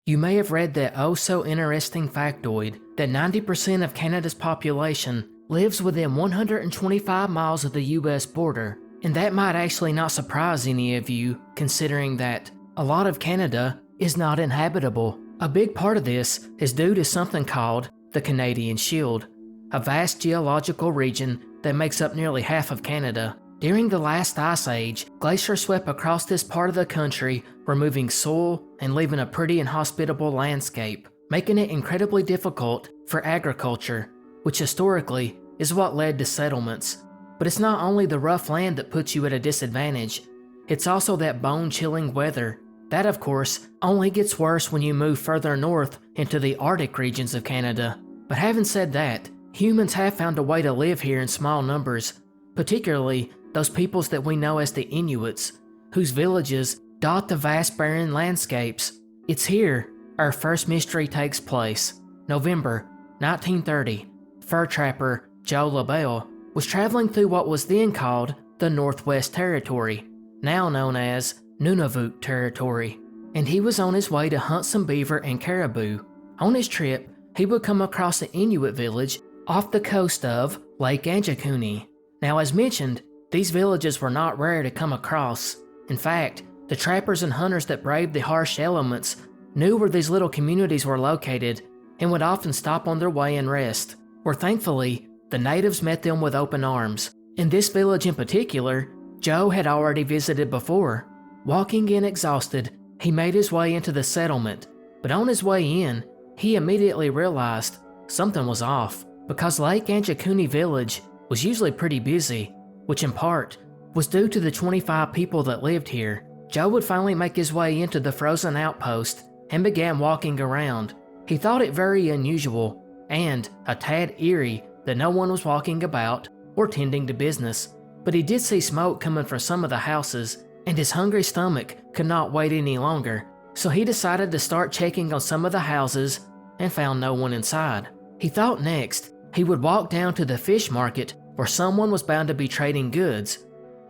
You may have read that oh-so-interesting factoid that 90% of Canada's population lives within 125 miles of the US border, and that might actually not surprise any of you, considering that a lot of Canada is not inhabitable. A big part of this is due to something called the Canadian Shield, a vast geological region that makes up nearly half of Canada. During the last ice age, glaciers swept across this part of the country, removing soil and leaving a pretty and hospitable landscape, making it incredibly difficult for agriculture, which historically is what led to settlements. But it's not only the rough land that puts you at a disadvantage, it's also that bone-chilling weather. That, of course, only gets worse when you move further north into the Arctic regions of Canada. But having said that, humans have found a way to live here in small numbers, particularly those peoples that we know as the Inuits, whose villages dot the vast barren landscapes. It's here our first mystery takes place. November 1930, fur trapper Joe LaBelle was traveling through what was then called the Northwest Territory, now known as Nunavut Territory, and he was on his way to hunt some beaver and caribou. On his trip, he would come across an Inuit village off the coast of Lake Angikuni. Now, as mentioned, these villages were not rare to come across. In fact, the trappers and hunters that braved the harsh elements knew where these little communities were located and would often stop on their way and rest, where thankfully, the natives met them with open arms. In this village in particular, Joe had already visited before. Walking in exhausted, he made his way into the settlement, but on his way in, he immediately realized something was off, because Lake Angikuni village was usually pretty busy, which in part was due to the 25 people that lived here. Joe would finally make his way into the frozen outpost and began walking around. He thought it very unusual and a tad eerie that no one was walking about or tending to business, but he did see smoke coming from some of the houses, and his hungry stomach could not wait any longer, so he decided to start checking on some of the houses and found no one inside. He thought next he would walk down to the fish market where someone was bound to be trading goods,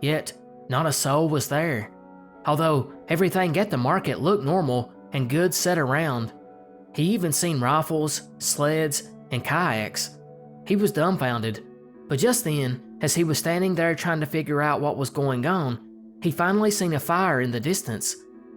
yet not a soul was there. Although everything at the market looked normal and goods set around, he even seen rifles, sleds, and kayaks. He was dumbfounded, but just then, as he was standing there trying to figure out what was going on, he finally seen a fire in the distance,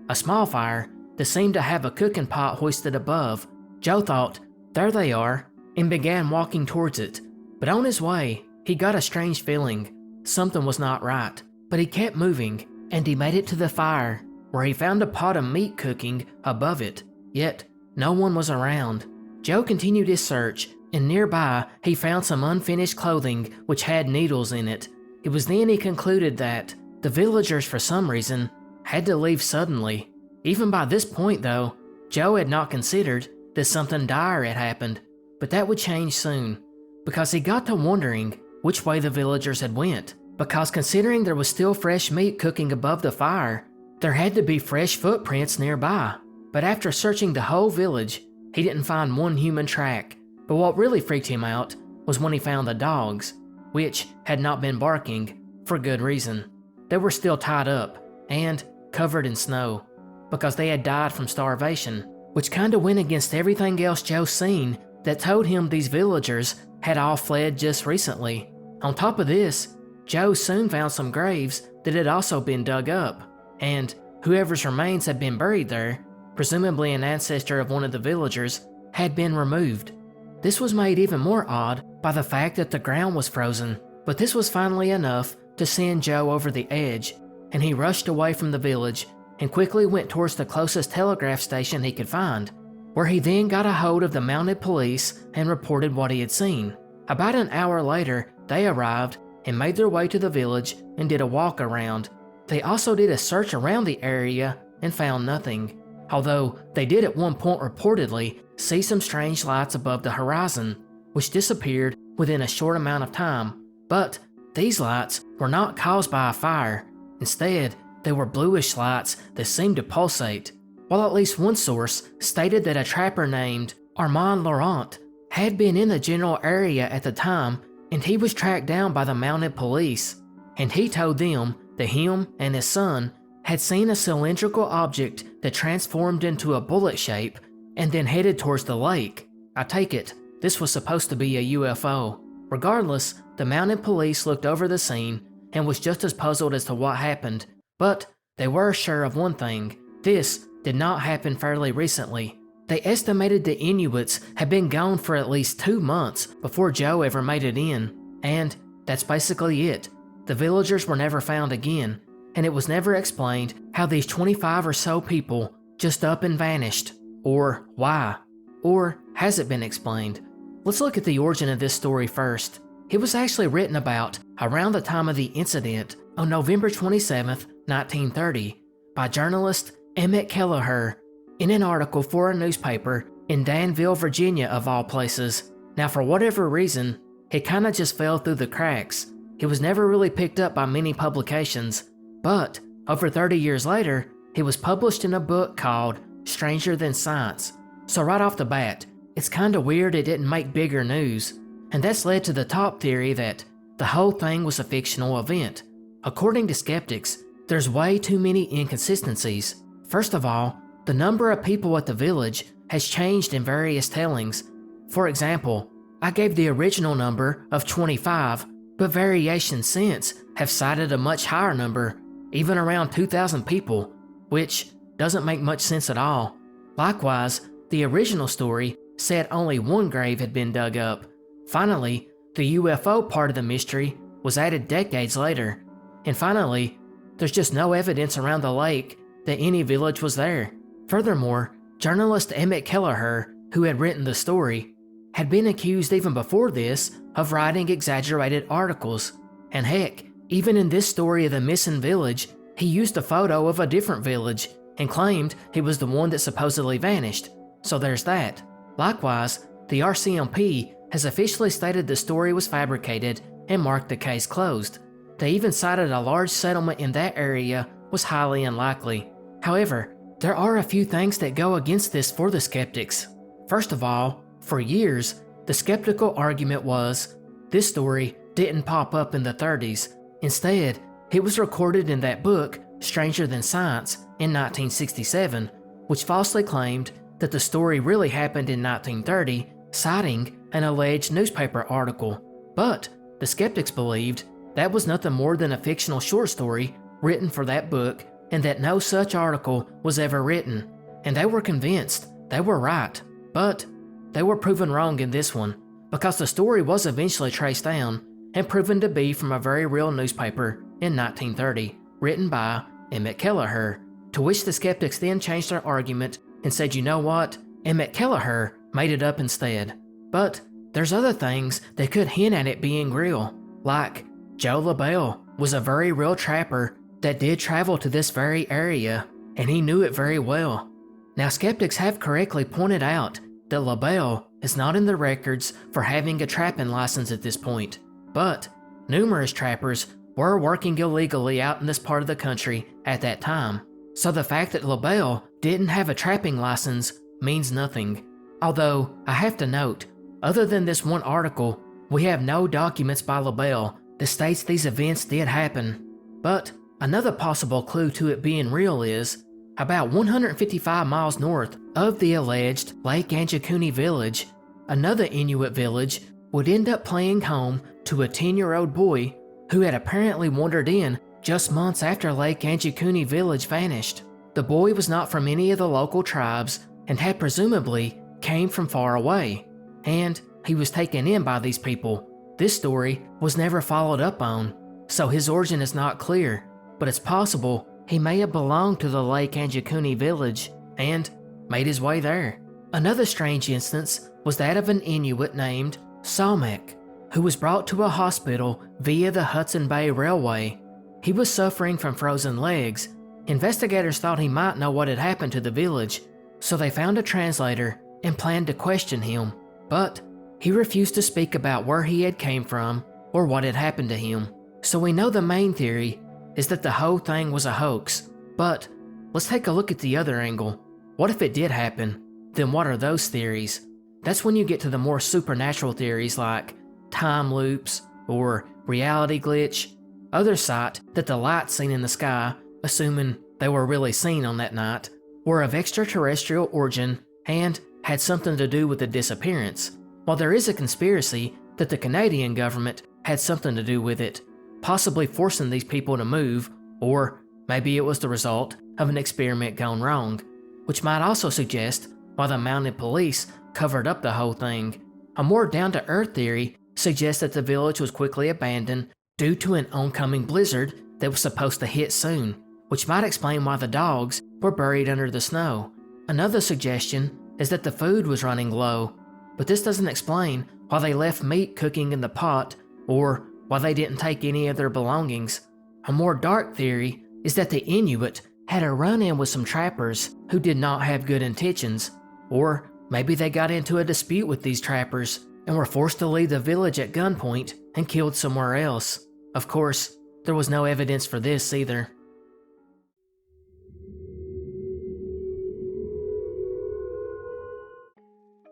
a small fire that seemed to have a cooking pot hoisted above. Joe thought, there they are, and began walking towards it, but on his way, he got a strange feeling. Something was not right, but he kept moving, and he made it to the fire, where he found a pot of meat cooking above it, yet no one was around. Joe continued his search, and nearby he found some unfinished clothing which had needles in it. It was then he concluded that the villagers, for some reason, had to leave suddenly. Even by this point, though, Joe had not considered that something dire had happened, but that would change soon, because he got to wondering which way the villagers had went, because considering there was still fresh meat cooking above the fire, there had to be fresh footprints nearby. But after searching the whole village, he didn't find one human track. But what really freaked him out was when he found the dogs, which had not been barking, for good reason. They were still tied up and covered in snow, because they had died from starvation, which kinda went against everything else Joe seen that told him these villagers had all fled just recently. On top of this, Joe soon found some graves that had also been dug up, and whoever's remains had been buried there, presumably an ancestor of one of the villagers, had been removed. This was made even more odd by the fact that the ground was frozen, but this was finally enough to send Joe over the edge, and he rushed away from the village and quickly went towards the closest telegraph station he could find, where he then got a hold of the mounted police and reported what he had seen. About an hour later, they arrived and made their way to the village and did a walk around. They also did a search around the area and found nothing, although they did at one point reportedly see some strange lights above the horizon, which disappeared within a short amount of time. But these lights were not caused by a fire. Instead, they were bluish lights that seemed to pulsate, while at least one source stated that a trapper named Armand Laurent had been in the general area at the time, and he was tracked down by the mounted police, and he told them that him and his son had seen a cylindrical object that transformed into a bullet shape and then headed towards the lake. I take it this was supposed to be a UFO. Regardless, the mounted police looked over the scene and was just as puzzled as to what happened, but they were sure of one thing: this did not happen fairly recently. They estimated the Inuits had been gone for at least 2 months before Joe ever made it in, and that's basically it. The villagers were never found again, and it was never explained how these 25 or so people just up and vanished, or why. Or has it been explained? Let's look at the origin of this story first. It was actually written about around the time of the incident on November 27th, 1930, by journalist Emmett Kelleher in an article for a newspaper in Danville, Virginia, of all places. Now, for whatever reason, it kinda just fell through the cracks. It was never really picked up by many publications, but over 30 years later, it was published in a book called Stranger Than Science. So right off the bat, it's kinda weird it didn't make bigger news, and that's led to the top theory that the whole thing was a fictional event. According to skeptics, there's way too many inconsistencies. First of all, the number of people at the village has changed in various tellings. For example, I gave the original number of 25, but variations since have cited a much higher number, even around 2,000 people, which doesn't make much sense at all. Likewise, the original story said only one grave had been dug up. Finally, the UFO part of the mystery was added decades later. And finally, there's just no evidence around the lake that any village was there. Furthermore, journalist Emmett Kelleher, who had written the story, had been accused even before this of writing exaggerated articles. And heck, even in this story of the missing village, he used a photo of a different village and claimed he was the one that supposedly vanished. So there's that. Likewise, the RCMP has officially stated the story was fabricated and marked the case closed. They even cited a large settlement in that area was highly unlikely. However, there are a few things that go against this for the skeptics. First of all, for years, the skeptical argument was this story didn't pop up in the 30s. Instead, it was recorded in that book, Stranger Than Science, in 1967, which falsely claimed that the story really happened in 1930, citing an alleged newspaper article. But the skeptics believed that was nothing more than a fictional short story written for that book, and that no such article was ever written. And they were convinced they were right. But they were proven wrong in this one, because the story was eventually traced down and proven to be from a very real newspaper in 1930, written by Emmett Kelleher, to which the skeptics then changed their argument and said, you know what, Emmett Kelleher made it up instead. But there's other things that could hint at it being real, like Joe LaBelle was a very real trapper that did travel to this very area, and he knew it very well. Now, skeptics have correctly pointed out that LaBelle is not in the records for having a trapping license at this point, but numerous trappers were working illegally out in this part of the country at that time. So the fact that LaBelle didn't have a trapping license means nothing. Although, I have to note, other than this one article, we have no documents by LaBelle that states these events did happen. But another possible clue to it being real is, about 155 miles north of the alleged Lake Angikuni village, another Inuit village would end up playing home to a 10-year-old boy who had apparently wandered in just months after Lake Angikuni village vanished. The boy was not from any of the local tribes and had presumably came from far away, and he was taken in by these people. This story was never followed up on, so his origin is not clear, but it's possible he may have belonged to the Lake Angikuni village and made his way there. Another strange instance was that of an Inuit named Salmek, who was brought to a hospital via the Hudson Bay Railway. He was suffering from frozen legs. Investigators thought he might know what had happened to the village, so they found a translator and planned to question him, but he refused to speak about where he had came from or what had happened to him. So we know the main theory is that the whole thing was a hoax. But let's take a look at the other angle. What if it did happen? Then what are those theories? That's when you get to the more supernatural theories like time loops or reality glitch. Others cite that the lights seen in the sky, assuming they were really seen on that night, were of extraterrestrial origin and had something to do with the disappearance, while there is a conspiracy that the Canadian government had something to do with it, possibly forcing these people to move, or maybe it was the result of an experiment gone wrong, which might also suggest why the mounted police covered up the whole thing. A more down-to-earth theory suggests that the village was quickly abandoned due to an oncoming blizzard that was supposed to hit soon, which might explain why the dogs were buried under the snow. Another suggestion is that the food was running low, but this doesn't explain why they left meat cooking in the pot or why they didn't take any of their belongings. A more dark theory is that the Inuit had a run-in with some trappers who did not have good intentions, or maybe they got into a dispute with these trappers and were forced to leave the village at gunpoint and killed somewhere else. Of course, there was no evidence for this either.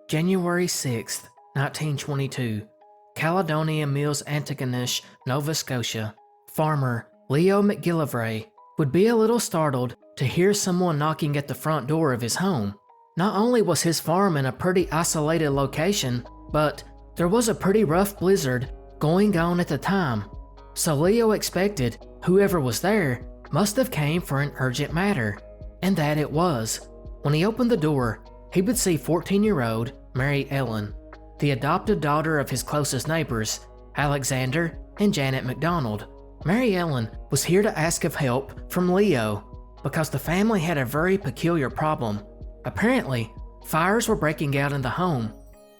January 6th, 1922. Caledonia Mills, Antigonish, Nova Scotia. Farmer Leo McGillivray would be a little startled to hear someone knocking at the front door of his home. Not only was his farm in a pretty isolated location, but there was a pretty rough blizzard going on at the time. So Leo expected whoever was there must have came for an urgent matter, and that it was. When he opened the door, he would see 14-year-old Mary Ellen, the adopted daughter of his closest neighbors, Alexander and Janet McDonald. Mary Ellen was here to ask of help from Leo because the family had a very peculiar problem. Apparently, fires were breaking out in the home.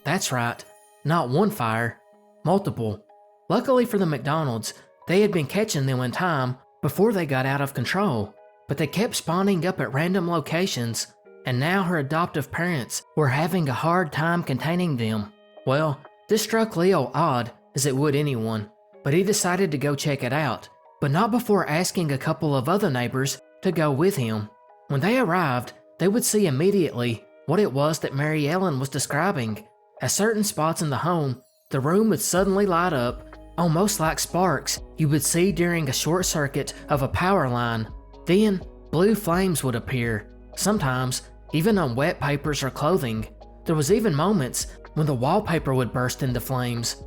That's right, not one fire, multiple. Luckily for the McDonalds, they had been catching them in time before they got out of control, but they kept spawning up at random locations, and now her adoptive parents were having a hard time containing them. Well, this struck Leo odd, as it would anyone, but he decided to go check it out, but not before asking a couple of other neighbors to go with him. When they arrived, they would see immediately what it was that Mary Ellen was describing. At certain spots in the home, the room would suddenly light up, almost like sparks you would see during a short circuit of a power line. Then, blue flames would appear, sometimes even on wet papers or clothing. There was even moments when the wallpaper would burst into flames,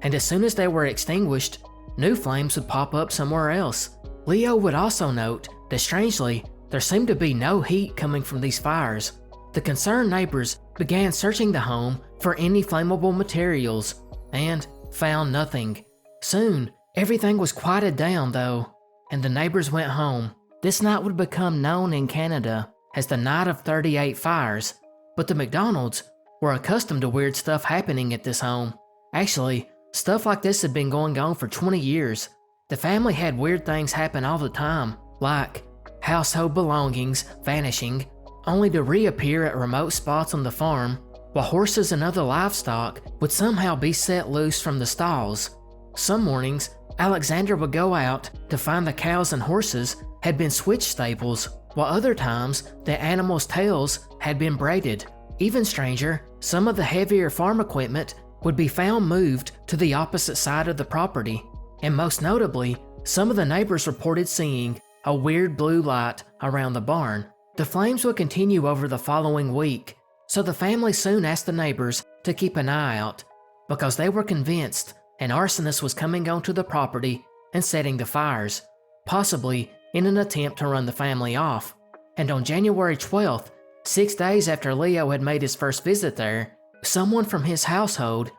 and as soon as they were extinguished, new flames would pop up somewhere else. Leo would also note that strangely, there seemed to be no heat coming from these fires. The concerned neighbors began searching the home for any flammable materials, and found nothing. Soon, everything was quieted down though, and the neighbors went home. This night would become known in Canada as the Night of 38 Fires, but the McDonalds were accustomed to weird stuff happening at this home. Actually, stuff like this had been going on for 20 years. The family had weird things happen all the time, like household belongings vanishing, only to reappear at remote spots on the farm, while horses and other livestock would somehow be set loose from the stalls. Some mornings, Alexander would go out to find the cows and horses had been switched stables, while other times the animals' tails had been braided. Even stranger, some of the heavier farm equipment would be found moved to the opposite side of the property, and most notably, some of the neighbors reported seeing a weird blue light around the barn. The flames would continue over the following week, so the family soon asked the neighbors to keep an eye out, because they were convinced an arsonist was coming onto the property and setting the fires, possibly in an attempt to run the family off. And on January 12th, 6 days after Leo had made his first visit there, someone from his household,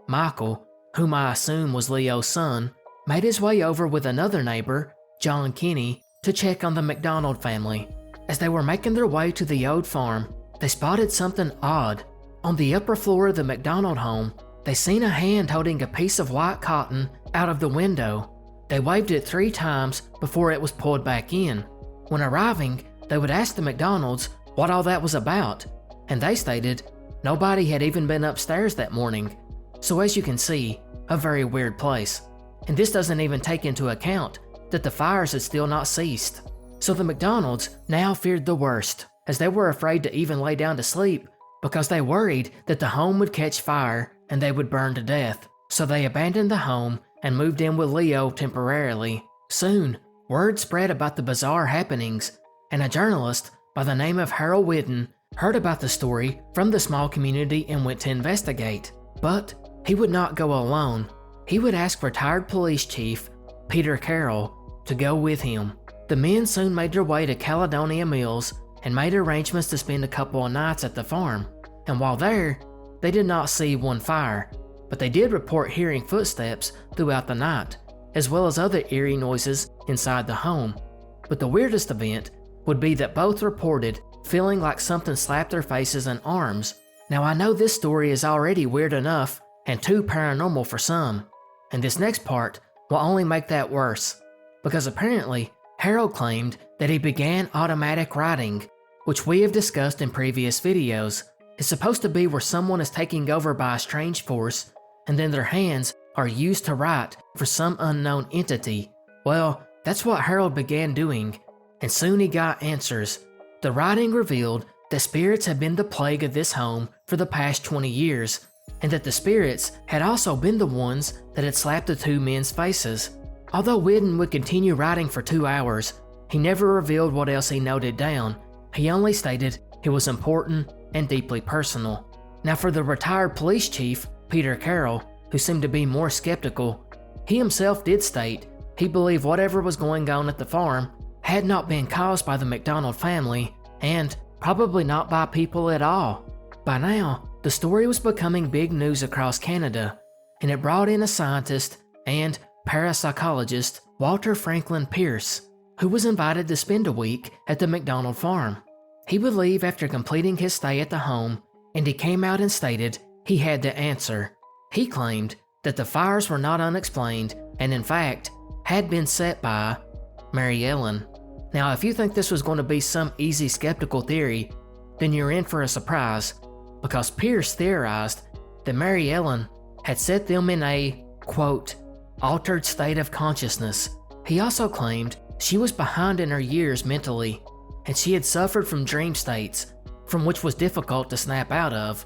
Michael, whom I assume was Leo's son, made his way over with another neighbor, John Kinney, to check on the McDonald family. As they were making their way to the old farm, they spotted something odd. On the upper floor of the McDonald home, they seen a hand holding a piece of white cotton out of the window. They waved it 3 times before it was pulled back in. When arriving, they would ask the McDonalds what all that was about, and they stated nobody had even been upstairs that morning. So as you can see, a very weird place. And this doesn't even take into account that the fires had still not ceased. So the McDonalds now feared the worst, as they were afraid to even lay down to sleep because they worried that the home would catch fire and they would burn to death. So they abandoned the home and moved in with Leo temporarily. Soon, word spread about the bizarre happenings, and a journalist by the name of Harold Whidden heard about the story from the small community and went to investigate. But he would not go alone. He would ask retired police chief Peter Carroll to go with him. The men soon made their way to Caledonia Mills and made arrangements to spend a couple of nights at the farm. And while there, they did not see one fire, but they did report hearing footsteps throughout the night, as well as other eerie noises inside the home. But the weirdest event would be that both reported feeling like something slapped their faces and arms. Now I know this story is already weird enough and too paranormal for some, and this next part will only make that worse, because apparently Harold claimed that he began automatic writing, which we have discussed in previous videos. It's supposed to be where someone is taken over by a strange force, and then their hands are used to write for some unknown entity. Well, that's what Harold began doing, and soon he got answers. The writing revealed that spirits had been the plague of this home for the past 20 years, and that the spirits had also been the ones that had slapped the two men's faces. Although Whidden would continue writing for 2 hours, he never revealed what else he noted down. He only stated it was important and deeply personal. Now for the retired police chief, Peter Carroll, who seemed to be more skeptical, he himself did state he believed whatever was going on at the farm had not been caused by the MacDonald family, and probably not by people at all. By now, the story was becoming big news across Canada, and it brought in a scientist and parapsychologist, Walter Franklin Pierce, who was invited to spend a week at the MacDonald farm. He would leave after completing his stay at the home, and he came out and stated he had the answer. He claimed that the fires were not unexplained, and in fact, had been set by Mary Ellen. Now, if you think this was going to be some easy skeptical theory, then you're in for a surprise, because Pierce theorized that Mary Ellen had set them in a, quote, altered state of consciousness. He also claimed she was behind in her years mentally, and she had suffered from dream states, from which was difficult to snap out of.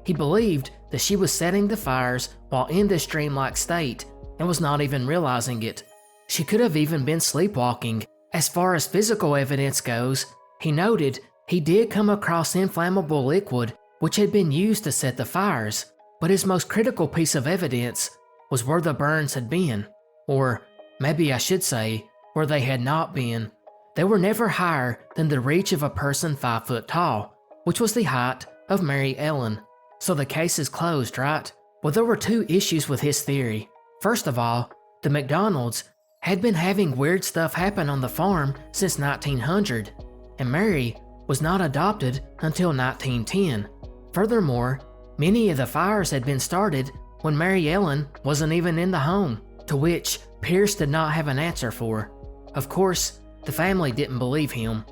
He believed that she was setting the fires while in this dreamlike state and was not even realizing it. She could have even been sleepwalking. As far as physical evidence goes, he noted he did come across inflammable liquid which had been used to set the fires, but his most critical piece of evidence was where the burns had been, or maybe I should say, where they had not been. They were never higher than the reach of a person 5 foot tall, which was the height of Mary Ellen. So the case is closed, right? Well, there were 2 issues with his theory. First of all, the MacDonalds had been having weird stuff happen on the farm since 1900, and Mary was not adopted until 1910. Furthermore, many of the fires had been started when Mary Ellen wasn't even in the home, to which Pierce did not have an answer for. Of course, the family didn't believe him,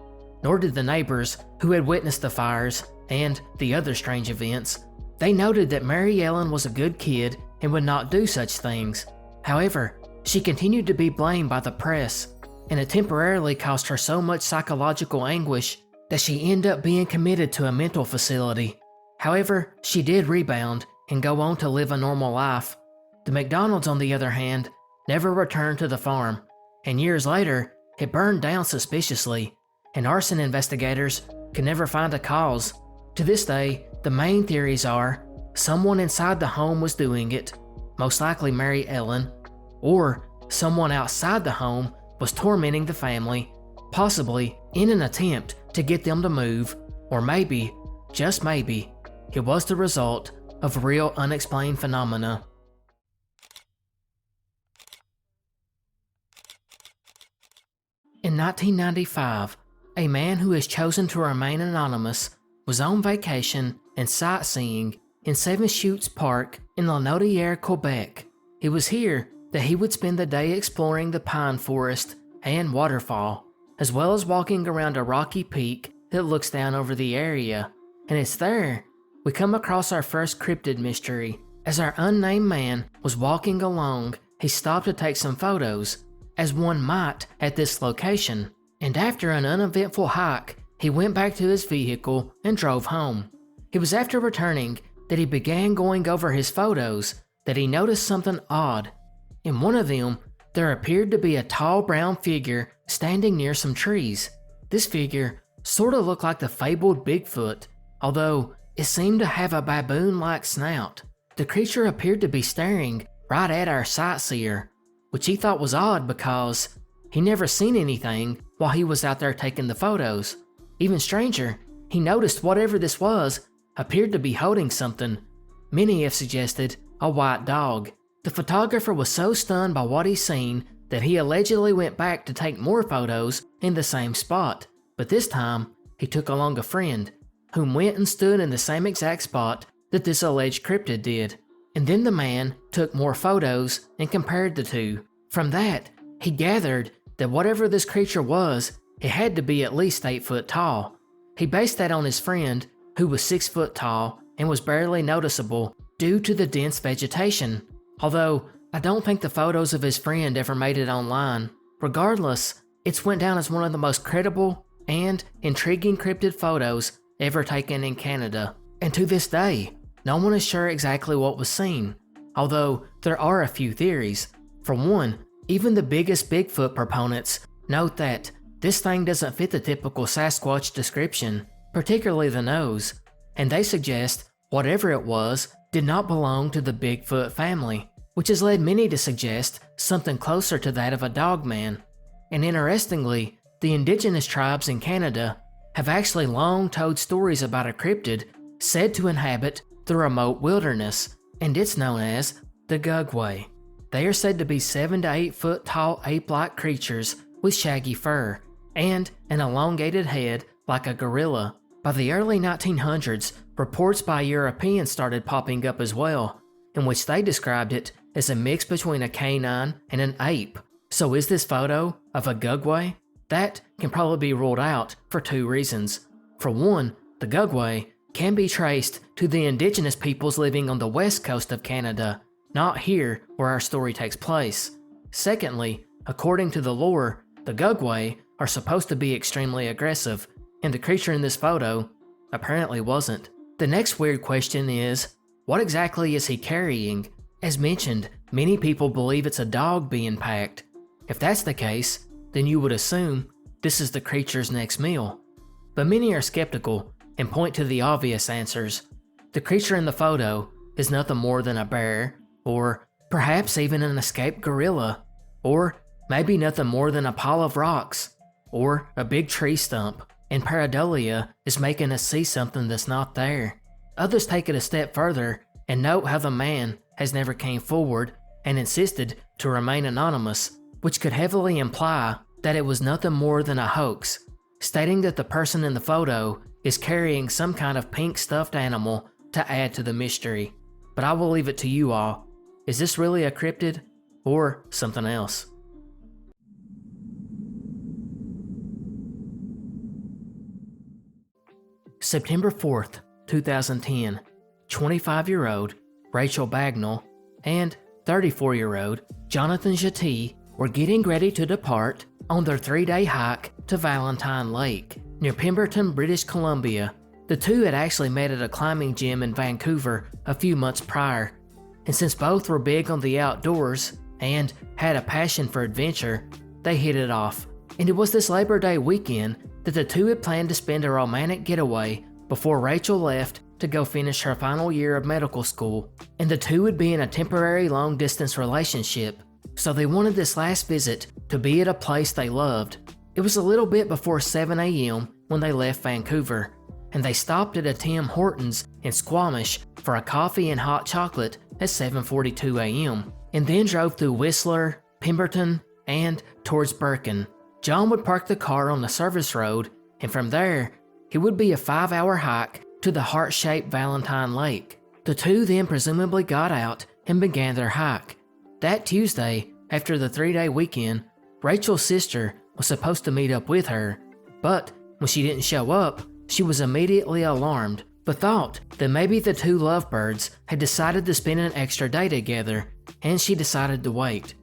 nor did the neighbors who had witnessed the fires and the other strange events. They noted that Mary Ellen was a good kid and would not do such things. However, she continued to be blamed by the press, and it temporarily caused her so much psychological anguish that she ended up being committed to a mental facility. However, she did rebound and go on to live a normal life. The MacDonalds, on the other hand, never returned to the farm, and years later, it burned down suspiciously, and arson investigators could never find a cause. To this day, the main theories are someone inside the home was doing it, most likely Mary Ellen, or someone outside the home was tormenting the family, possibly in an attempt to get them to move, or maybe, just maybe, it was the result of real unexplained phenomena. In 1995, a man who has chosen to remain anonymous was on vacation and sightseeing in Seven Chutes Park in La Naudière, Quebec. It was here that he would spend the day exploring the pine forest and waterfall, as well as walking around a rocky peak that looks down over the area. And it's there we come across our first cryptid mystery. As our unnamed man was walking along, he stopped to take some photos, as one might at this location, and after an uneventful hike, he went back to his vehicle and drove home. It was after returning that he began going over his photos that he noticed something odd. In one of them, there appeared to be a tall brown figure standing near some trees. This figure sort of looked like the fabled Bigfoot, although it seemed to have a baboon-like snout. The creature appeared to be staring right at our sightseer, which he thought was odd because he never seen anything while he was out there taking the photos. Even stranger, he noticed whatever this was appeared to be holding something. Many have suggested a white dog. The photographer was so stunned by what he seen that he allegedly went back to take more photos in the same spot, but this time he took along a friend, whom went and stood in the same exact spot that this alleged cryptid did. And then the man took more photos and compared the two. From that, he gathered that whatever this creature was, it had to be at least 8 foot tall. He based that on his friend, who was 6 foot tall and was barely noticeable due to the dense vegetation. Although, I don't think the photos of his friend ever made it online. Regardless, it's went down as one of the most credible and intriguing cryptid photos ever taken in Canada. And to this day, no one is sure exactly what was seen, although there are a few theories. For one, even the biggest Bigfoot proponents note that this thing doesn't fit the typical Sasquatch description, particularly the nose, and they suggest whatever it was did not belong to the Bigfoot family, which has led many to suggest something closer to that of a dogman. And interestingly, the indigenous tribes in Canada have actually long told stories about a cryptid said to inhabit the remote wilderness, and it's known as the Gugway. They are said to be 7 to 8 foot tall ape-like creatures with shaggy fur and an elongated head like a gorilla. By the early 1900s, reports by Europeans started popping up as well, in which they described it as a mix between a canine and an ape. So is this photo of a Gugway? That can probably be ruled out for 2 reasons. For one, the Gugway can be traced to the indigenous peoples living on the west coast of Canada, not here where our story takes place. Secondly, according to the lore, the Gugway are supposed to be extremely aggressive, and the creature in this photo apparently wasn't. The next weird question is, what exactly is he carrying? As mentioned, many people believe it's a dog being packed. If that's the case, then you would assume this is the creature's next meal. But many are skeptical and point to the obvious answers. The creature in the photo is nothing more than a bear, or perhaps even an escaped gorilla, or maybe nothing more than a pile of rocks, or a big tree stump, and pareidolia is making us see something that's not there. Others take it a step further and note how the man has never came forward and insisted to remain anonymous, which could heavily imply that it was nothing more than a hoax, stating that the person in the photo is carrying some kind of pink stuffed animal to add to the mystery. But I will leave it to you all. Is this really a cryptid or something else? September 4th, 2010, 25-year-old Rachel Bagnall and 34-year-old Jonathan Jetté were getting ready to depart on their 3-day hike to Valentine Lake, near Pemberton, British Columbia. The two had actually met at a climbing gym in Vancouver a few months prior, and since both were big on the outdoors and had a passion for adventure, they hit it off. And it was this Labor Day weekend that the two had planned to spend a romantic getaway before Rachel left to go finish her final year of medical school, and the two would be in a temporary long-distance relationship, so they wanted this last visit to be at a place they loved. It was a little bit before 7 a.m. when they left Vancouver, and they stopped at a Tim Hortons in Squamish for a coffee and hot chocolate at 7:42 a.m., and then drove through Whistler, Pemberton, and towards Birken. John would park the car on the service road, and from there, it would be a 5-hour hike to the heart-shaped Valentine Lake. The two then presumably got out and began their hike. That Tuesday, after the 3-day weekend, Rachel's sister was supposed to meet up with her, but when she didn't show up, she was immediately alarmed, but thought that maybe the two lovebirds had decided to spend an extra day together, and she decided to wait.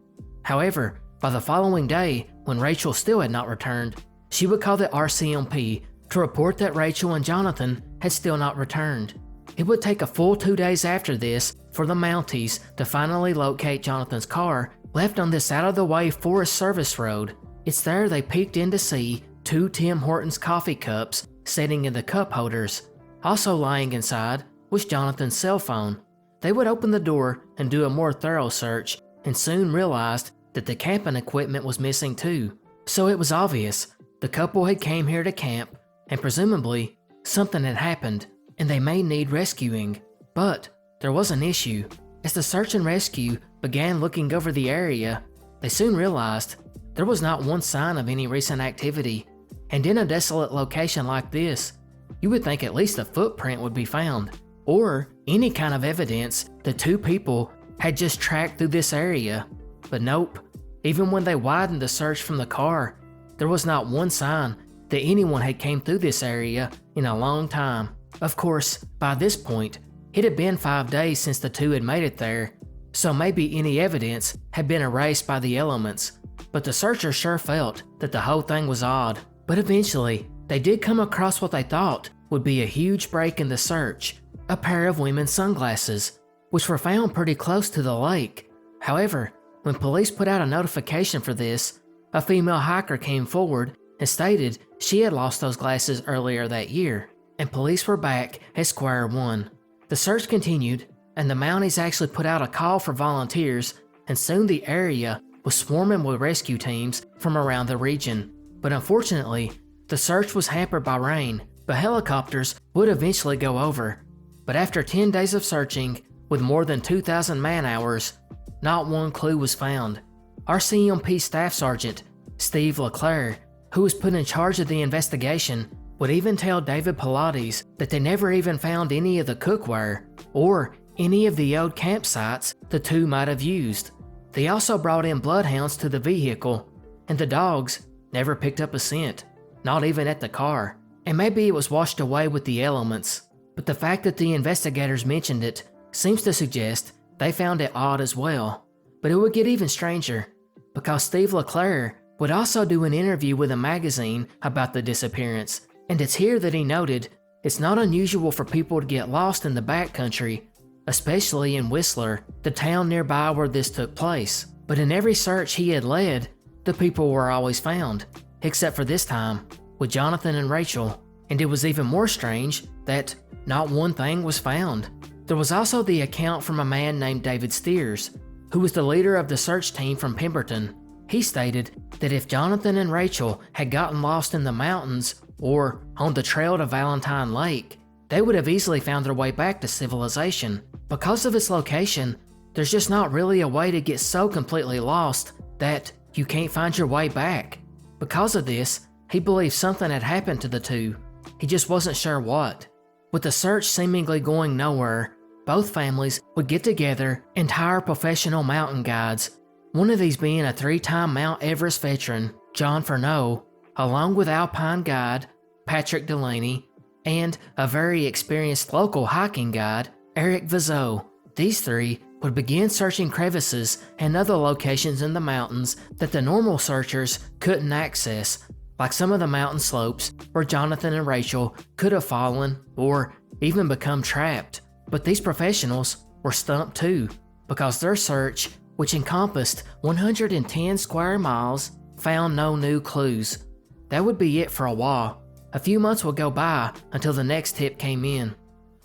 However, by the following day, when Rachel still had not returned, she would call the RCMP to report that Rachel and Jonathan had still not returned. It would take a full 2 days after this for the Mounties to finally locate Jonathan's car left on this out-of-the-way Forest Service road. It's there they peeked in to see 2 Tim Hortons coffee cups sitting in the cup holders. Also lying inside was Jonathan's cell phone. They would open the door and do a more thorough search and soon realized that the camping equipment was missing too. So it was obvious the couple had came here to camp and presumably something had happened and they may need rescuing. But there was an issue. As the search and rescue began looking over the area, they soon realized there was not one sign of any recent activity. And in a desolate location like this, you would think at least a footprint would be found, or any kind of evidence that two people had just tracked through this area. But nope, even when they widened the search from the car, there was not one sign that anyone had came through this area in a long time. Of course, by this point, it had been 5 days since the two had made it there, so maybe any evidence had been erased by the elements, but the searchers sure felt that the whole thing was odd. But eventually, they did come across what they thought would be a huge break in the search, a pair of women's sunglasses, which were found pretty close to the lake. However, when police put out a notification for this, a female hiker came forward and stated she had lost those glasses earlier that year, and police were back at square one. The search continued, and the Mounties actually put out a call for volunteers, and soon the area was swarming with rescue teams from around the region. But unfortunately, the search was hampered by rain, but helicopters would eventually go over. But after 10 days of searching, with more than 2,000 man-hours, not one clue was found. RCMP Staff Sergeant Steve LeClaire, who was put in charge of the investigation, would even tell David Pilates that they never even found any of the cookware or any of the old campsites the two might have used. They also brought in bloodhounds to the vehicle, and the dogs never picked up a scent, not even at the car. And maybe it was washed away with the elements, but the fact that the investigators mentioned it seems to suggest they found it odd as well. But it would get even stranger, because Steve LeClaire would also do an interview with a magazine about the disappearance, and it's here that he noted it's not unusual for people to get lost in the backcountry, especially in Whistler, the town nearby where this took place. But in every search he had led, the people were always found, except for this time, with Jonathan and Rachel. And it was even more strange that not one thing was found. There was also the account from a man named David Steers, who was the leader of the search team from Pemberton. He stated that if Jonathan and Rachel had gotten lost in the mountains or on the trail to Valentine Lake, they would have easily found their way back to civilization. Because of its location, there's just not really a way to get so completely lost that you can't find your way back. Because of this, he believed something had happened to the two. He just wasn't sure what. With the search seemingly going nowhere, both families would get together and hire professional mountain guides, one of these being a 3-time Mount Everest veteran, John Furneaux, along with alpine guide Patrick Delaney, and a very experienced local hiking guide, Eric Vizot. These three would begin searching crevices and other locations in the mountains that the normal searchers couldn't access, like some of the mountain slopes where Jonathan and Rachel could have fallen or even become trapped. But these professionals were stumped too, because their search, which encompassed 110 square miles, found no new clues. That would be it for a while. A few months would go by until the next tip came in,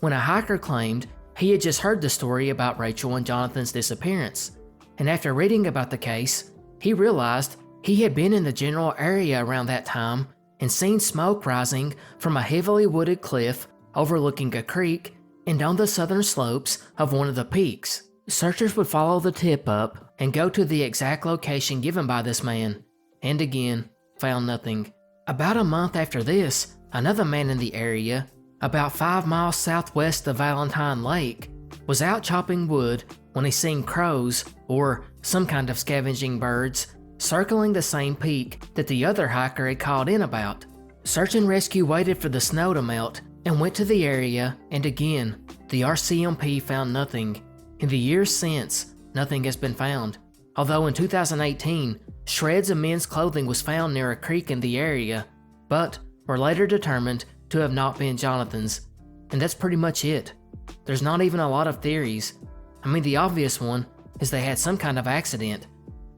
when a hiker claimed he had just heard the story about Rachel and Jonathan's disappearance, and after reading about the case, he realized he had been in the general area around that time and seen smoke rising from a heavily wooded cliff overlooking a creek and on the southern slopes of one of the peaks. Searchers would follow the tip up and go to the exact location given by this man, and again, found nothing. About a month after this, another man in the area, about 5 miles southwest of Valentine Lake, was out chopping wood when he seen crows, or some kind of scavenging birds, circling the same peak that the other hiker had called in about. Search and rescue waited for the snow to melt and went to the area, and again, the RCMP found nothing. In the years since, nothing has been found, although in 2018, shreds of men's clothing was found near a creek in the area, but were later determined to have not been Jonathan's. And that's pretty much it. There's not even a lot of theories. I mean, the obvious one is they had some kind of accident,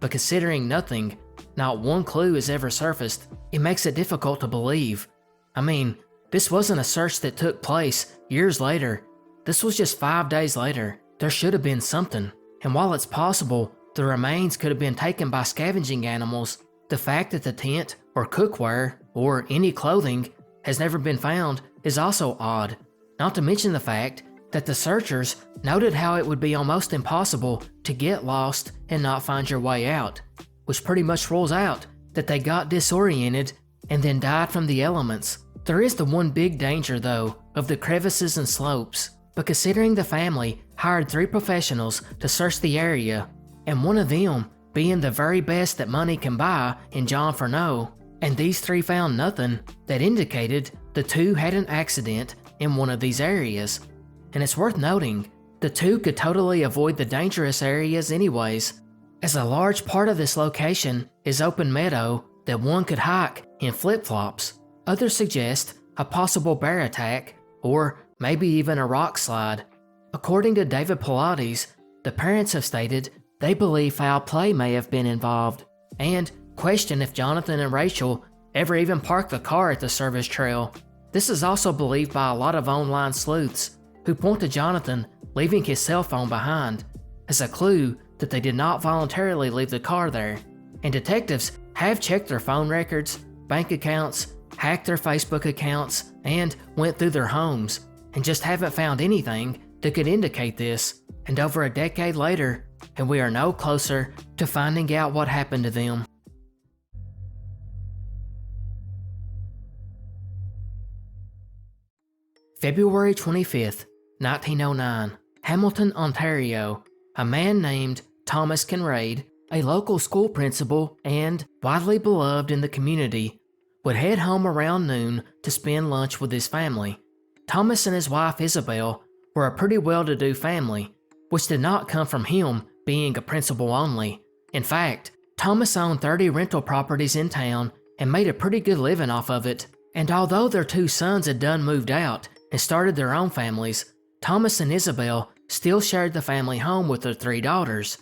but considering not one clue has ever surfaced, it makes it difficult to believe. I mean, This wasn't a search that took place years later. This was just 5 days later. There should have been something. And while it's possible the remains could have been taken by scavenging animals, the fact that the tent or cookware or any clothing has never been found is also odd. Not to mention the fact that the searchers noted how it would be almost impossible to get lost and not find your way out, which pretty much rules out that they got disoriented and then died from the elements. There is the one big danger, though, of the crevices and slopes, but considering the family hired 3 professionals to search the area, and one of them being the very best that money can buy in John Furneaux, and these 3 found nothing that indicated the 2 had an accident in one of these areas. And it's worth noting, the 2 could totally avoid the dangerous areas anyways, as a large part of this location is open meadow that one could hike in flip-flops. Others suggest a possible bear attack, or maybe even a rock slide. According to David Pilates, the parents have stated they believe foul play may have been involved, and question if Jonathan and Rachel ever even parked the car at the service trail. This is also believed by a lot of online sleuths, who point to Jonathan leaving his cell phone behind as a clue that they did not voluntarily leave the car there. And detectives have checked their phone records, bank accounts, hacked their Facebook accounts, and went through their homes, and just haven't found anything that could indicate this. And over a decade later, and we are no closer to finding out what happened to them. February 25th, 1909, Hamilton, Ontario. A man named Thomas Kinrade, a local school principal and widely beloved in the community, would head home around noon to spend lunch with his family. Thomas and his wife Isabel were a pretty well-to-do family, which did not come from him being a principal only. In fact, Thomas owned 30 rental properties in town and made a pretty good living off of it. And although their 2 sons had done moved out and started their own families, Thomas and Isabel still shared the family home with their 3 daughters,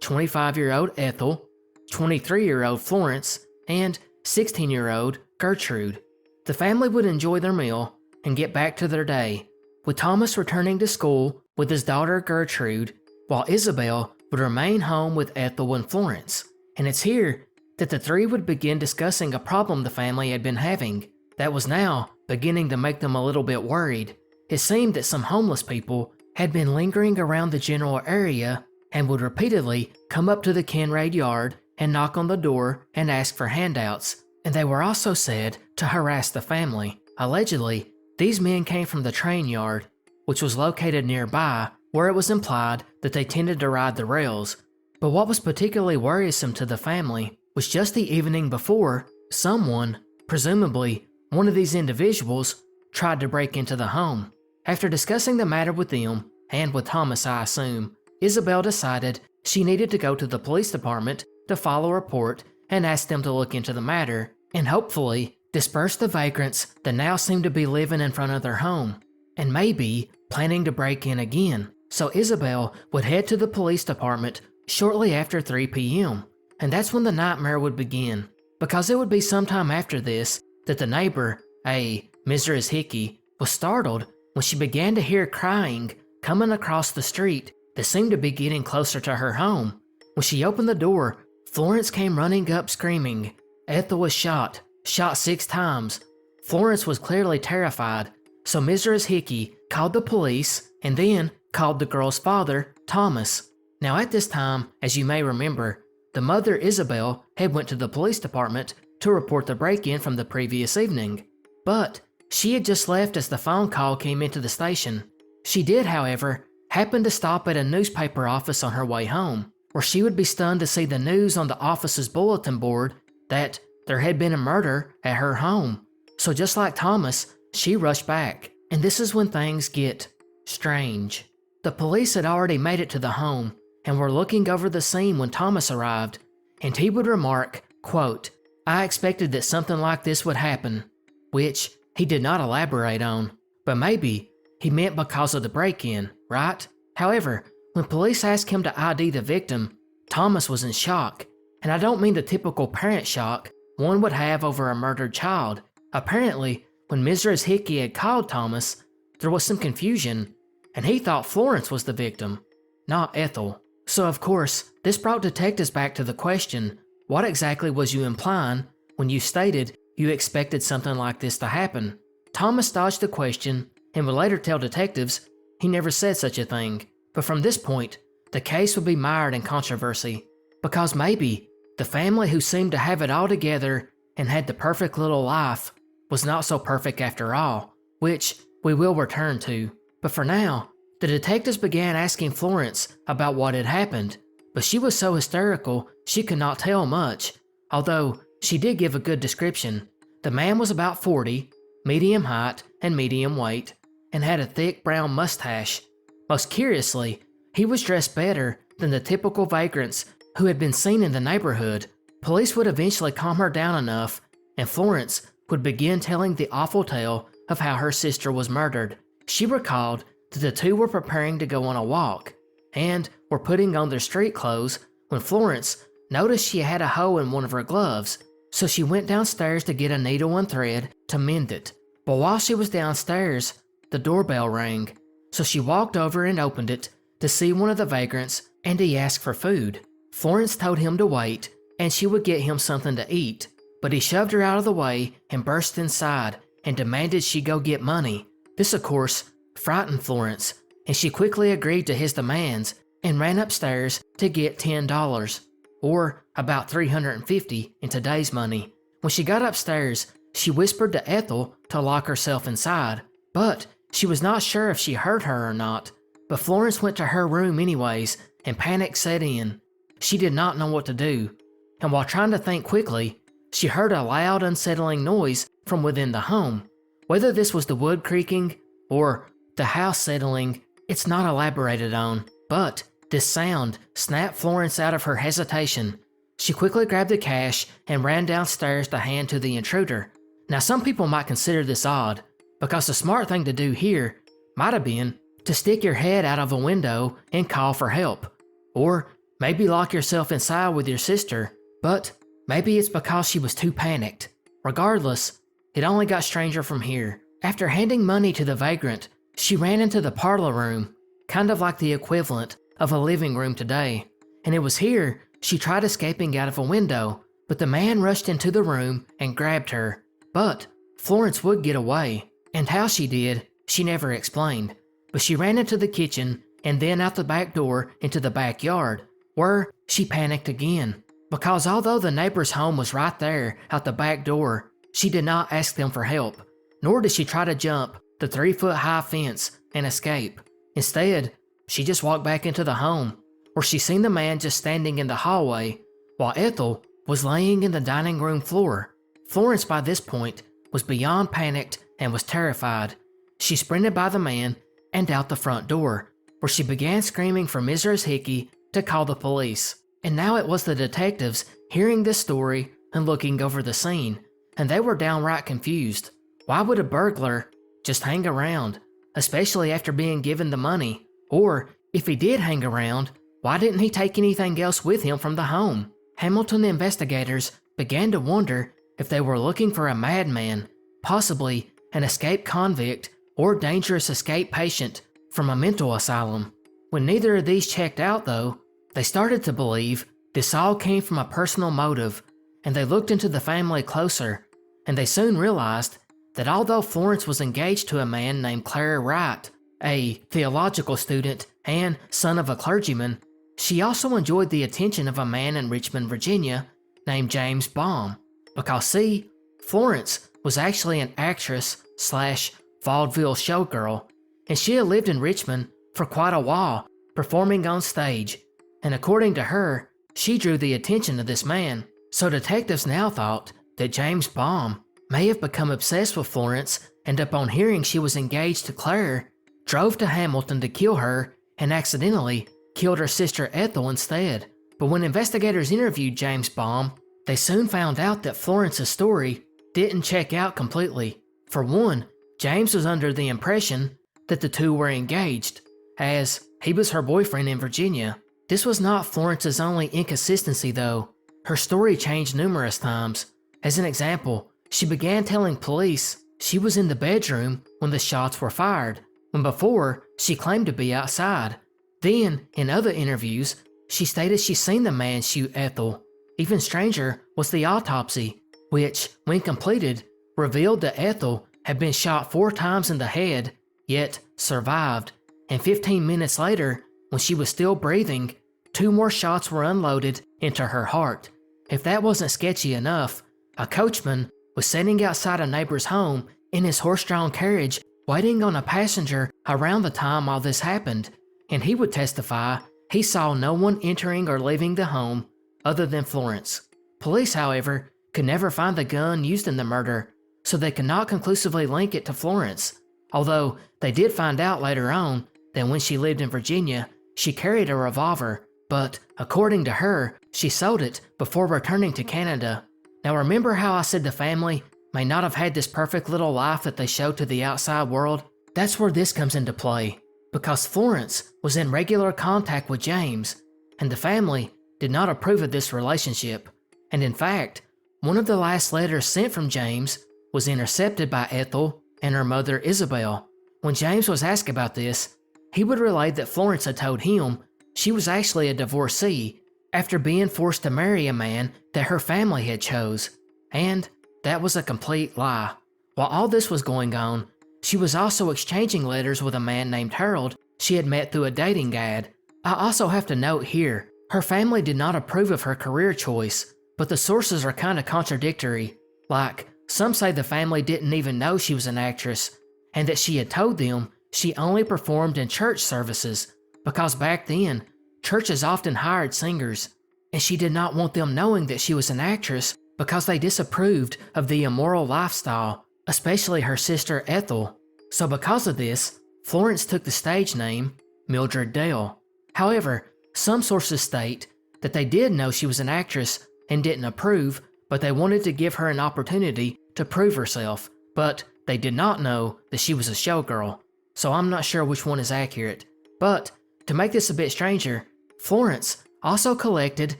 25-year-old Ethel, 23-year-old Florence, and 16-year-old Gertrude. The family would enjoy their meal and get back to their day, with Thomas returning to school with his daughter Gertrude, while Isabel would remain home with Ethel and Florence. And it's here that the 3 would begin discussing a problem the family had been having that was now beginning to make them a little bit worried. It seemed that some homeless people had been lingering around the general area and would repeatedly come up to the Kinrade yard and knock on the door and ask for handouts, and they were also said to harass the family. Allegedly, these men came from the train yard, which was located nearby, where it was implied that they tended to ride the rails. But what was particularly worrisome to the family was just the evening before, someone, presumably one of these individuals, tried to break into the home. After discussing the matter with them, and with Thomas I assume, Isabel decided she needed to go to the police department to file a report and ask them to look into the matter, and hopefully disperse the vagrants that now seemed to be living in front of their home, and maybe planning to break in again. So Isabel would head to the police department shortly after 3 p.m., and that's when the nightmare would begin, because it would be sometime after this that the neighbor, Mrs. Hickey, was startled when she began to hear crying coming across the street that seemed to be getting closer to her home. When she opened the door, Florence came running up screaming. Ethel was shot 6 times. Florence was clearly terrified, so Mrs. Hickey called the police and then called the girl's father, Thomas. Now at this time, as you may remember, the mother Isabel had went to the police department to report the break-in from the previous evening, but she had just left as the phone call came into the station. She did, however, happen to stop at a newspaper office on her way home, where she would be stunned to see the news on the office's bulletin board that there had been a murder at her home. So just like Thomas, she rushed back, and this is when things get strange. The police had already made it to the home and were looking over the scene when Thomas arrived, and he would remark, quote, "I expected that something like this would happen," which he did not elaborate on, but maybe he meant because of the break-in, right? However, when police asked him to ID the victim, Thomas was in shock, and I don't mean the typical parent shock one would have over a murdered child. Apparently, When Mrs. Hickey had called Thomas, there was some confusion, and he thought Florence was the victim, not Ethel. So of course, this brought detectives back to the question, what exactly was you implying when you stated you expected something like this to happen? Thomas dodged the question and would later tell detectives he never said such a thing. But from this point, the case would be mired in controversy, because maybe the family who seemed to have it all together and had the perfect little life was not so perfect after all, which we will return to. But for now, the detectives began asking Florence about what had happened, but she was so hysterical she could not tell much, although she did give a good description. The man was about 40, medium height and medium weight, and had a thick brown mustache. Most curiously, he was dressed better than the typical vagrants who had been seen in the neighborhood. Police would eventually calm her down enough, and Florence would begin telling the awful tale of how her sister was murdered. She recalled that the two were preparing to go on a walk, and were putting on their street clothes when Florence noticed she had a hole in one of her gloves, so she went downstairs to get a needle and thread to mend it. But while she was downstairs, the doorbell rang, so she walked over and opened it to see one of the vagrants, and he asked for food. Florence told him to wait, and she would get him something to eat, but he shoved her out of the way and burst inside and demanded she go get money. This, of course, frightened Florence, and she quickly agreed to his demands and ran upstairs to get $10, or about $350 in today's money. When she got upstairs, she whispered to Ethel to lock herself inside, but she was not sure if she heard her or not. But Florence went to her room anyways, and panic set in. She did not know what to do, and while trying to think quickly, she heard a loud, unsettling noise from within the home. Whether this was the wood creaking or the house settling, it's not elaborated on, but this sound snapped Florence out of her hesitation. She quickly grabbed the cash and ran downstairs to hand to the intruder. Now some people might consider this odd, because the smart thing to do here might have been to stick your head out of a window and call for help, or maybe lock yourself inside with your sister, but maybe it's because she was too panicked. Regardless, it only got stranger from here. After handing money to the vagrant, she ran into the parlor room, kind of like the equivalent of a living room today, and it was here she tried escaping out of a window, but the man rushed into the room and grabbed her. But Florence would get away, and how she did, she never explained. But she ran into the kitchen and then out the back door into the backyard, where she panicked again, because although the neighbor's home was right there out the back door, she did not ask them for help, nor did she try to jump the 3-foot-high fence and escape. Instead, she just walked back into the home, where she seen the man just standing in the hallway, while Ethel was laying in the dining room floor. Florence by this point was beyond panicked and was terrified. She sprinted by the man and out the front door, where she began screaming for Mrs. Hickey to call the police. And now it was the detectives hearing this story and looking over the scene, and they were downright confused. Why would a burglar just hang around, especially after being given the money? Or, if he did hang around, why didn't he take anything else with him from the home? Hamilton investigators began to wonder if they were looking for a madman, possibly an escaped convict or dangerous escape patient from a mental asylum. When neither of these checked out though, they started to believe this all came from a personal motive, and they looked into the family closer, and they soon realized that although Florence was engaged to a man named Clara Wright, a theological student and son of a clergyman, she also enjoyed the attention of a man in Richmond, Virginia named James Baum, because see, Florence was actually an actress/vaudeville showgirl, and she had lived in Richmond for quite a while, performing on stage, and according to her, she drew the attention of this man. So detectives now thought that James Baum may have become obsessed with Florence, and upon hearing she was engaged to Claire, drove to Hamilton to kill her and accidentally killed her sister Ethel instead. But when investigators interviewed James Baum, they soon found out that Florence's story didn't check out completely. For one, James was under the impression that the two were engaged, as he was her boyfriend in Virginia. This was not Florence's only inconsistency though. Her story changed numerous times. As an example, she began telling police she was in the bedroom when the shots were fired, when before she claimed to be outside. Then, in other interviews, she stated she seen the man shoot Ethel. Even stranger was the autopsy, which, when completed, revealed that Ethel had been shot 4 times in the head, yet survived. And 15 minutes later, when she was still breathing, 2 more shots were unloaded into her heart. If that wasn't sketchy enough, a coachman was sitting outside a neighbor's home in his horse-drawn carriage waiting on a passenger around the time all this happened, and he would testify he saw no one entering or leaving the home other than Florence. Police, however, could never find the gun used in the murder, so they could not conclusively link it to Florence, although they did find out later on that when she lived in Virginia, she carried a revolver, but according to her, she sold it before returning to Canada. Now remember how I said the family may not have had this perfect little life that they showed to the outside world? That's where this comes into play, because Florence was in regular contact with James, and the family did not approve of this relationship. And in fact, one of the last letters sent from James was intercepted by Ethel and her mother Isabel. When James was asked about this, he would relate that Florence had told him she was actually a divorcee after being forced to marry a man that her family had chose. And that was a complete lie. While all this was going on, she was also exchanging letters with a man named Harold she had met through a dating ad. I also have to note here, her family did not approve of her career choice, but the sources are kind of contradictory. Like, some say the family didn't even know she was an actress, and that she had told them she only performed in church services, because back then, churches often hired singers, and she did not want them knowing that she was an actress because they disapproved of the immoral lifestyle, especially her sister Ethel. So because of this, Florence took the stage name Mildred Dale. However, some sources state that they did know she was an actress and didn't approve, but they wanted to give her an opportunity to prove herself, but they did not know that she was a showgirl. So I'm not sure which one is accurate. But to make this a bit stranger, Florence also collected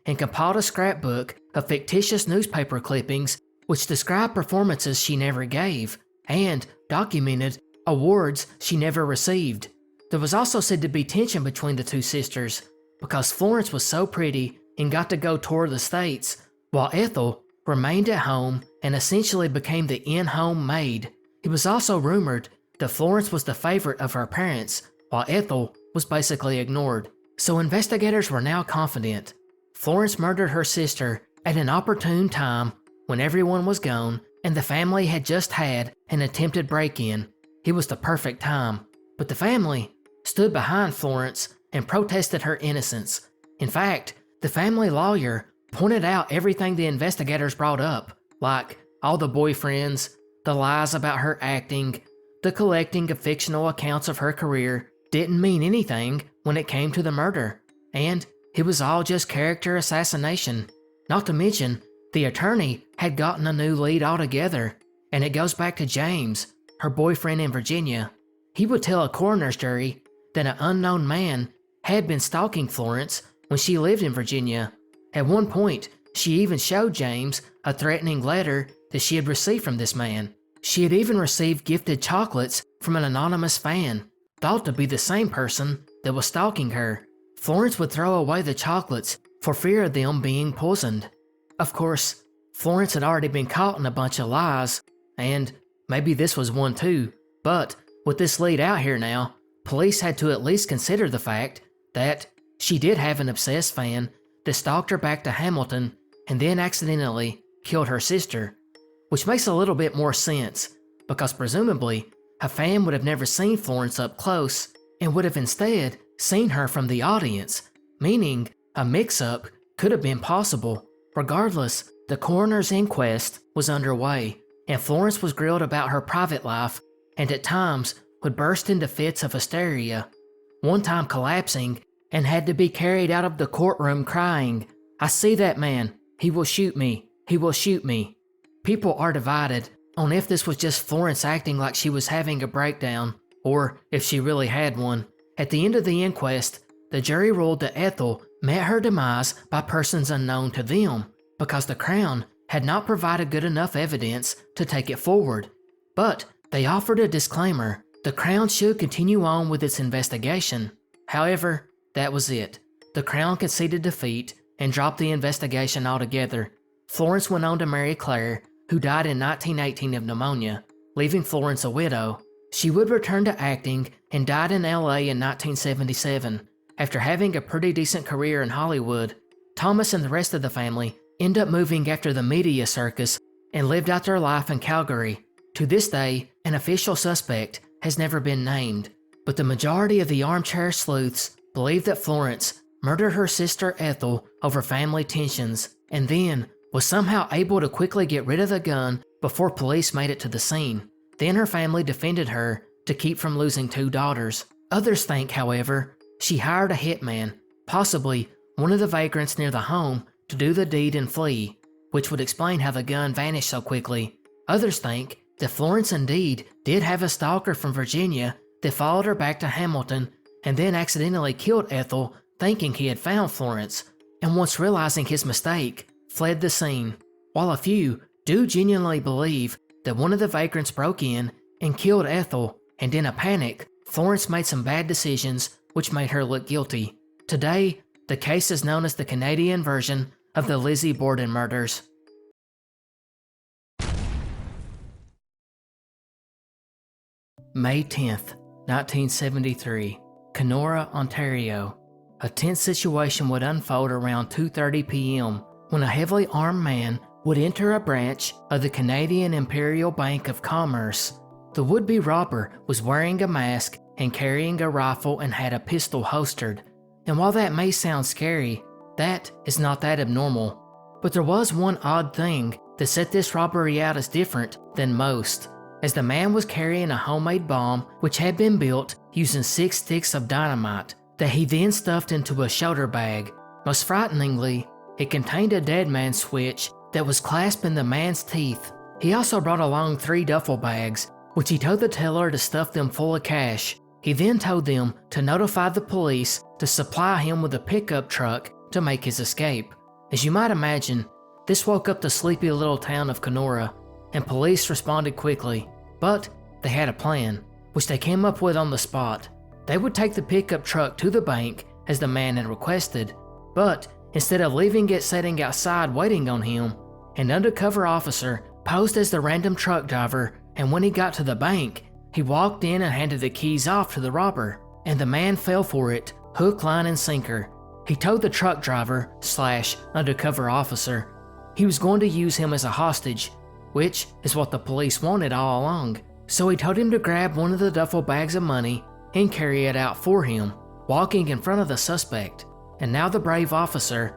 and compiled a scrapbook of fictitious newspaper clippings which described performances she never gave and documented awards she never received. There was also said to be tension between the two sisters because Florence was so pretty and got to go tour the States, while Ethel remained at home and essentially became the in-home maid. It was also rumored that Florence was the favorite of her parents, while Ethel was basically ignored. So investigators were now confident. Florence murdered her sister at an opportune time when everyone was gone and the family had just had an attempted break-in. It was the perfect time. But the family stood behind Florence and protested her innocence. In fact, the family lawyer pointed out everything the investigators brought up, like all the boyfriends, the lies about her acting, the collecting of fictional accounts of her career didn't mean anything when it came to the murder, and it was all just character assassination. Not to mention, the attorney had gotten a new lead altogether, and it goes back to James, her boyfriend in Virginia. He would tell a coroner's jury that an unknown man had been stalking Florence when she lived in Virginia. At one point, she even showed James a threatening letter that she had received from this man. She had even received gifted chocolates from an anonymous fan, thought to be the same person that was stalking her. Florence would throw away the chocolates for fear of them being poisoned. Of course, Florence had already been caught in a bunch of lies, and maybe this was one too, but with this lead out here now, police had to at least consider the fact that she did have an obsessed fan that stalked her back to Hamilton and then accidentally killed her sister, which makes a little bit more sense, because presumably a fan would have never seen Florence up close and would have instead seen her from the audience, meaning a mix-up could have been possible. Regardless, the coroner's inquest was underway, and Florence was grilled about her private life and at times would burst into fits of hysteria, one time collapsing and had to be carried out of the courtroom crying, "I see that man, he will shoot me, he will shoot me." People are divided on if this was just Florence acting like she was having a breakdown, or if she really had one. At the end of the inquest, the jury ruled that Ethel met her demise by persons unknown to them, because the Crown had not provided good enough evidence to take it forward. But they offered a disclaimer: the Crown should continue on with its investigation. However, that was it. The Crown conceded defeat and dropped the investigation altogether. Florence went on to marry Claire, who died in 1918 of pneumonia, leaving Florence a widow. She would return to acting and died in LA in 1977. After having a pretty decent career in Hollywood, Thomas and the rest of the family end up moving after the media circus and lived out their life in Calgary. To this day, an official suspect has never been named, but the majority of the armchair sleuths believe that Florence murdered her sister Ethel over family tensions, and then was somehow able to quickly get rid of the gun before police made it to the scene. Then her family defended her to keep from losing 2 daughters. Others think, however, she hired a hitman, possibly one of the vagrants near the home, to do the deed and flee, which would explain how the gun vanished so quickly. Others think that Florence indeed did have a stalker from Virginia that followed her back to Hamilton and then accidentally killed Ethel, thinking he had found Florence, and once realizing his mistake, fled the scene. While a few do genuinely believe that one of the vagrants broke in and killed Ethel, and in a panic, Florence made some bad decisions which made her look guilty. Today, the case is known as the Canadian version of the Lizzie Borden murders. May 10th, 1973, Kenora, Ontario. A tense situation would unfold around 2:30 p.m. when a heavily armed man would enter a branch of the Canadian Imperial Bank of Commerce. The would-be robber was wearing a mask and carrying a rifle and had a pistol holstered. And while that may sound scary, that is not that abnormal. But there was one odd thing that set this robbery out as different than most, as the man was carrying a homemade bomb which had been built using 6 sticks of dynamite that he then stuffed into a shoulder bag. Most frighteningly, it contained a dead man's switch that was clasped in the man's teeth. He also brought along 3 duffel bags, which he told the teller to stuff them full of cash. He then told them to notify the police to supply him with a pickup truck to make his escape. As you might imagine, this woke up the sleepy little town of Kenora, and police responded quickly. But they had a plan, which they came up with on the spot. They would take the pickup truck to the bank as the man had requested, but instead of leaving it sitting outside waiting on him, an undercover officer posed as the random truck driver, and when he got to the bank, he walked in and handed the keys off to the robber, and the man fell for it, hook, line, and sinker. He told the truck driver / undercover officer he was going to use him as a hostage, which is what the police wanted all along. So he told him to grab one of the duffel bags of money and carry it out for him, walking in front of the suspect. And now the brave officer,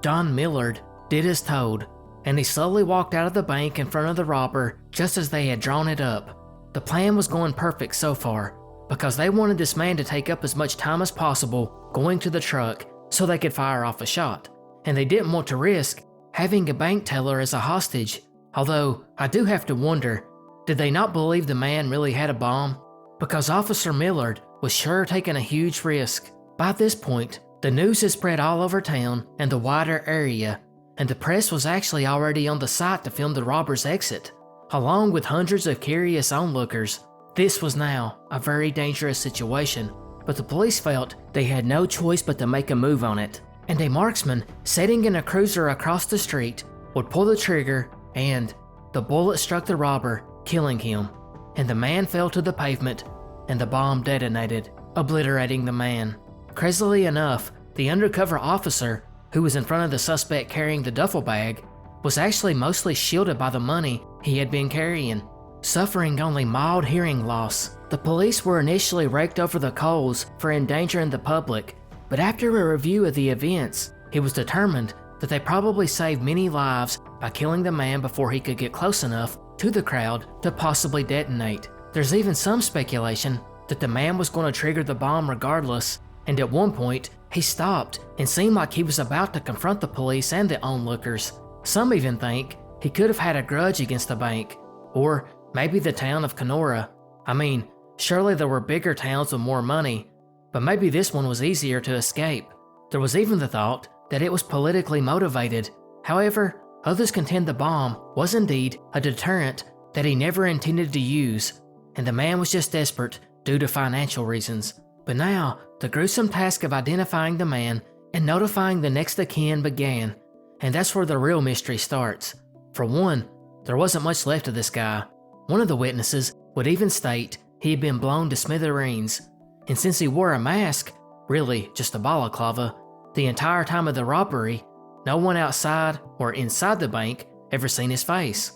Don Millard, did as told, and he slowly walked out of the bank in front of the robber just as they had drawn it up. The plan was going perfect so far, because they wanted this man to take up as much time as possible going to the truck so they could fire off a shot, and they didn't want to risk having a bank teller as a hostage. Although, I do have to wonder, did they not believe the man really had a bomb? Because Officer Millard was sure taking a huge risk. By this point, the news had spread all over town and the wider area, and the press was actually already on the site to film the robber's exit, along with hundreds of curious onlookers. This was now a very dangerous situation, but the police felt they had no choice but to make a move on it, and a marksman sitting in a cruiser across the street would pull the trigger, and the bullet struck the robber, killing him, and the man fell to the pavement, and the bomb detonated, obliterating the man. Crazily enough, the undercover officer, who was in front of the suspect carrying the duffel bag, was actually mostly shielded by the money he had been carrying, suffering only mild hearing loss. The police were initially raked over the coals for endangering the public, but after a review of the events, it was determined that they probably saved many lives by killing the man before he could get close enough to the crowd to possibly detonate. There's even some speculation that the man was going to trigger the bomb regardless, and at one point, he stopped and seemed like he was about to confront the police and the onlookers. Some even think he could have had a grudge against the bank, or maybe the town of Kenora. I mean, surely there were bigger towns with more money, but maybe this one was easier to escape. There was even the thought that it was politically motivated. However, others contend the bomb was indeed a deterrent that he never intended to use, and the man was just desperate due to financial reasons. But now, the gruesome task of identifying the man and notifying the next of kin began, and that's where the real mystery starts. For one, there wasn't much left of this guy. One of the witnesses would even state he had been blown to smithereens, and since he wore a mask, really just a balaclava, the entire time of the robbery, no one outside or inside the bank ever seen his face.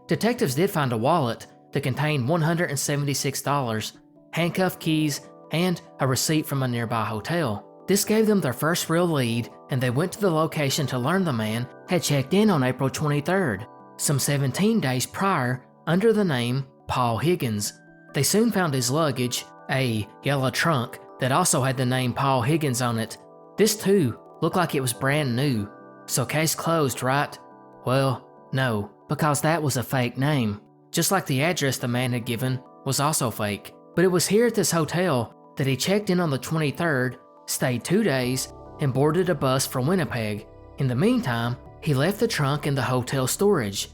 Detectives did find a wallet that contained $176, handcuff keys, and a receipt from a nearby hotel. This gave them their first real lead, and they went to the location to learn the man had checked in on April 23rd, some 17 days prior, under the name Paul Higgins. They soon found his luggage, a yellow trunk that also had the name Paul Higgins on it. This too looked like it was brand new. So case closed, right? Well, no, because that was a fake name. Just like the address the man had given was also fake. But it was here at this hotel that he checked in on the 23rd, stayed 2 days, and boarded a bus for Winnipeg. In the meantime, he left the trunk in the hotel storage.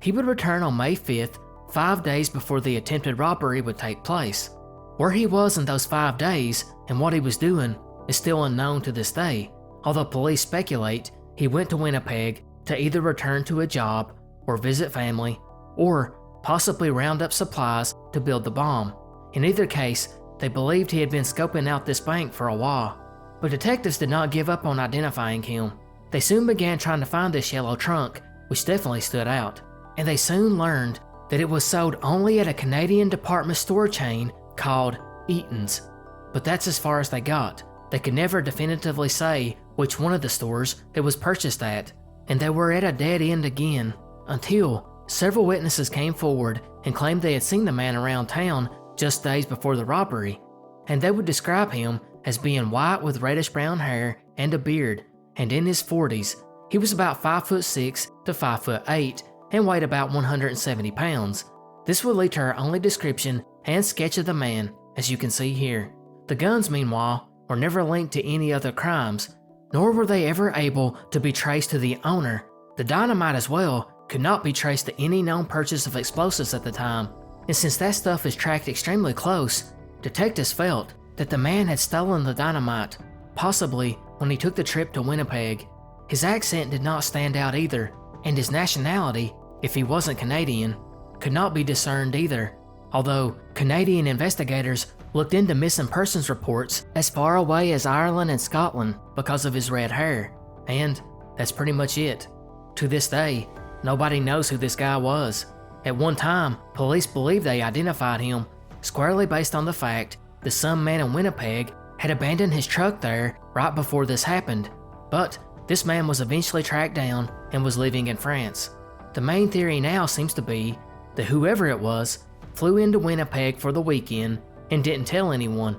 He would return on May 5th, 5 days before the attempted robbery would take place. Where he was in those 5 days and what he was doing is still unknown to this day, although police speculate he went to Winnipeg to either return to a job or visit family, or possibly round up supplies to build the bomb. In either case, they believed he had been scoping out this bank for a while. But detectives did not give up on identifying him. They soon began trying to find this yellow trunk, which definitely stood out, and they soon learned that it was sold only at a Canadian department store chain called Eaton's. But that's as far as they got. They could never definitively say which one of the stores it was purchased at, and they were at a dead end again, until several witnesses came forward and claimed they had seen the man around town just days before the robbery, and they would describe him as being white with reddish brown hair and a beard, and in his 40s. He was about 5'6" to 5'8" and weighed about 170 pounds. This would lead to our only description and sketch of the man, as you can see here. The guns, meanwhile, were never linked to any other crimes, nor were they ever able to be traced to the owner. The dynamite as well could not be traced to any known purchase of explosives at the time, and since that stuff is tracked extremely close, detectives felt that the man had stolen the dynamite, possibly when he took the trip to Winnipeg. His accent did not stand out either, and his nationality, if he wasn't Canadian, could not be discerned either, although Canadian investigators looked into missing persons reports as far away as Ireland and Scotland because of his red hair, and that's pretty much it. To this day, nobody knows who this guy was. At one time, police believed they identified him squarely based on the fact that some man in Winnipeg had abandoned his truck there right before this happened, but this man was eventually tracked down and was living in France. The main theory now seems to be that whoever it was flew into Winnipeg for the weekend and didn't tell anyone.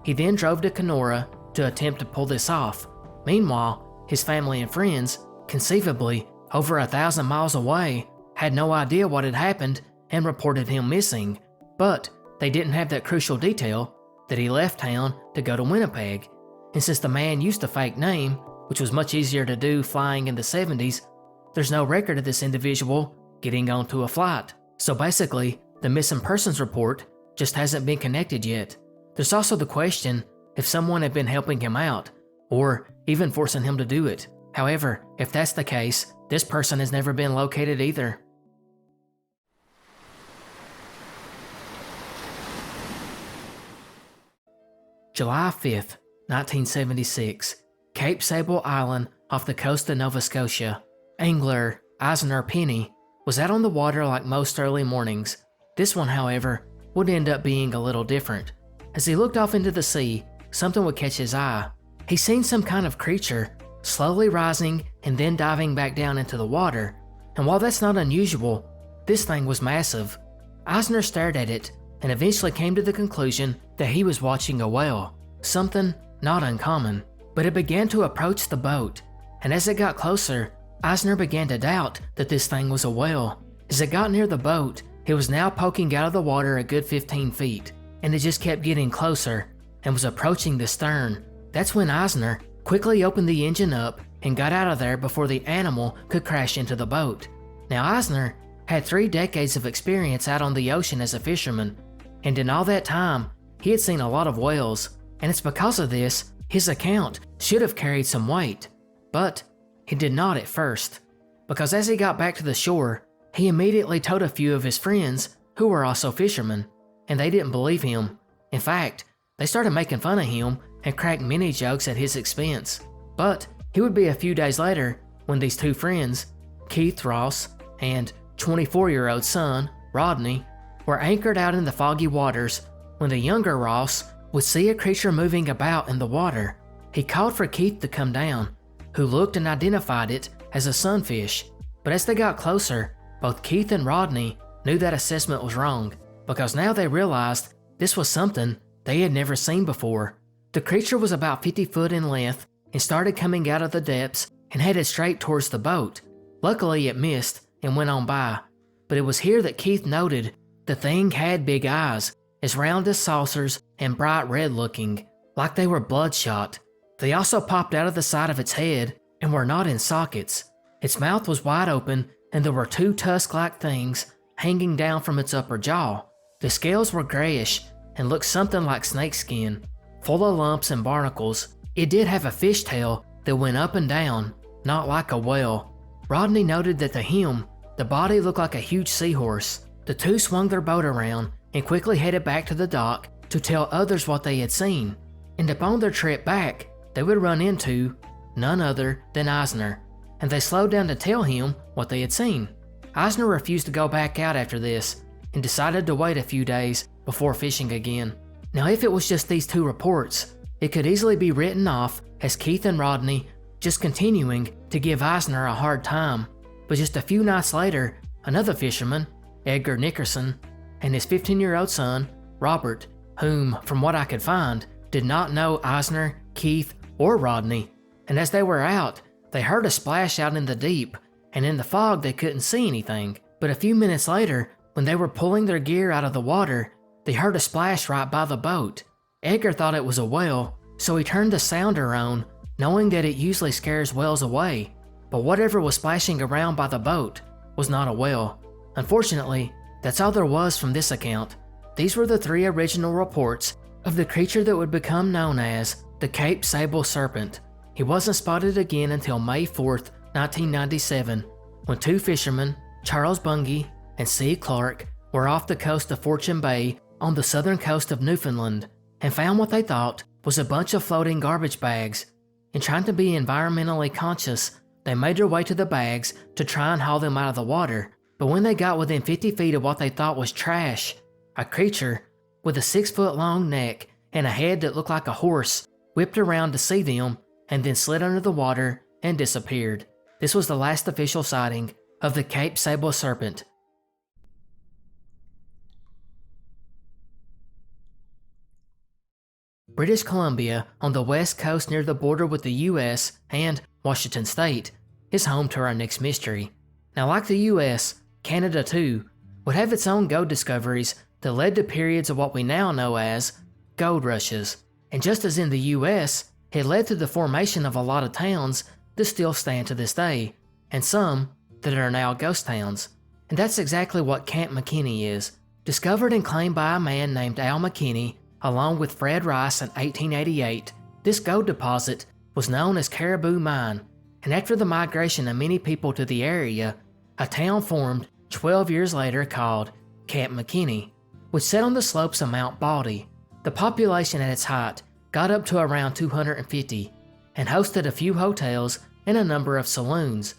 He then drove to Kenora to attempt to pull this off. Meanwhile, his family and friends, conceivably over 1,000 miles away, had no idea what had happened and reported him missing, but they didn't have that crucial detail that he left town to go to Winnipeg. And since the man used a fake name, which was much easier to do flying in the 70s, there's no record of this individual getting onto a flight. So basically, the missing persons report just hasn't been connected yet. There's also the question if someone had been helping him out, or even forcing him to do it. However, if that's the case, this person has never been located either. July 5th, 1976, Cape Sable Island off the coast of Nova Scotia. Angler Eisner Penny was out on the water like most early mornings. This one, however, would end up being a little different. As he looked off into the sea, something would catch his eye. He seen some kind of creature slowly rising and then diving back down into the water, and while that's not unusual, this thing was massive. Eisner stared at it and eventually came to the conclusion that he was watching a whale, something not uncommon. But it began to approach the boat, and as it got closer, Eisner began to doubt that this thing was a whale. As it got near the boat, it was now poking out of the water a good 15 feet, and it just kept getting closer and was approaching the stern. That's when Eisner quickly opened the engine up and got out of there before the animal could crash into the boat. Now Eisner had 3 decades of experience out on the ocean as a fisherman, and in all that time, he had seen a lot of whales, and it's because of this, his account should have carried some weight. But it did not at first, because as he got back to the shore, he immediately told a few of his friends who were also fishermen, and they didn't believe him. In fact, they started making fun of him and cracked many jokes at his expense. But it would be a few days later when these 2 friends, Keith Ross and 24-year-old son, Rodney, were anchored out in the foggy waters when the younger Ross would see a creature moving about in the water. He called for Keith to come down, who looked and identified it as a sunfish. But as they got closer, both Keith and Rodney knew that assessment was wrong, because now they realized this was something they had never seen before. The creature was about 50 foot in length and started coming out of the depths and headed straight towards the boat. Luckily it missed and went on by, but it was here that Keith noted the thing had big eyes, as round as saucers and bright red looking, like they were bloodshot. They also popped out of the side of its head and were not in sockets. Its mouth was wide open and there were 2 tusk-like things hanging down from its upper jaw. The scales were grayish and looked something like snakeskin, full of lumps and barnacles. It did have a fishtail that went up and down, not like a whale. Rodney noted that to him, the body looked like a huge seahorse. The 2 swung their boat around and quickly headed back to the dock to tell others what they had seen. And upon their trip back, they would run into none other than Eisner, and they slowed down to tell him what they had seen. Eisner refused to go back out after this and decided to wait a few days before fishing again. Now if it was just these 2 reports, it could easily be written off as Keith and Rodney just continuing to give Eisner a hard time. But just a few nights later, another fisherman, Edgar Nickerson, and his 15-year-old son, Robert, whom, from what I could find, did not know Eisner, Keith, or Rodney, and as they were out, they heard a splash out in the deep, and in the fog they couldn't see anything. But a few minutes later, when they were pulling their gear out of the water, they heard a splash right by the boat. Edgar thought it was a whale, so he turned the sounder on, knowing that it usually scares whales away. But whatever was splashing around by the boat was not a whale. Unfortunately, that's all there was from this account. These were the 3 original reports of the creature that would become known as the Cape Sable Serpent. He wasn't spotted again until May 4th, 1997, when 2 fishermen, Charles Bungay and C. Clark, were off the coast of Fortune Bay on the southern coast of Newfoundland and found what they thought was a bunch of floating garbage bags. In trying to be environmentally conscious, they made their way to the bags to try and haul them out of the water. But when they got within 50 feet of what they thought was trash, a creature with a 6-foot-long neck and a head that looked like a horse whipped around to see them and then slid under the water and disappeared. This was the last official sighting of the Cape Sable Serpent. British Columbia, on the west coast near the border with the US and Washington State, is home to our next mystery. Now, like the US, Canada too would have its own gold discoveries that led to periods of what we now know as gold rushes. And just as in the US, it led to the formation of a lot of towns that still stand to this day, and some that are now ghost towns. And that's exactly what Camp McKinney is. Discovered and claimed by a man named Al McKinney, along with Fred Rice in 1888, this gold deposit was known as Caribou Mine, and after the migration of many people to the area, a town formed 12 years later called Camp McKinney, which sat on the slopes of Mount Baldy. The population at its height got up to around 250, and hosted a few hotels and a number of saloons.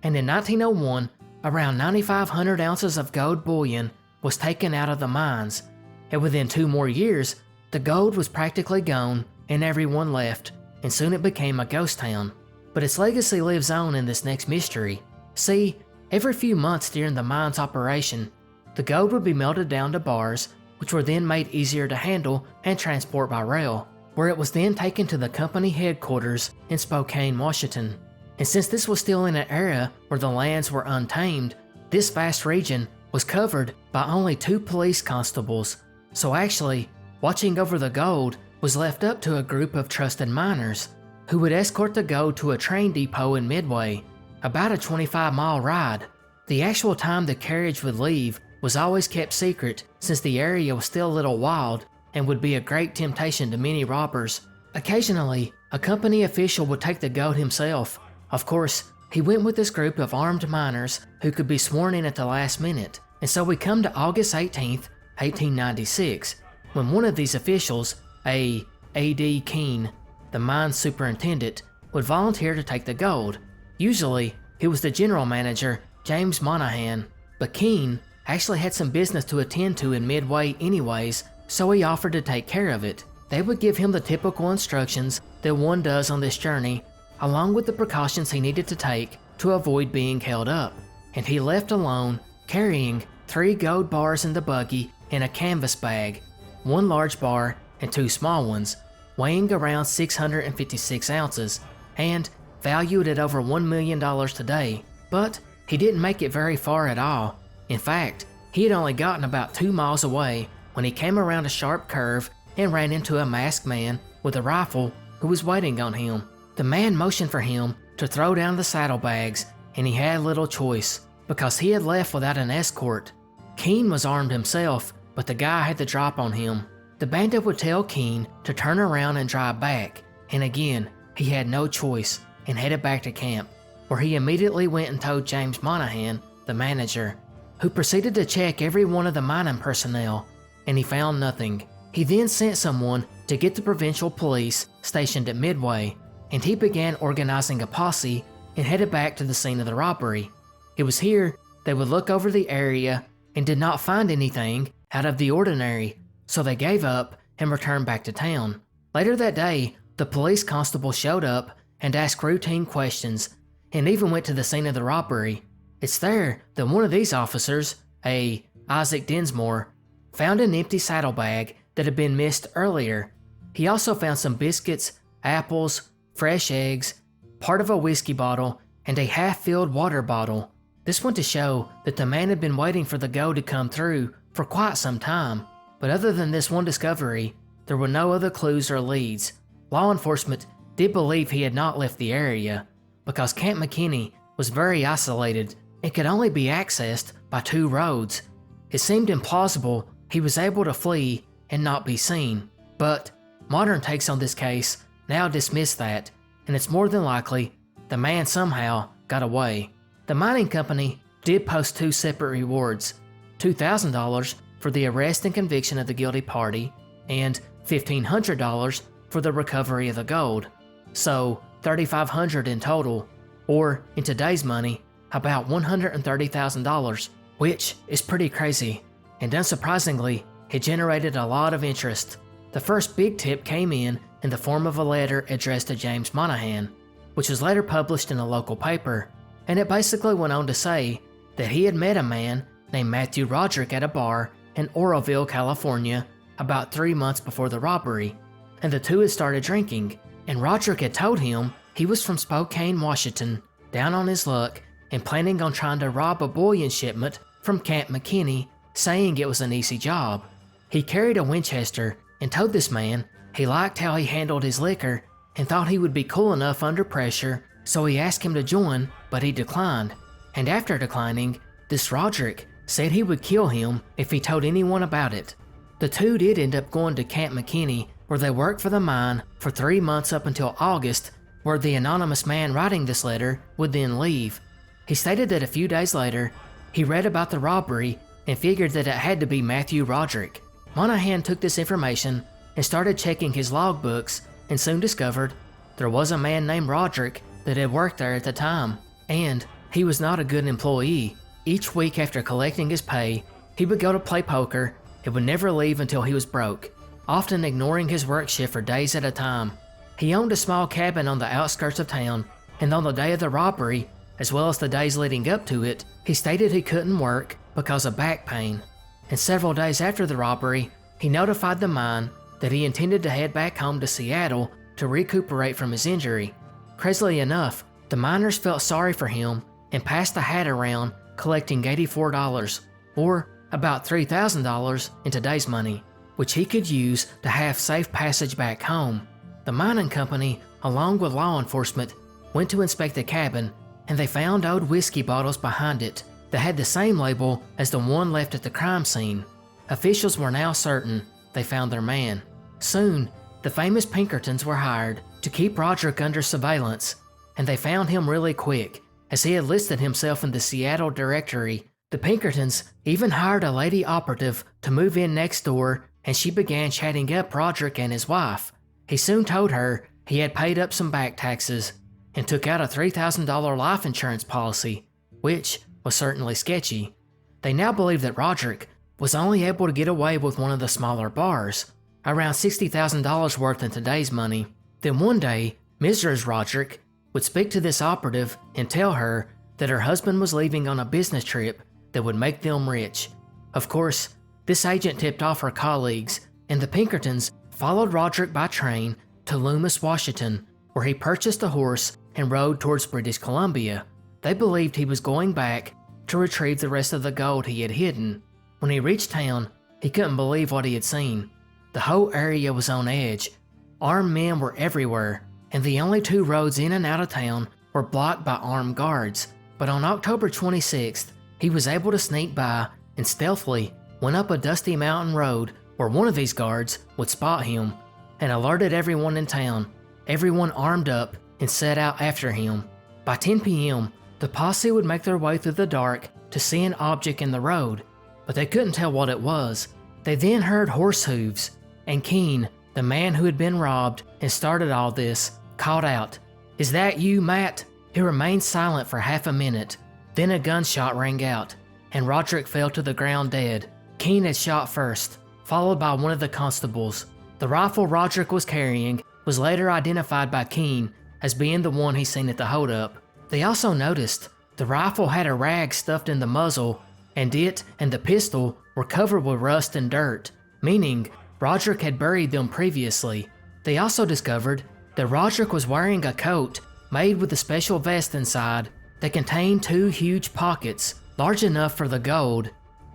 And in 1901, around 9,500 ounces of gold bullion was taken out of the mines, and within 2 more years, the gold was practically gone and everyone left, and soon it became a ghost town. But its legacy lives on in this next mystery. See, every few months during the mine's operation, the gold would be melted down to bars, which were then made easier to handle and transport by rail, where it was then taken to the company headquarters in Spokane, Washington. And since this was still in an era where the lands were untamed, this vast region was covered by only 2 police constables. So actually, watching over the gold was left up to a group of trusted miners who would escort the gold to a train depot in Midway, about a 25-mile ride. The actual time the carriage would leave was always kept secret since the area was still a little wild and would be a great temptation to many robbers. Occasionally, a company official would take the goat himself. Of course, he went with this group of armed miners who could be sworn in at the last minute, and so we come to August 18th, 1896, when one of these officials, A. A.D. Keene, the mine superintendent, would volunteer to take the gold. Usually, it was the general manager, James Monahan, but Keene actually had some business to attend to in Midway anyways, so he offered to take care of it. They would give him the typical instructions that one does on this journey, along with the precautions he needed to take to avoid being held up, and he left alone, carrying 3 gold bars in the buggy in a canvas bag, 1 large bar and 2 small ones, weighing around 656 ounces, and valued at over $1 million today. But he didn't make it very far at all. In fact, he had only gotten about 2 miles away when he came around a sharp curve and ran into a masked man with a rifle who was waiting on him. The man motioned for him to throw down the saddlebags, and he had little choice because he had left without an escort. Keene was armed himself, but the guy had the drop on him. The bandit would tell Keene to turn around and drive back, and again, he had no choice and headed back to camp, where he immediately went and told James Monahan, the manager, who proceeded to check every one of the mining personnel, and he found nothing. He then sent someone to get the provincial police stationed at Midway, and he began organizing a posse and headed back to the scene of the robbery. It was here they would look over the area and did not find anything out of the ordinary, so they gave up and returned back to town. Later that day, the police constable showed up and asked routine questions, and even went to the scene of the robbery. It's there that one of these officers, a Isaac Dinsmore, found an empty saddlebag that had been missed earlier. He also found some biscuits, apples, fresh eggs, part of a whiskey bottle, and a half-filled water bottle. This went to show that the man had been waiting for the gold to come through for quite some time. But other than this one discovery, there were no other clues or leads. Law enforcement did believe he had not left the area, because Camp McKinney was very isolated and could only be accessed by 2 roads. It seemed implausible he was able to flee and not be seen, but modern takes on this case now dismiss that, and it's more than likely the man somehow got away. The mining company did post 2 separate rewards, $2,000 for the arrest and conviction of the guilty party, and $1,500 for the recovery of the gold. So $3,500 in total, or in today's money, about $130,000, which is pretty crazy, and unsurprisingly, it generated a lot of interest. The first big tip came in the form of a letter addressed to James Monahan, which was later published in a local paper, and it basically went on to say that he had met a man named Matthew Roderick at a bar in Oroville, California, about 3 months before the robbery, and the two had started drinking, and Roderick had told him he was from Spokane, Washington, down on his luck and planning on trying to rob a bullion shipment from Camp McKinney, saying it was an easy job. He carried a Winchester and told this man he liked how he handled his liquor and thought he would be cool enough under pressure, so he asked him to join, but he declined. And after declining, this Roderick said he would kill him if he told anyone about it. The two did end up going to Camp McKinney, where they worked for the mine for 3 months up until August, where the anonymous man writing this letter would then leave. He stated that a few days later, he read about the robbery and figured that it had to be Matthew Roderick. Monahan took this information and started checking his logbooks and soon discovered there was a man named Roderick that had worked there at the time, and he was not a good employee. Each week after collecting his pay, he would go to play poker and would never leave until he was broke, often ignoring his work shift for days at a time. He owned a small cabin on the outskirts of town, and on the day of the robbery, as well as the days leading up to it, he stated he couldn't work because of back pain. And several days after the robbery, he notified the mine that he intended to head back home to Seattle to recuperate from his injury. Crazily enough, the miners felt sorry for him and passed the hat around, collecting $84, or about $3,000 in today's money, which he could use to have safe passage back home. The mining company, along with law enforcement, went to inspect the cabin, and they found old whiskey bottles behind it, that had the same label as the one left at the crime scene. Officials were now certain they found their man. Soon, the famous Pinkertons were hired to keep Roderick under surveillance, and they found him really quick, as he had listed himself in the Seattle directory. The Pinkertons even hired a lady operative to move in next door, and she began chatting up Roderick and his wife. He soon told her he had paid up some back taxes and took out a $3,000 life insurance policy, which was certainly sketchy. They now believed that Roderick was only able to get away with one of the smaller bars, around $60,000 worth in today's money. Then one day, Mrs. Roderick would speak to this operative and tell her that her husband was leaving on a business trip that would make them rich. Of course, this agent tipped off her colleagues, and the Pinkertons followed Roderick by train to Loomis, Washington, where he purchased a horse and rode towards British Columbia. They believed he was going back to retrieve the rest of the gold he had hidden. When he reached town, he couldn't believe what he had seen. The whole area was on edge. Armed men were everywhere, and the only two roads in and out of town were blocked by armed guards. But on October 26th, he was able to sneak by and stealthily went up a dusty mountain road where one of these guards would spot him and alerted everyone in town. Everyone armed up and set out after him. By 10 p.m., the posse would make their way through the dark to see an object in the road, but they couldn't tell what it was. They then heard horse hooves, and Keene, the man who had been robbed and started all this, called out, "Is that you, Matt?" He remained silent for half a minute. Then a gunshot rang out, and Roderick fell to the ground dead. Keene had shot first, followed by one of the constables. The rifle Roderick was carrying was later identified by Keene as being the one he seen at the holdup. They also noticed the rifle had a rag stuffed in the muzzle, and it and the pistol were covered with rust and dirt, meaning Roderick had buried them previously. They also discovered that Roderick was wearing a coat made with a special vest inside that contained two huge pockets, large enough for the gold.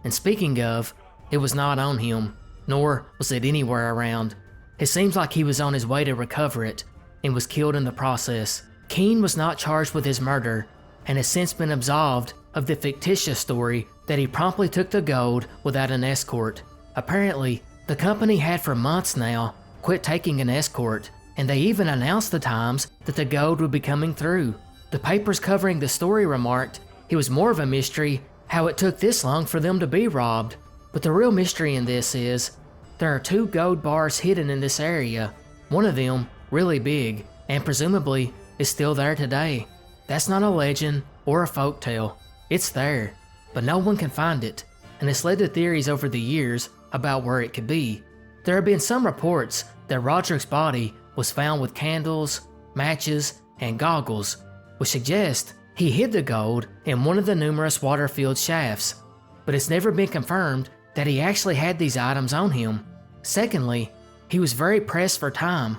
And speaking of, it was not on him, nor was it anywhere around. It seems like he was on his way to recover it, and was killed in the process. Keene was not charged with his murder, and has since been absolved of the fictitious story that he promptly took the gold without an escort. Apparently, the company had for months now quit taking an escort, and they even announced the times that the gold would be coming through. The papers covering the story remarked it was more of a mystery how it took this long for them to be robbed. But the real mystery in this is, there are two gold bars hidden in this area. One of them, really big, and presumably is still there today. That's not a legend or a folktale. It's there, but no one can find it, and it's led to theories over the years about where it could be. There have been some reports that Roderick's body was found with candles, matches, and goggles, which suggest he hid the gold in one of the numerous water-filled shafts, but it's never been confirmed that he actually had these items on him. Secondly, he was very pressed for time,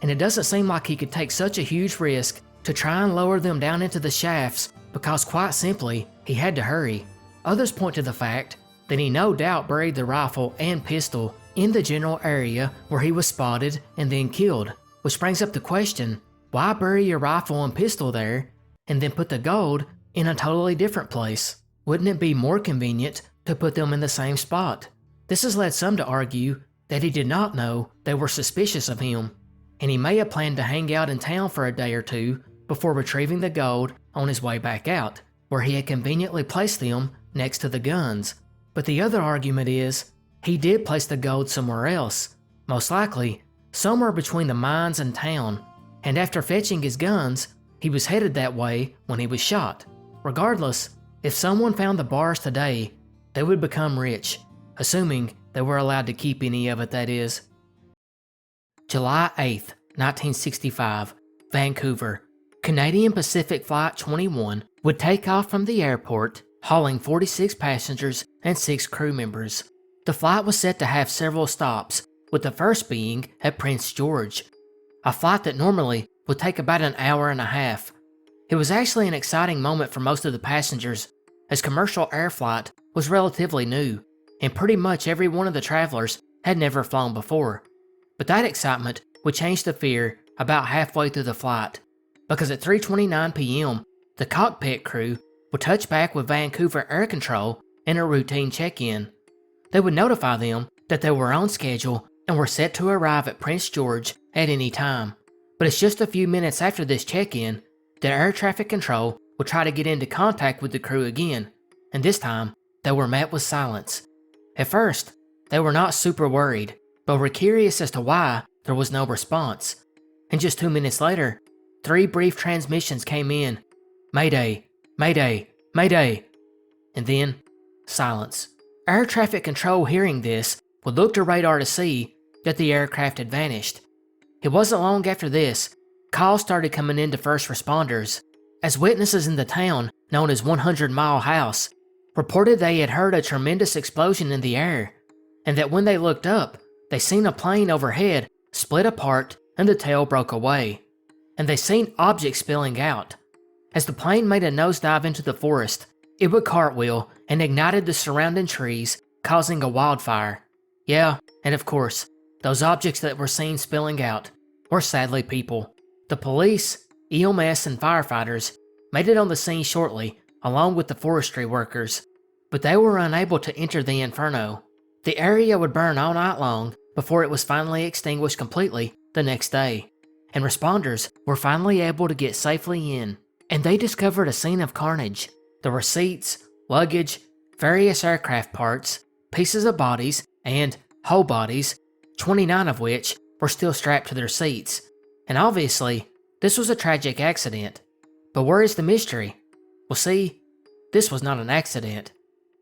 and it doesn't seem like he could take such a huge risk to try and lower them down into the shafts because quite simply, he had to hurry. Others point to the fact that he no doubt buried the rifle and pistol in the general area where he was spotted and then killed, which brings up the question, why bury your rifle and pistol there and then put the gold in a totally different place? Wouldn't it be more convenient to put them in the same spot? This has led some to argue that he did not know they were suspicious of him, and he may have planned to hang out in town for a day or two before retrieving the gold on his way back out, where he had conveniently placed them next to the guns. But the other argument is, he did place the gold somewhere else, most likely somewhere between the mines and town, and after fetching his guns, he was headed that way when he was shot. Regardless, if someone found the bars today, they would become rich, assuming they were allowed to keep any of it, that is. July 8th, 1965, Vancouver. Canadian Pacific Flight 21 would take off from the airport, hauling 46 passengers and 6 crew members. The flight was set to have several stops, with the first being at Prince George, a flight that normally would take about an hour and a half. It was actually an exciting moment for most of the passengers, as commercial air flight was relatively new, and pretty much every one of the travelers had never flown before. But that excitement would change to fear about halfway through the flight, because at 3:29 p.m., the cockpit crew would touch back with Vancouver Air Control in a routine check-in. They would notify them that they were on schedule and were set to arrive at Prince George at any time. But it's just a few minutes after this check-in that Air Traffic Control would try to get into contact with the crew again, and this time they were met with silence. At first, they were not super worried, but were curious as to why there was no response. And just 2 minutes later, 3 brief transmissions came in. Mayday, Mayday, Mayday. And then, silence. Air Traffic Control, hearing this, would look to radar to see that the aircraft had vanished. It wasn't long after this, calls started coming in to first responders, as witnesses in the town known as 100 Mile House reported they had heard a tremendous explosion in the air, and that when they looked up, they seen a plane overhead split apart and the tail broke away, and they seen objects spilling out. As the plane made a nosedive into the forest, it would cartwheel and ignited the surrounding trees, causing a wildfire. Yeah, and of course, those objects that were seen spilling out were sadly people. The police, EMS, and firefighters made it on the scene shortly, along with the forestry workers, but they were unable to enter the inferno. The area would burn all night long before it was finally extinguished completely the next day, and responders were finally able to get safely in, and they discovered a scene of carnage. There were seats, luggage, various aircraft parts, pieces of bodies, and whole bodies, 29 of which were still strapped to their seats. And obviously, this was a tragic accident. But where is the mystery? Well, see, this was not an accident.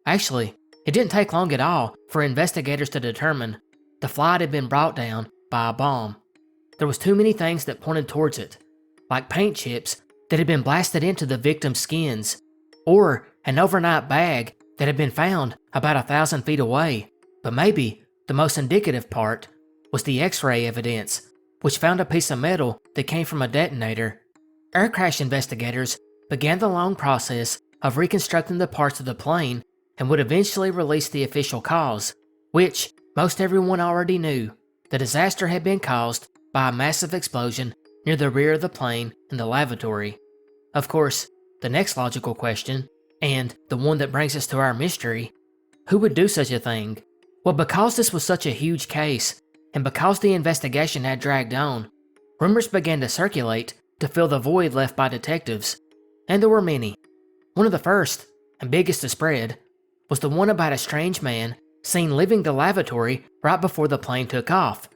Actually, it didn't take long at all for investigators to determine the flight had been brought down by a bomb. There was too many things that pointed towards it, like paint chips that had been blasted into the victim's skins, or an overnight bag that had been found about 1,000 feet away. But maybe the most indicative part was the X-ray evidence, which found a piece of metal that came from a detonator. Air crash investigators began the long process of reconstructing the parts of the plane and would eventually release the official cause, which most everyone already knew. The disaster had been caused by a massive explosion near the rear of the plane in the lavatory. Of course, the next logical question, and the one that brings us to our mystery, who would do such a thing? Well, because this was such a huge case, and because the investigation had dragged on, rumors began to circulate to fill the void left by detectives, and there were many. One of the first, and biggest to spread, was the one about a strange man seen leaving the lavatory right before the plane took off.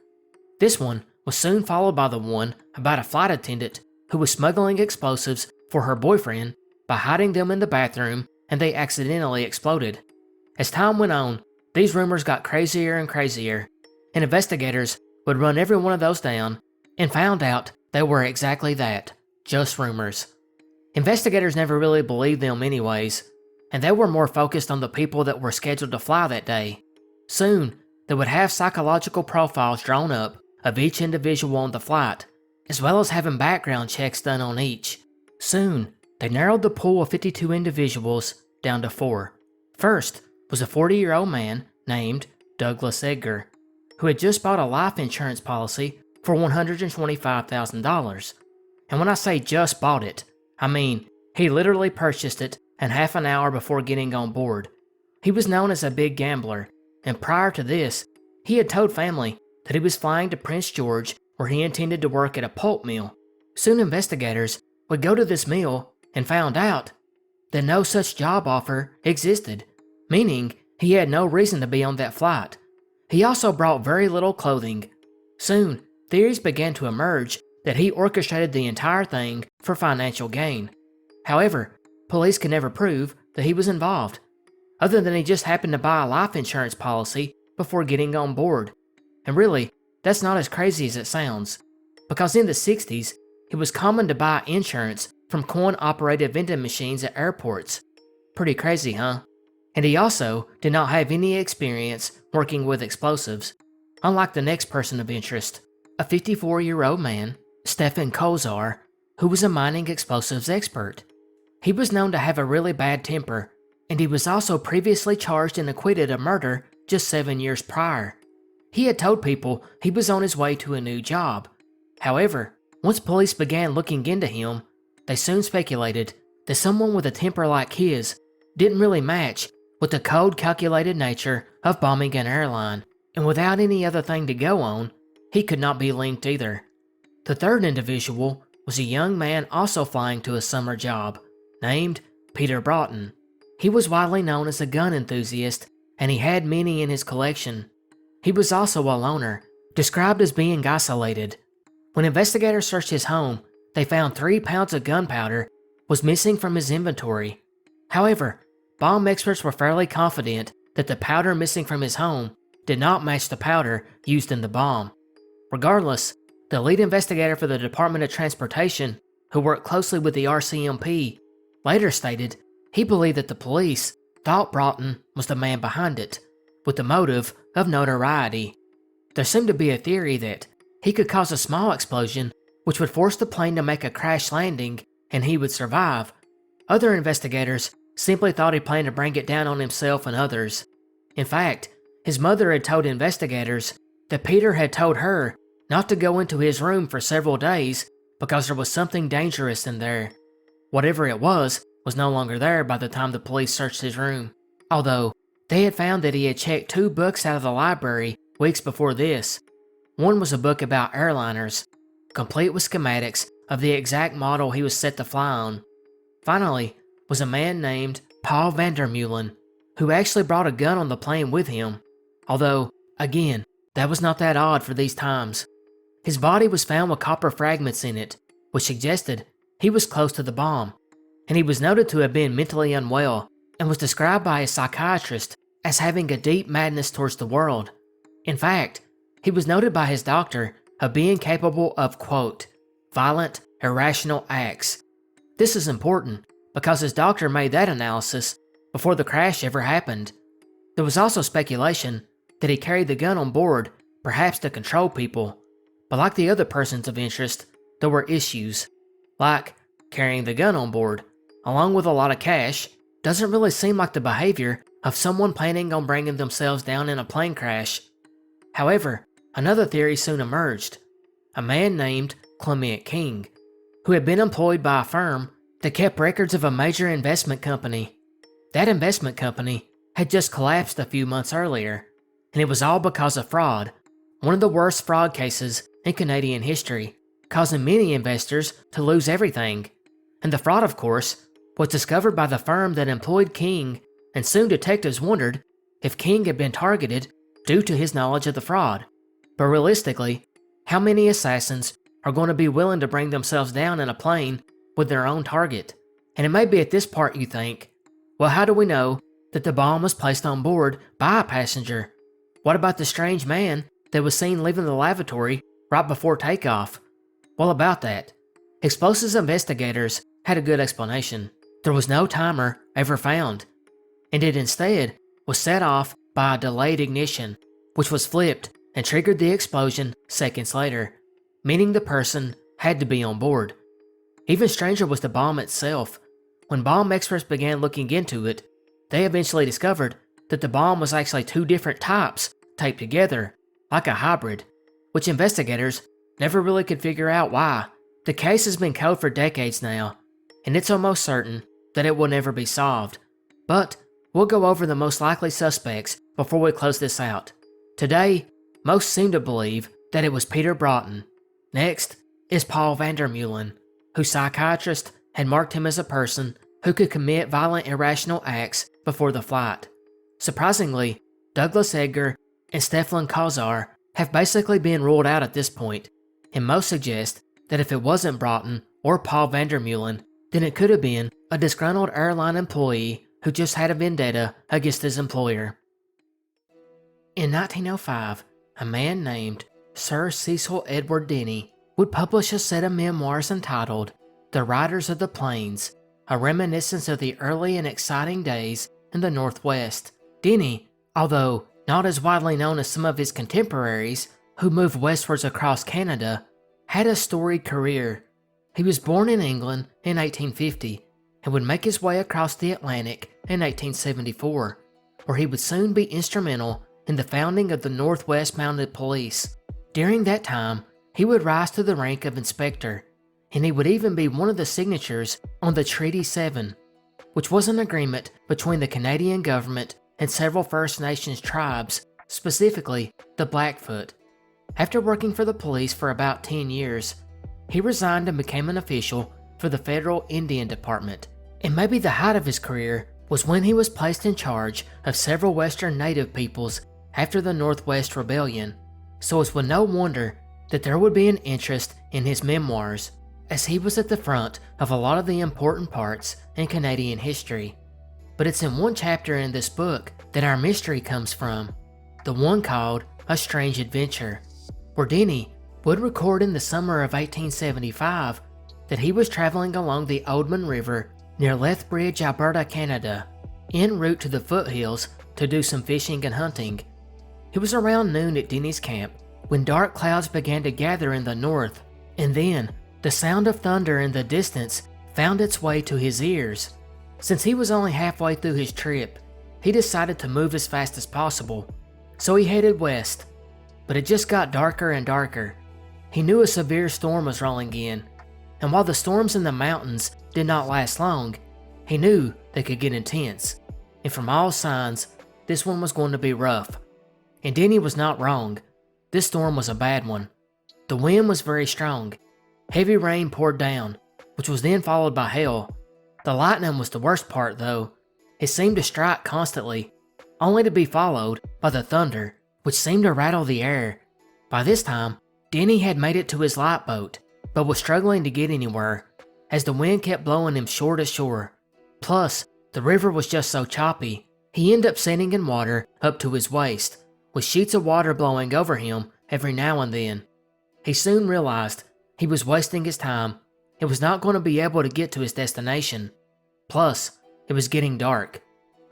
This one was soon followed by the one about a flight attendant who was smuggling explosives for her boyfriend by hiding them in the bathroom and they accidentally exploded. As time went on, these rumors got crazier and crazier, and investigators would run every one of those down and found out they were exactly that, just rumors. Investigators never really believed them anyways, and they were more focused on the people that were scheduled to fly that day. Soon, they would have psychological profiles drawn up of each individual on the flight, as well as having background checks done on each. Soon, they narrowed the pool of 52 individuals down to 4. First was a 40-year-old man named Douglas Edgar, who had just bought a life insurance policy for $125,000. And when I say just bought it, I mean he literally purchased it in half an hour before getting on board. He was known as a big gambler, and prior to this, he had told family that he was flying to Prince George where he intended to work at a pulp mill. Soon investigators would go to this mill and found out that no such job offer existed, meaning he had no reason to be on that flight. He also brought very little clothing. Soon, theories began to emerge that he orchestrated the entire thing for financial gain. However, police could never prove that he was involved, other than he just happened to buy a life insurance policy before getting on board. And really, that's not as crazy as it sounds, because in the 60s, it was common to buy insurance from coin-operated vending machines at airports. Pretty crazy, huh? And he also did not have any experience working with explosives, unlike the next person of interest, a 54-year-old man, Stefan Kozar, who was a mining explosives expert. He was known to have a really bad temper, and he was also previously charged and acquitted of murder just 7 years prior. He had told people he was on his way to a new job. However, once police began looking into him, they soon speculated that someone with a temper like his didn't really match with the cold, calculated nature of bombing an airline, and without any other thing to go on, he could not be linked either. The third individual was a young man also flying to a summer job, named Peter Broughton. He was widely known as a gun enthusiast, and he had many in his collection. He was also a loner, described as being isolated. When investigators searched his home, they found 3 pounds of gunpowder was missing from his inventory. However, bomb experts were fairly confident that the powder missing from his home did not match the powder used in the bomb. Regardless, the lead investigator for the Department of Transportation, who worked closely with the RCMP, later stated he believed that the police thought Broughton was the man behind it, with the motive of notoriety. There seemed to be a theory that he could cause a small explosion which would force the plane to make a crash landing and he would survive. Other investigators simply thought he planned to bring it down on himself and others. In fact, his mother had told investigators that Peter had told her not to go into his room for several days because there was something dangerous in there. Whatever it was no longer there by the time the police searched his room, although they had found that he had checked 2 books out of the library weeks before this. One was a book about airliners, complete with schematics of the exact model he was set to fly on. Finally, was a man named Paul Vandermeulen, who actually brought a gun on the plane with him, although, again, that was not that odd for these times. His body was found with copper fragments in it, which suggested he was close to the bomb, and he was noted to have been mentally unwell and was described by a psychiatrist as having a deep madness towards the world. In fact, he was noted by his doctor of being capable of, quote, violent, irrational acts. This is important because his doctor made that analysis before the crash ever happened. There was also speculation that he carried the gun on board, perhaps to control people, but like the other persons of interest, there were issues. Like, carrying the gun on board, along with a lot of cash, doesn't really seem like the behavior of someone planning on bringing themselves down in a plane crash. However, another theory soon emerged. A man named Clement King, who had been employed by a firm that kept records of a major investment company. That investment company had just collapsed a few months earlier, and it was all because of fraud, one of the worst fraud cases in Canadian history, causing many investors to lose everything. And the fraud, of course, was discovered by the firm that employed King, and soon detectives wondered if King had been targeted due to his knowledge of the fraud. But realistically, how many assassins are going to be willing to bring themselves down in a plane with their own target? And it may be at this part you think, well, how do we know that the bomb was placed on board by a passenger? What about the strange man that was seen leaving the lavatory right before takeoff? Well, about that, explosives investigators had a good explanation. There was no timer ever found, and it instead was set off by a delayed ignition, which was flipped and triggered the explosion seconds later, meaning the person had to be on board. Even stranger was the bomb itself. When bomb experts began looking into it, they eventually discovered that the bomb was actually 2 different types taped together, like a hybrid, which investigators never really could figure out why. The case has been cold for decades now, and it's almost certain that it will never be solved. But we'll go over the most likely suspects before we close this out. Today, most seem to believe that it was Peter Broughton. Next is Paul Vandermeulen, whose psychiatrist had marked him as a person who could commit violent irrational acts before the flight. Surprisingly, Douglas Edgar and Stefan Kozar have basically been ruled out at this point, and most suggest that if it wasn't Broughton or Paul Vandermeulen, then it could have been a disgruntled airline employee who just had a vendetta against his employer. In 1905, a man named Sir Cecil Edward Denny would publish a set of memoirs entitled The Riders of the Plains, a reminiscence of the early and exciting days in the Northwest. Denny, although not as widely known as some of his contemporaries who moved westwards across Canada, had a storied career. He was born in England in 1850 and would make his way across the Atlantic in 1874, where he would soon be instrumental in the founding of the Northwest Mounted Police. During that time, he would rise to the rank of inspector, and he would even be one of the signatures on the Treaty 7, which was an agreement between the Canadian government and several First Nations tribes, specifically the Blackfoot. After working for the police for about 10 years, he resigned and became an official for the Federal Indian Department, and maybe the height of his career was when he was placed in charge of several Western Native peoples after the Northwest Rebellion, so it's with no wonder that there would be an interest in his memoirs, as he was at the front of a lot of the important parts in Canadian history. But it's in one chapter in this book that our mystery comes from, the one called A Strange Adventure, where Denny would record in the summer of 1875 that he was traveling along the Oldman River near Lethbridge, Alberta, Canada, en route to the foothills to do some fishing and hunting. It was around noon at Denny's camp when dark clouds began to gather in the north, and then the sound of thunder in the distance found its way to his ears. Since he was only halfway through his trip, he decided to move as fast as possible, so he headed west. But it just got darker and darker. He knew a severe storm was rolling in, and while the storms in the mountains did not last long, he knew they could get intense, and from all signs, this one was going to be rough. And Denny was not wrong. This storm was a bad one. The wind was very strong. Heavy rain poured down, which was then followed by hail. The lightning was the worst part though. It seemed to strike constantly, only to be followed by the thunder, which seemed to rattle the air. By this time, Denny had made it to his lifeboat, but was struggling to get anywhere, as the wind kept blowing him shore to shore. Plus, the river was just so choppy, he ended up sitting in water up to his waist, with sheets of water blowing over him every now and then. He soon realized he was wasting his time and was not going to be able to get to his destination. Plus, it was getting dark,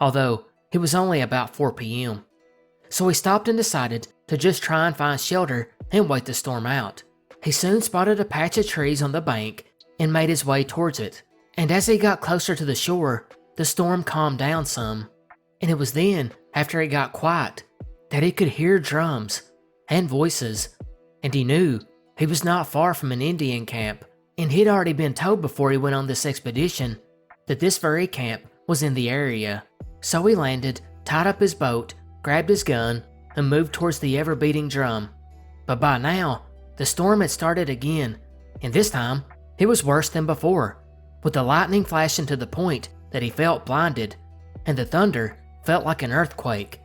although it was only about 4 p.m. So he stopped and decided to just try and find shelter and wait the storm out. He soon spotted a patch of trees on the bank and made his way towards it. And as he got closer to the shore, the storm calmed down some. And it was then, after it got quiet, that he could hear drums and voices. And he knew he was not far from an Indian camp, and he'd already been told before he went on this expedition that this very camp was in the area. So he landed, tied up his boat, grabbed his gun, and moved towards the ever-beating drum. But by now, the storm had started again, and this time, it was worse than before, with the lightning flashing to the point that he felt blinded, and the thunder felt like an earthquake.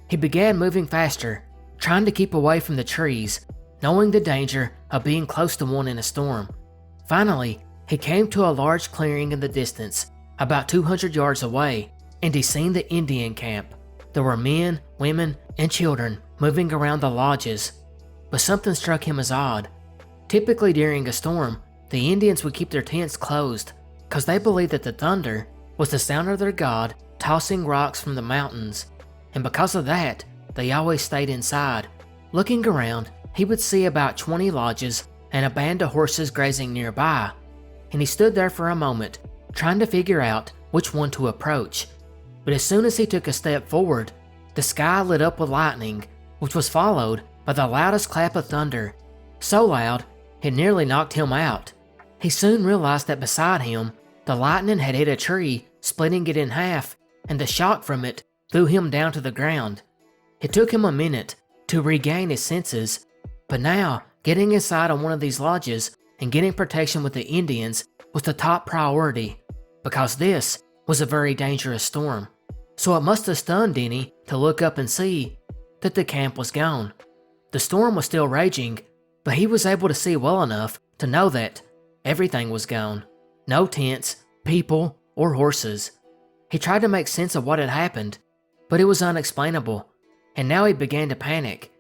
He began moving faster, trying to keep away from the trees, knowing the danger of being close to one in a storm. Finally, he came to a large clearing in the distance, about 200 yards away, and he seen the Indian camp. There were men, women, and children moving around the lodges, but something struck him as odd. Typically during a storm, the Indians would keep their tents closed, because they believed that the thunder was the sound of their god tossing rocks from the mountains, and because of that, they always stayed inside. Looking around, he would see about 20 lodges and a band of horses grazing nearby, and he stood there for a moment, trying to figure out which one to approach. But as soon as he took a step forward, the sky lit up with lightning, which was followed by the loudest clap of thunder, so loud it nearly knocked him out. He soon realized that beside him, the lightning had hit a tree, splitting it in half, and the shock from it threw him down to the ground. It took him a minute to regain his senses, but now getting inside on one of these lodges and getting protection with the Indians was the top priority, because this was a very dangerous storm. So it must have stunned Denny to look up and see that the camp was gone. The storm was still raging, but he was able to see well enough to know that everything was gone. No tents, people, or horses. He tried to make sense of what had happened, but it was unexplainable, and now he began to panic.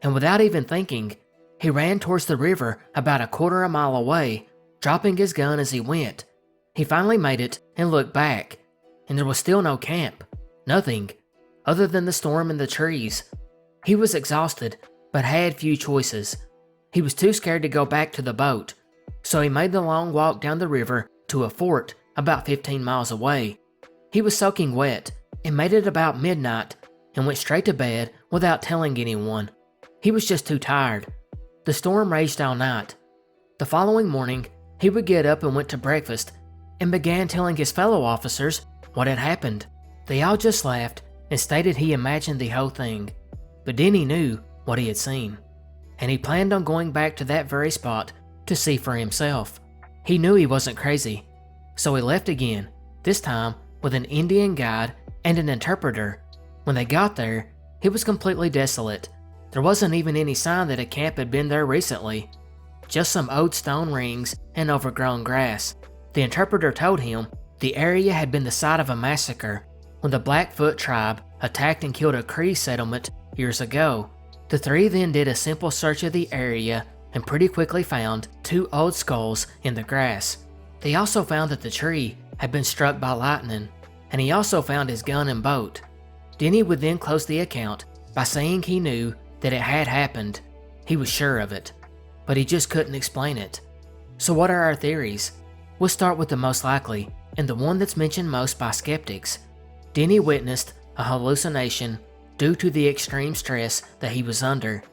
And without even thinking, he ran towards the river about a quarter a mile away, dropping his gun as he went. He finally made it and looked back, and there was still no camp. Nothing, other than the storm and the trees. He was exhausted, but had few choices. He was too scared to go back to the boat, so he made the long walk down the river to a fort about 15 miles away. He was soaking wet and made it about midnight and went straight to bed without telling anyone. He was just too tired. The storm raged all night. The following morning, he would get up and went to breakfast and began telling his fellow officers what had happened. They all just laughed and stated he imagined the whole thing, but Denny knew what he had seen, and he planned on going back to that very spot to see for himself. He knew he wasn't crazy, so he left again, this time with an Indian guide and an interpreter. When they got there, it was completely desolate. There wasn't even any sign that a camp had been there recently, just some old stone rings and overgrown grass. The interpreter told him the area had been the site of a massacre when the Blackfoot tribe attacked and killed a Cree settlement years ago. The three then did a simple search of the area and pretty quickly found 2 old skulls in the grass. They also found that the tree had been struck by lightning, and he also found his gun and boat. Denny would then close the account by saying he knew that it had happened. He was sure of it, but he just couldn't explain it. So what are our theories? We'll start with the most likely, and the one that's mentioned most by skeptics. Denny witnessed a hallucination due to the extreme stress that he was under.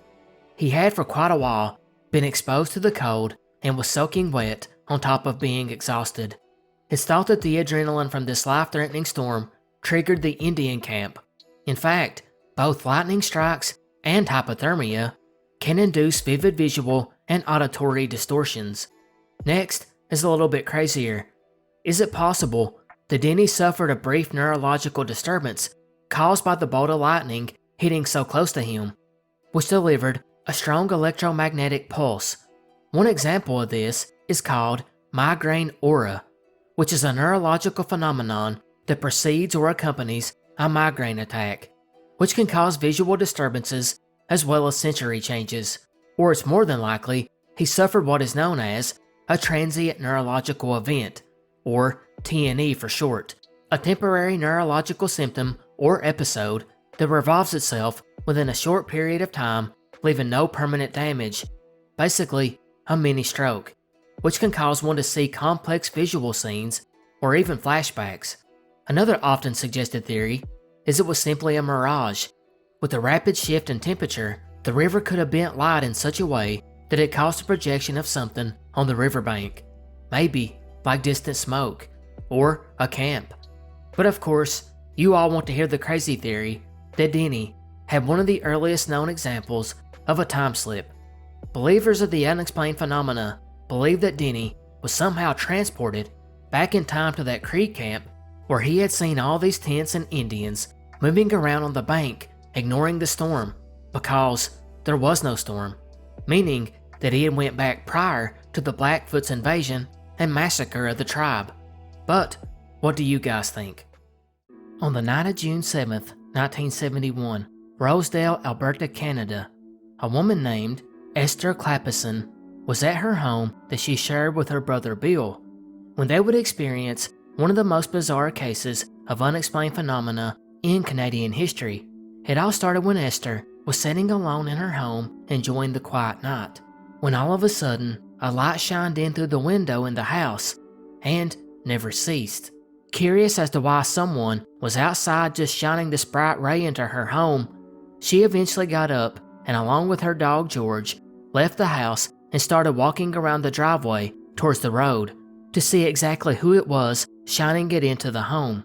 He had for quite a while been exposed to the cold and was soaking wet on top of being exhausted. It's thought that the adrenaline from this life-threatening storm triggered the Indian camp. In fact, both lightning strikes and hypothermia can induce vivid visual and auditory distortions. Next is a little bit crazier. Is it possible that Denny suffered a brief neurological disturbance caused by the bolt of lightning hitting so close to him, which delivered a strong electromagnetic pulse? One example of this is called migraine aura, which is a neurological phenomenon that precedes or accompanies a migraine attack, which can cause visual disturbances as well as sensory changes. Or it's more than likely he suffered what is known as a transient neurological event, or TNE for short, a temporary neurological symptom or episode that revolves itself within a short period of time, leaving no permanent damage, basically a mini stroke, which can cause one to see complex visual scenes or even flashbacks. Another often suggested theory is it was simply a mirage. With a rapid shift in temperature, the river could have bent light in such a way that it caused a projection of something on the riverbank, maybe like distant smoke or a camp. But of course, you all want to hear the crazy theory that Denny had one of the earliest known examples of a time slip. Believers of the unexplained phenomena believe that Denny was somehow transported back in time to that Cree camp where he had seen all these tents and Indians moving around on the bank, ignoring the storm, because there was no storm, meaning that he had went back prior to the Blackfoot's invasion and massacre of the tribe. But what do you guys think? On the night of June 7th, 1971, Rosedale, Alberta, Canada, a woman named Esther Clappison was at her home that she shared with her brother Bill when they would experience one of the most bizarre cases of unexplained phenomena in Canadian history. It all started when Esther was sitting alone in her home enjoying the quiet night, when all of a sudden a light shined in through the window in the house and never ceased. Curious as to why someone was outside just shining this bright ray into her home, she eventually got up and, along with her dog George, left the house and started walking around the driveway towards the road to see exactly who it was shining it into the home.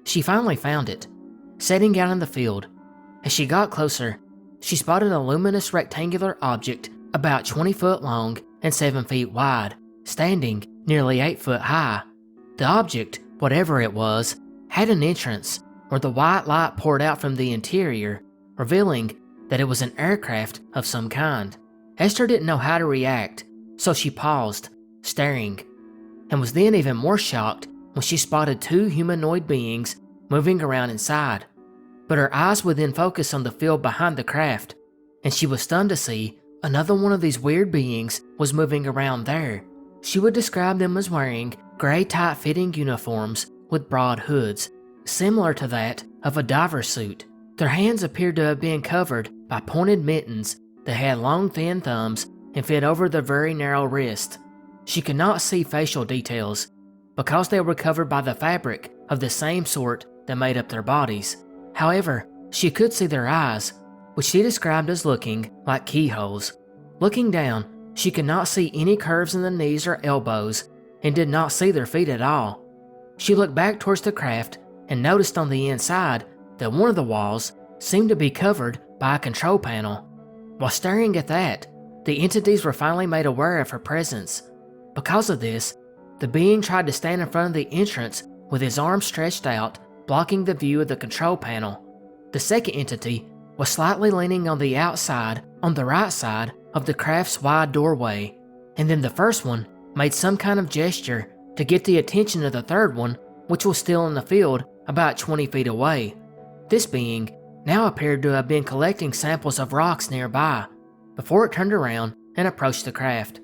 She finally found it, sitting out in the field. As she got closer, she spotted a luminous rectangular object about 20 foot long and 7 feet wide, standing nearly 8 foot high. The object, whatever it was, had an entrance where the white light poured out from the interior, revealing that it was an aircraft of some kind. Esther didn't know how to react, so she paused, staring, and was then even more shocked when she spotted 2 humanoid beings moving around inside. But her eyes would then focus on the field behind the craft, and she was stunned to see another one of these weird beings was moving around there. She would describe them as wearing gray tight-fitting uniforms with broad hoods, similar to that of a diver suit. Their hands appeared to have been covered by pointed mittens that had long thin thumbs and fit over their very narrow wrist. She could not see facial details because they were covered by the fabric of the same sort that made up their bodies. However, she could see their eyes, which she described as looking like keyholes. Looking down, She could not see any curves in the knees or elbows and did not see their feet at all. She looked back towards the craft and noticed on the inside that one of the walls seemed to be covered by a control panel. While staring at that, the entities were finally made aware of her presence. Because of this, the being tried to stand in front of the entrance with his arms stretched out, blocking the view of the control panel. The second entity was slightly leaning on the outside on the right side of the craft's wide doorway, and then the first one made some kind of gesture to get the attention of the third one, which was still in the field about 20 feet away. This being now appeared to have been collecting samples of rocks nearby before it turned around and approached the craft.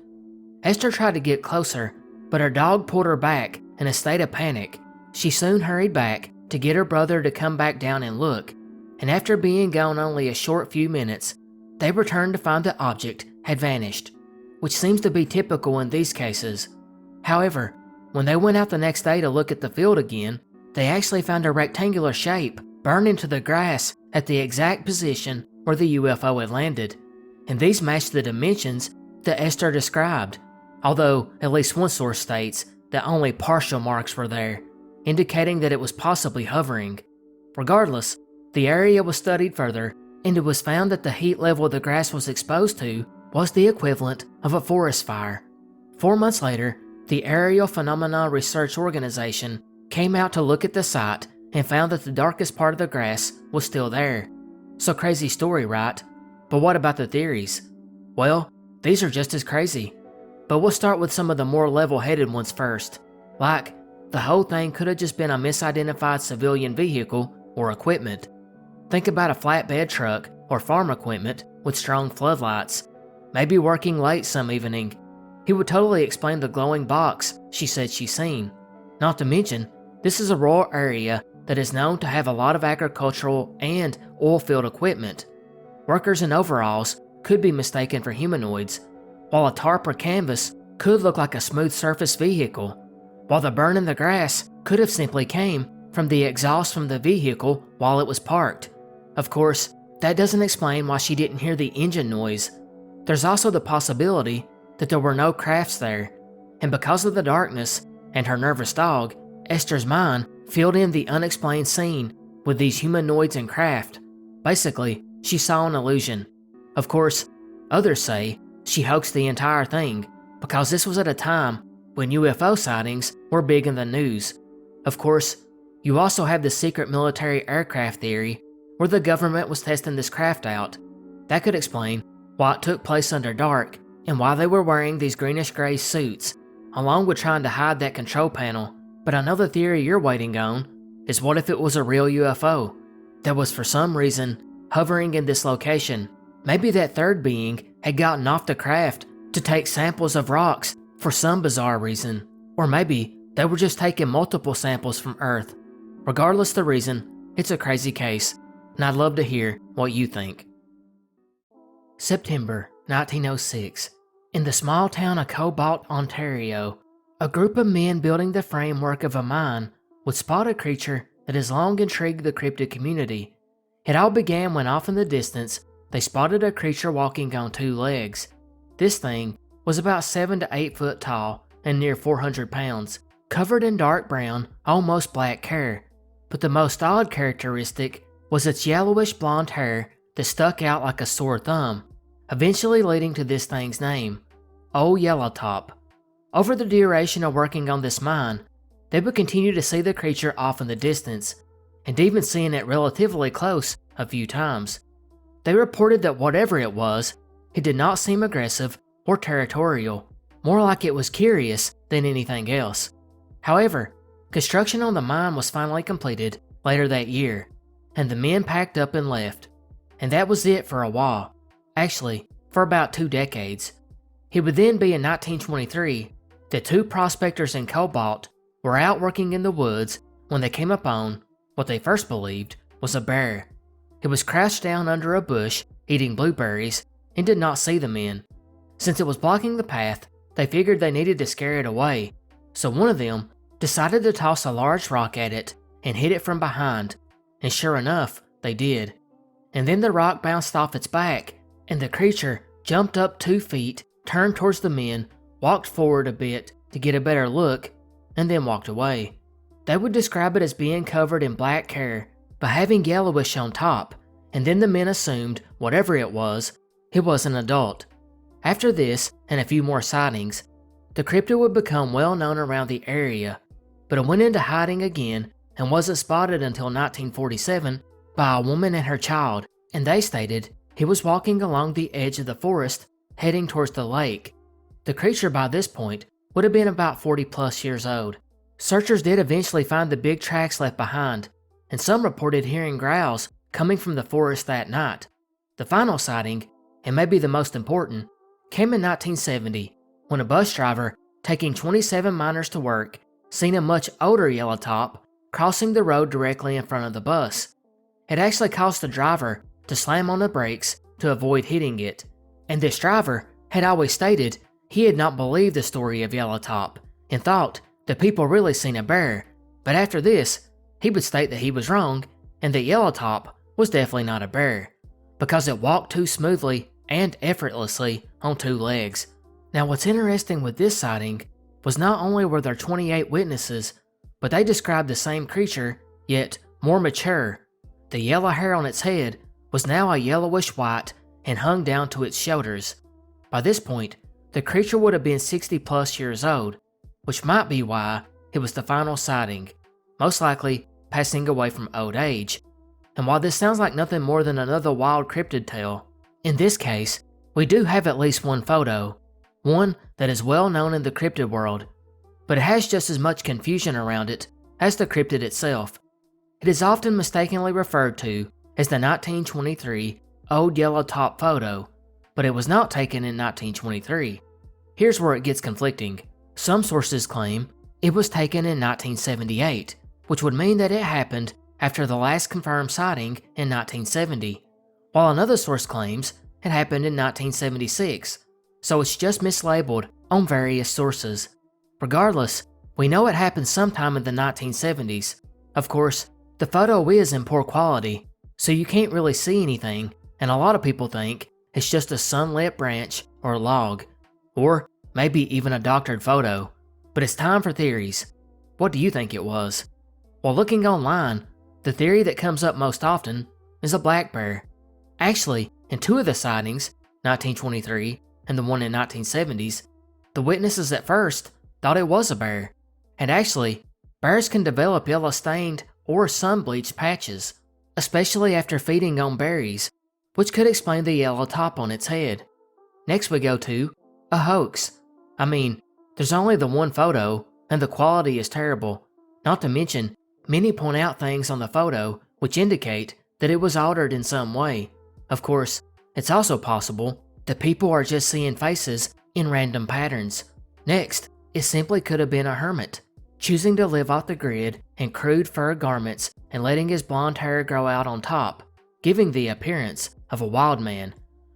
Esther tried to get closer, but her dog pulled her back in a state of panic. She soon hurried back to get her brother to come back down and look, and after being gone only a short few minutes, they returned to find the object had vanished, which seems to be typical in these cases. However, when they went out the next day to look at the field again, they actually found a rectangular shape burned into the grass at the exact position where the UFO had landed, and these matched the dimensions that Esther described, although at least one source states that only partial marks were there, indicating that it was possibly hovering. Regardless, the area was studied further, and it was found that the heat level the grass was exposed to was the equivalent of a forest fire. 4 months later, the Aerial Phenomena Research Organization came out to look at the site and found that the darkest part of the grass was still there. So crazy story, right? But what about the theories? Well, these are just as crazy. But we'll start with some of the more level-headed ones first. Like, the whole thing could have just been a misidentified civilian vehicle or equipment. Think about a flatbed truck or farm equipment with strong floodlights, maybe working late some evening. He would totally explain the glowing box she said she's seen. Not to mention, this is a rural area that is known to have a lot of agricultural and oil field equipment. Workers in overalls could be mistaken for humanoids, while a tarp or canvas could look like a smooth surface vehicle, while the burn in the grass could have simply came from the exhaust from the vehicle while it was parked. Of course, that doesn't explain why she didn't hear the engine noise. There's also the possibility that there were no crafts there, and because of the darkness and her nervous dog, Esther's mind filled in the unexplained scene with these humanoids and craft. Basically, she saw an illusion. Of course, others say she hoaxed the entire thing, because this was at a time when UFO sightings were big in the news. Of course, you also have the secret military aircraft theory, where the government was testing this craft out. That could explain why it took place under dark, and why they were wearing these greenish-gray suits, along with trying to hide that control panel. But another theory you're waiting on is, what if it was a real UFO that was for some reason hovering in this location? Maybe that third being had gotten off the craft to take samples of rocks for some bizarre reason, or maybe they were just taking multiple samples from Earth. Regardless the reason, it's a crazy case, and I'd love to hear what you think. September 1906. In the small town of Cobalt, Ontario, a group of men building the framework of a mine would spot a creature that has long intrigued the cryptid community. It all began when off in the distance, they spotted a creature walking on 2 legs. This thing was about 7 to 8 foot tall and near 400 pounds, covered in dark brown, almost black hair. But the most odd characteristic was its yellowish blonde hair that stuck out like a sore thumb, eventually leading to this thing's name, Old Yellowtop. Over the duration of working on this mine, they would continue to see the creature off in the distance, and even seeing it relatively close a few times. They reported that whatever it was, it did not seem aggressive or territorial, more like it was curious than anything else. However, construction on the mine was finally completed later that year, and the men packed up and left. And that was it for a while. Actually, for about 2 decades. It would then be in 1923 that 2 prospectors in Cobalt were out working in the woods when they came upon what they first believed was a bear. It was crouched down under a bush eating blueberries and did not see the men. Since it was blocking the path, they figured they needed to scare it away, so one of them decided to toss a large rock at it and hit it from behind, and sure enough, they did. And then the rock bounced off its back, and the creature jumped up 2 feet turned towards the men, walked forward a bit to get a better look, and then walked away. They would describe it as being covered in black hair, but having yellowish on top, and then the men assumed, whatever it was an adult. After this, and a few more sightings, the cryptid would become well known around the area, but it went into hiding again and wasn't spotted until 1947 by a woman and her child, and they stated he was walking along the edge of the forest heading towards the lake. The creature by this point would have been about 40 plus years old. Searchers did eventually find the big tracks left behind, and some reported hearing growls coming from the forest that night. The final sighting, and maybe the most important, came in 1970 when a bus driver taking 27 miners to work seen a much older yellow top crossing the road directly in front of the bus. It actually caused the driver to slam on the brakes to avoid hitting it, and this driver had always stated he had not believed the story of Yellow Top and thought that people really seen a bear, but after this, he would state that he was wrong and that Yellow Top was definitely not a bear, because it walked too smoothly and effortlessly on two legs. Now what's interesting with this sighting was not only were there 28 witnesses, but they described the same creature, yet more mature. The yellow hair on its head was now a yellowish white and hung down to its shoulders. By this point, the creature would have been 60 plus years old, which might be why it was the final sighting, most likely passing away from old age. And while this sounds like nothing more than another wild cryptid tale, in this case, we do have at least one photo, one that is well known in the cryptid world, but it has just as much confusion around it as the cryptid itself. It is often mistakenly referred to as the 1923 Old Yellow Top photo, but it was not taken in 1923. Here's where it gets conflicting. Some sources claim it was taken in 1978, which would mean that it happened after the last confirmed sighting in 1970, while another source claims it happened in 1976, so it's just mislabeled on various sources. Regardless, we know it happened sometime in the 1970s. Of course, the photo is in poor quality, so you can't really see anything, and a lot of people think it's just a sunlit branch or log, or maybe even a doctored photo. But it's time for theories. What do you think it was? Well, looking online, the theory that comes up most often is a black bear. Actually, in two of the sightings, 1923 and the one in 1970s, the witnesses at first thought it was a bear. And actually, bears can develop yellow stained or sun-bleached patches, especially after feeding on berries, which could explain the yellow top on its head. Next we go to a hoax. I mean, there's only the one photo, and the quality is terrible. Not to mention, many point out things on the photo which indicate that it was altered in some way. Of course, it's also possible that people are just seeing faces in random patterns. Next, it simply could have been a hermit, choosing to live off the grid in crude fur garments and letting his blonde hair grow out on top, giving the appearance of a wild man,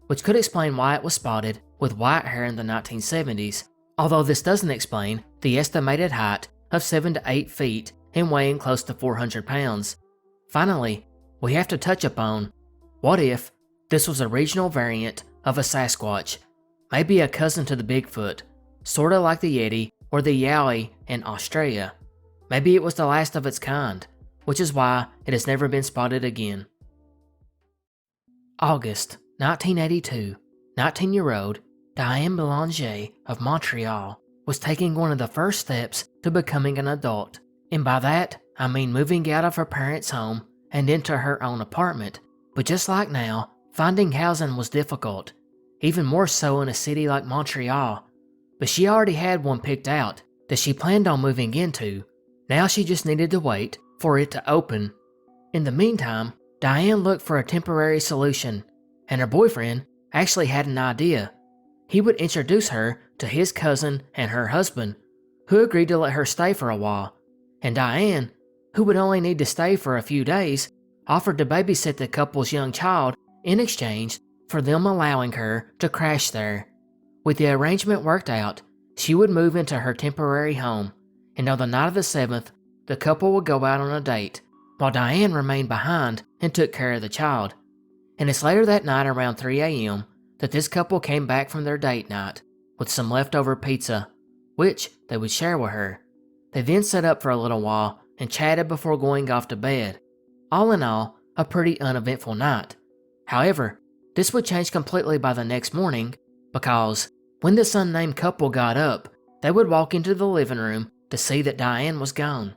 which could explain why it was spotted with white hair in the 1970s, although this doesn't explain the estimated height of 7 to 8 feet and weighing close to 400 pounds. Finally, we have to touch upon, what if this was a regional variant of a Sasquatch, maybe a cousin to the Bigfoot, sorta like the Yeti or the Yowie in Australia. Maybe it was the last of its kind, which is why it has never been spotted again. August 1982, 19-year-old Diane Bélanger of Montreal was taking one of the first steps to becoming an adult, and by that I mean moving out of her parents' home and into her own apartment. But just like now, finding housing was difficult, even more so in a city like Montreal. But she already had one picked out that she planned on moving into. Now she just needed to wait for it to open. In the meantime, Diane looked for a temporary solution, and her boyfriend actually had an idea. He would introduce her to his cousin and her husband, who agreed to let her stay for a while, and Diane, who would only need to stay for a few days, offered to babysit the couple's young child in exchange for them allowing her to crash there. With the arrangement worked out, she would move into her temporary home, and on the night of the 7th, the couple would go out on a date, while Diane remained behind and took care of the child. And it's later that night around 3 a.m. that this couple came back from their date night. with some leftover pizza, which they would share with her. They then sat up for a little while and chatted before going off to bed. All in all, a pretty uneventful night. However, this would change completely by the next morning, because when this unnamed couple got up, they would walk into the living room to see that Diane was gone.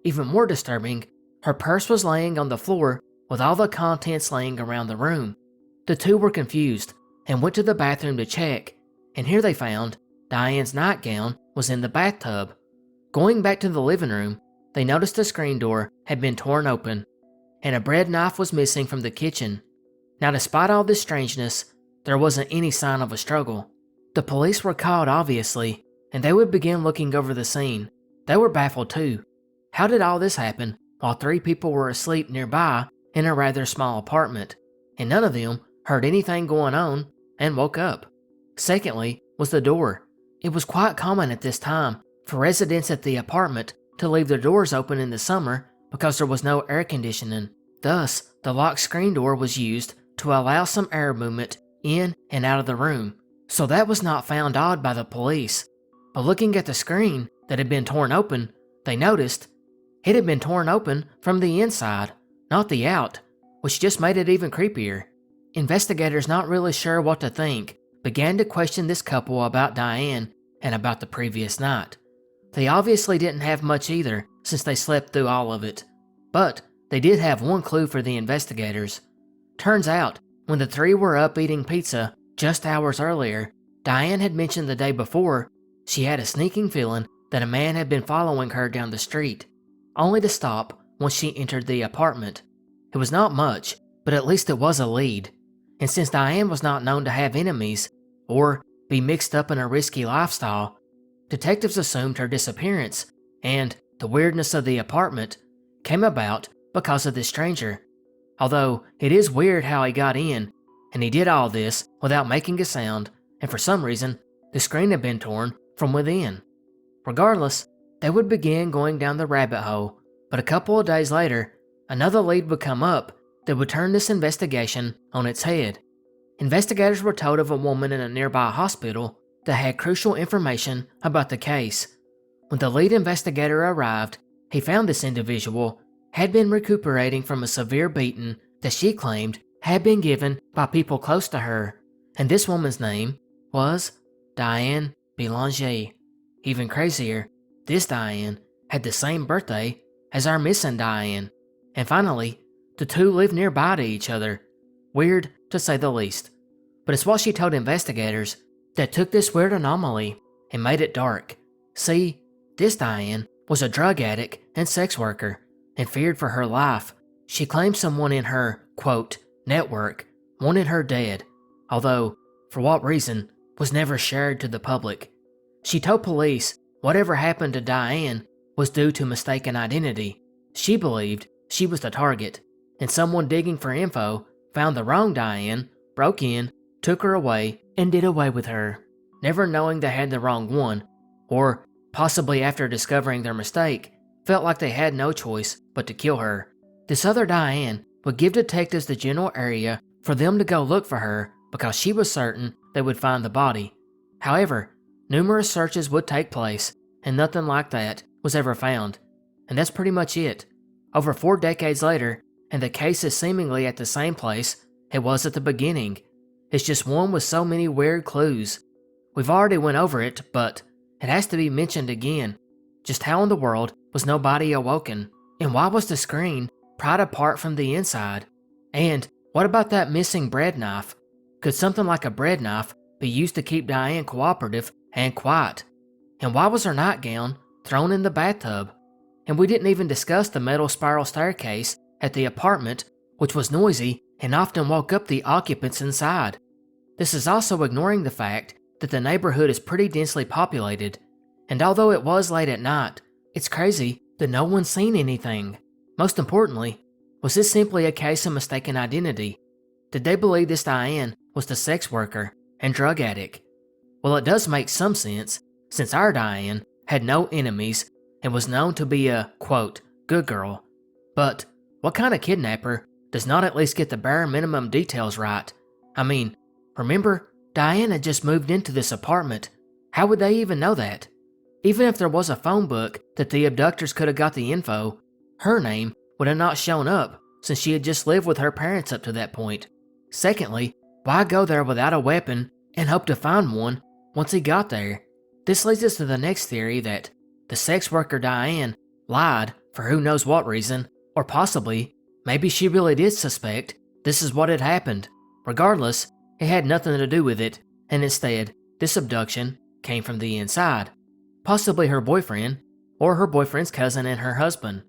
Even more disturbing, her purse was laying on the floor with all the contents laying around the room. The two were confused and went to the bathroom to check, and here they found Diane's nightgown was in the bathtub. Going back to the living room, they noticed the screen door had been torn open, and a bread knife was missing from the kitchen. Now, despite all this strangeness, there wasn't any sign of a struggle. The police were called, obviously, and they would begin looking over the scene. They were baffled too. How did all this happen while 3 people were asleep nearby in a rather small apartment, and none of them heard anything going on and woke up? Secondly was the door. It was quite common at this time for residents at the apartment to leave their doors open in the summer because there was no air conditioning. Thus, the locked screen door was used to allow some air movement in and out of the room. So that was not found odd by the police. But looking at the screen that had been torn open, they noticed it had been torn open from the inside, not the out, which just made it even creepier. Investigators, not really sure what to think, began to question this couple about Diane and about the previous night. They obviously didn't have much either, since they slept through all of it. But they did have one clue for the investigators. Turns out, when the 3 were up eating pizza just hours earlier, Diane had mentioned the day before she had a sneaking feeling that a man had been following her down the street, only to stop once she entered the apartment. It was not much, but at least it was a lead. And since Diane was not known to have enemies or be mixed up in a risky lifestyle, detectives assumed her disappearance and the weirdness of the apartment came about because of this stranger. Although it is weird how he got in, and he did all this without making a sound, and for some reason, the screen had been torn from within. Regardless, they would begin going down the rabbit hole, but a couple of days later, another lead would come up that would turn this investigation on its head. Investigators were told of a woman in a nearby hospital that had crucial information about the case. When the lead investigator arrived, he found this individual had been recuperating from a severe beating that she claimed had been given by people close to her, and this woman's name was Diane Bélanger. Even crazier, this Diane had the same birthday as our missing Diane. And finally, the two lived nearby to each other. Weird, to say the least. But it's what she told investigators that took this weird anomaly and made it dark. See, this Diane was a drug addict and sex worker, and feared for her life. She claimed someone in her, quote, network wanted her dead, although, for what reason, was never shared to the public. She told police whatever happened to Diane was due to mistaken identity. She believed she was the target, and someone digging for info found the wrong Diane, broke in, took her away, and did away with her, never knowing they had the wrong one, or possibly after discovering their mistake, felt like they had no choice but to kill her. This other Diane would give detectives the general area for them to go look for her because she was certain they would find the body. However, numerous searches would take place, and nothing like that was ever found. And that's pretty much it. Over 4 decades later, and the case is seemingly at the same place it was at the beginning. It's just one with so many weird clues. We've already went over it, but it has to be mentioned again. Just how in the world was nobody awoken? And why was the screen pried apart from the inside? And what about that missing bread knife? Could something like a bread knife be used to keep Diane cooperative and quiet? And why was her nightgown thrown in the bathtub? And we didn't even discuss the metal spiral staircase at the apartment, which was noisy and often woke up the occupants inside. This is also ignoring the fact that the neighborhood is pretty densely populated, and although it was late at night, it's crazy that no one's seen anything. Most importantly, was this simply a case of mistaken identity? Did they believe this Diane was the sex worker and drug addict? Well, it does make some sense, since our Diane had no enemies and was known to be a, quote, good girl. But what kind of kidnapper does not at least get the bare minimum details right? I mean, remember, Diane had just moved into this apartment, How would they even know that? Even if there was a phone book that the abductors could have got the info, her name would have not shown up since she had just lived with her parents up to that point. Secondly, why go there without a weapon and hope to find one once he got there? This leads us to the next theory that the sex worker Diane lied for who knows what reason, or possibly, maybe she really did suspect this is what had happened. Regardless, it had nothing to do with it, and instead, this abduction came from the inside. Possibly her boyfriend, or her boyfriend's cousin and her husband.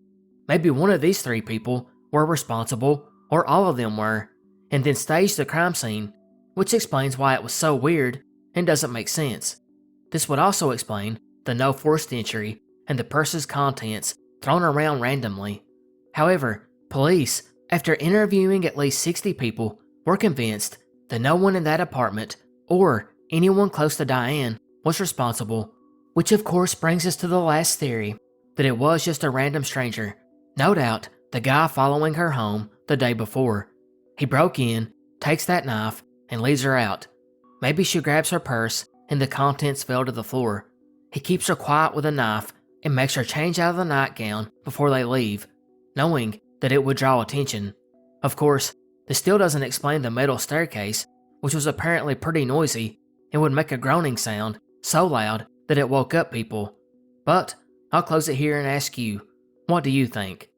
Maybe one of these three people were responsible, or all of them were, and then staged the crime scene, which explains why it was so weird and doesn't make sense. This would also explain the no forced entry and the purse's contents thrown around randomly. However, police, after interviewing at least 60 people, were convinced that no one in that apartment or anyone close to Diane was responsible, which of course brings us to the last theory, that it was just a random stranger. No doubt the guy following her home the day before. He broke in, takes that knife, and leads her out. Maybe she grabs her purse and the contents fell to the floor. He keeps her quiet with a knife and makes her change out of the nightgown before they leave, knowing that it would draw attention. Of course, this still doesn't explain the metal staircase, which was apparently pretty noisy and would make a groaning sound so loud that it woke up people. But I'll close it here and ask you, what do you think?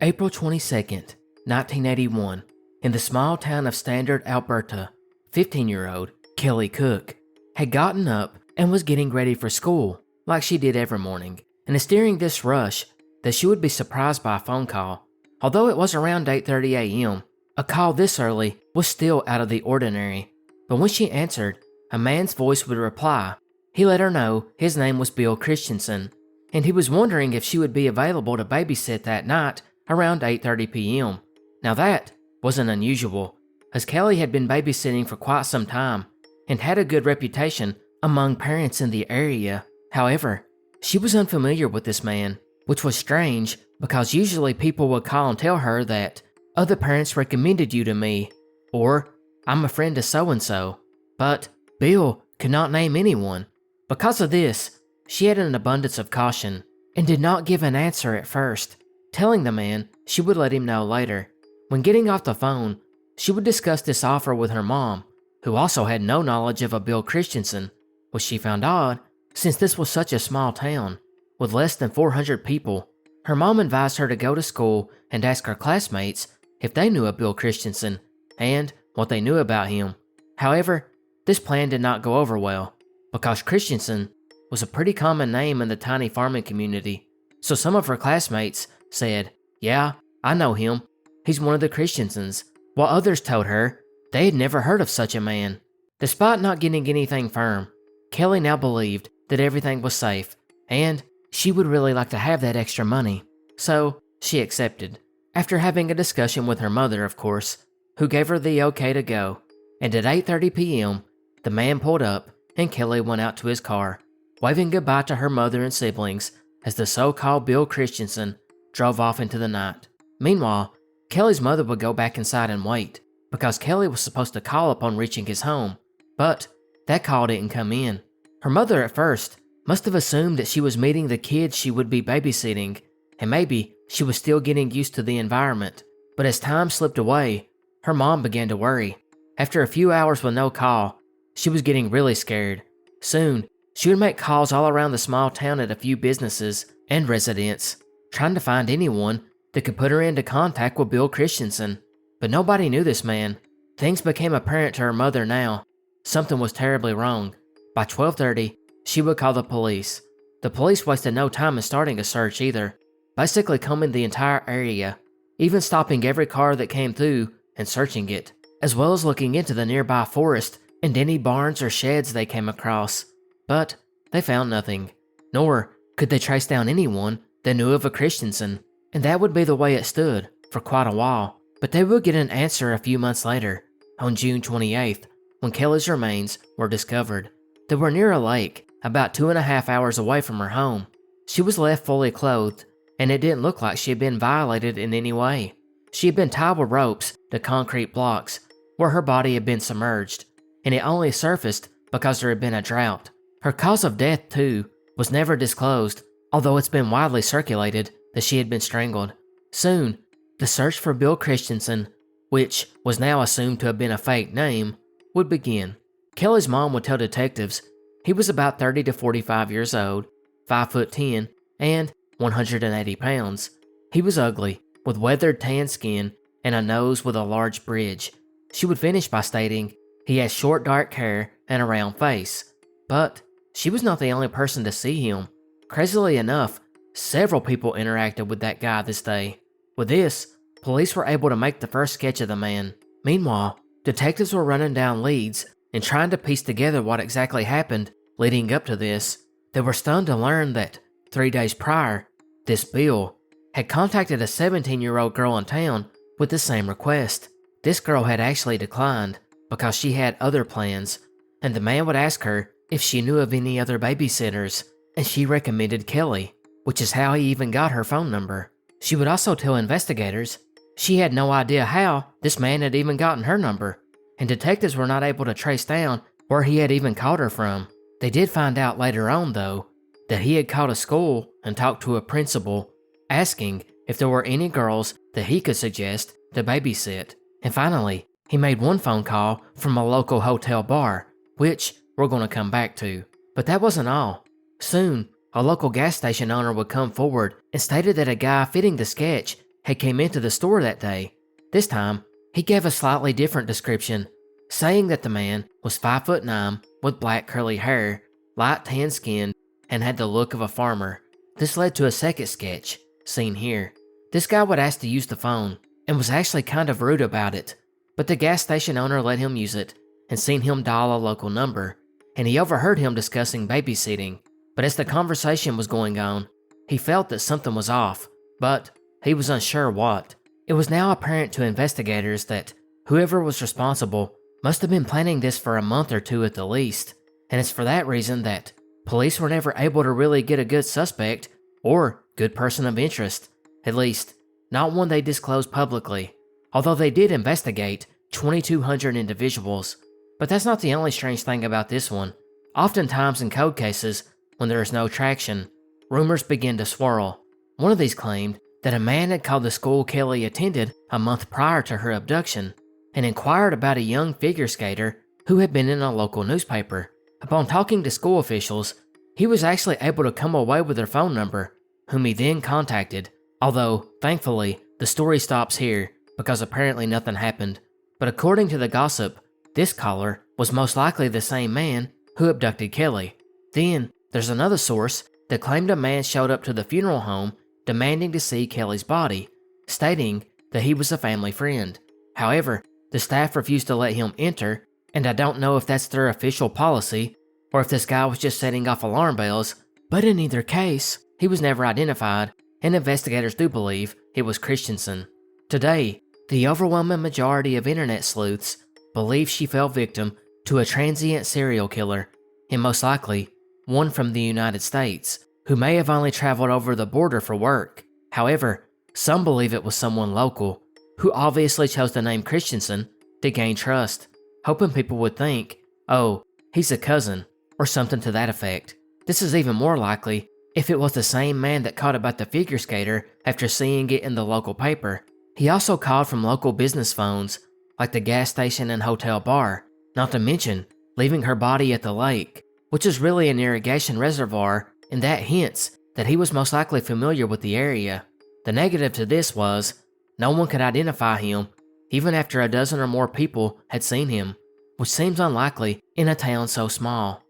April 22nd, 1981, in the small town of Standard, Alberta, 15-year-old Kelly Cook had gotten up and was getting ready for school like she did every morning, and it's during this rush that she would be surprised by a phone call. Although it was around 8:30 a.m., a call this early was still out of the ordinary, but when she answered, a man's voice would reply. He let her know his name was Bill Christensen, and he was wondering if she would be available to babysit that night around 8:30 p.m. Now that wasn't unusual, as Kelly had been babysitting for quite some time and had a good reputation among parents in the area. However, she was unfamiliar with this man, which was strange because usually people would call and tell her that other parents recommended you to me, or I'm a friend to so-and-so, but Bill could not name anyone. Because of this, she had an abundance of caution and did not give an answer at first, telling the man she would let him know later. When getting off the phone, she would discuss this offer with her mom, who also had no knowledge of a Bill Christensen, which she found odd since this was such a small town with less than 400 people. Her mom advised her to go to school and ask her classmates if they knew a Bill Christensen and what they knew about him. However, this plan did not go over well because Christensen was a pretty common name in the tiny farming community. So some of her classmates said, "Yeah, I know him. He's one of the Christensens," while others told her they had never heard of such a man. Despite not getting anything firm, Kelly now believed that everything was safe, and she would really like to have that extra money. So she accepted, after having a discussion with her mother, of course, who gave her the okay to go. And at 8:30 p.m., the man pulled up and Kelly went out to his car, waving goodbye to her mother and siblings as the so-called Bill Christensen drove off into the night. Meanwhile, Kelly's mother would go back inside and wait, because Kelly was supposed to call upon reaching his home, but that call didn't come in. Her mother at first must have assumed that she was meeting the kids she would be babysitting, and maybe she was still getting used to the environment. But as time slipped away, her mom began to worry. After a few hours with no call, she was getting really scared. Soon, she would make calls all around the small town at a few businesses and residents, trying to find anyone that could put her into contact with Bill Christensen. But nobody knew this man. Things became apparent to her mother now. Something was terribly wrong. By 12:30, she would call the police. The police wasted no time in starting a search either, basically combing the entire area, even stopping every car that came through and searching it, as well as looking into the nearby forest and any barns or sheds they came across. But they found nothing, nor could they trace down anyone that knew of a Christensen, and that would be the way it stood for quite a while. But they would get an answer a few months later, on June 28th, when Kelly's remains were discovered. They were near a lake, about 2.5 hours away from her home. She was left fully clothed, and it didn't look like she had been violated in any way. She had been tied with ropes to concrete blocks, where her body had been submerged, and it only surfaced because there had been a drought. Her cause of death, too, was never disclosed, although it's been widely circulated that she had been strangled. Soon, the search for Bill Christensen, which was now assumed to have been a fake name, would begin. Kelly's mom would tell detectives he was about 30 to 45 years old, 5'10", and 180 pounds. He was ugly, with weathered tan skin and a nose with a large bridge. She would finish by stating he had short dark hair and a round face. But she was not the only person to see him. Crazily enough, several people interacted with that guy this day. With this, police were able to make the first sketch of the man. Meanwhile, detectives were running down leads and trying to piece together what exactly happened leading up to this. They were stunned to learn that 3 days prior, this Bill had contacted a 17-year-old girl in town with the same request. This girl had actually declined because she had other plans, and the man would ask her if she knew of any other babysitters, and she recommended Kelly, which is how he even got her phone number. She would also tell investigators she had no idea how this man had even gotten her number, and detectives were not able to trace down where he had even called her from. They did find out later on, though, that he had called a school and talked to a principal, asking if there were any girls that he could suggest to babysit. And finally, he made one phone call from a local hotel bar, which we're going to come back to. But that wasn't all. Soon, a local gas station owner would come forward and stated that a guy fitting the sketch had came into the store that day. This time, he gave a slightly different description, saying that the man was 5'9", with black curly hair, light tan skin, and had the look of a farmer. This led to a second sketch, seen here. This guy would ask to use the phone, and was actually kind of rude about it, but the gas station owner let him use it, and seen him dial a local number, and he overheard him discussing babysitting. But as the conversation was going on, he felt that something was off, but he was unsure what. It was now apparent to investigators that whoever was responsible must have been planning this for a month or two at the least, and it's for that reason that police were never able to really get a good suspect or good person of interest, at least not one they disclosed publicly, although they did investigate 2,200 individuals. But that's not the only strange thing about this one. Oftentimes in cold cases, when there is no traction, rumors begin to swirl. One of these claimed that a man had called the school Kelly attended a month prior to her abduction and inquired about a young figure skater who had been in a local newspaper. Upon talking to school officials, he was actually able to come away with her phone number, whom he then contacted, although, thankfully, the story stops here because apparently nothing happened. But according to the gossip, this caller was most likely the same man who abducted Kelly. Then, there's another source that claimed a man showed up to the funeral home demanding to see Kelly's body, stating that he was a family friend. However, the staff refused to let him enter, and I don't know if that's their official policy or if this guy was just setting off alarm bells, but in either case, he was never identified, and investigators do believe it was Christensen. Today, the overwhelming majority of internet sleuths believe she fell victim to a transient serial killer, and most likely, one from the United States, who may have only traveled over the border for work. However, some believe it was someone local, who obviously chose the name Christensen to gain trust, hoping people would think, oh, he's a cousin, or something to that effect. This is even more likely if it was the same man that called about the figure skater after seeing it in the local paper. He also called from local business phones, like the gas station and hotel bar, not to mention leaving her body at the lake, which is really an irrigation reservoir, and that hints that he was most likely familiar with the area. The negative to this was, no one could identify him, even after a dozen or more people had seen him, which seems unlikely in a town so small.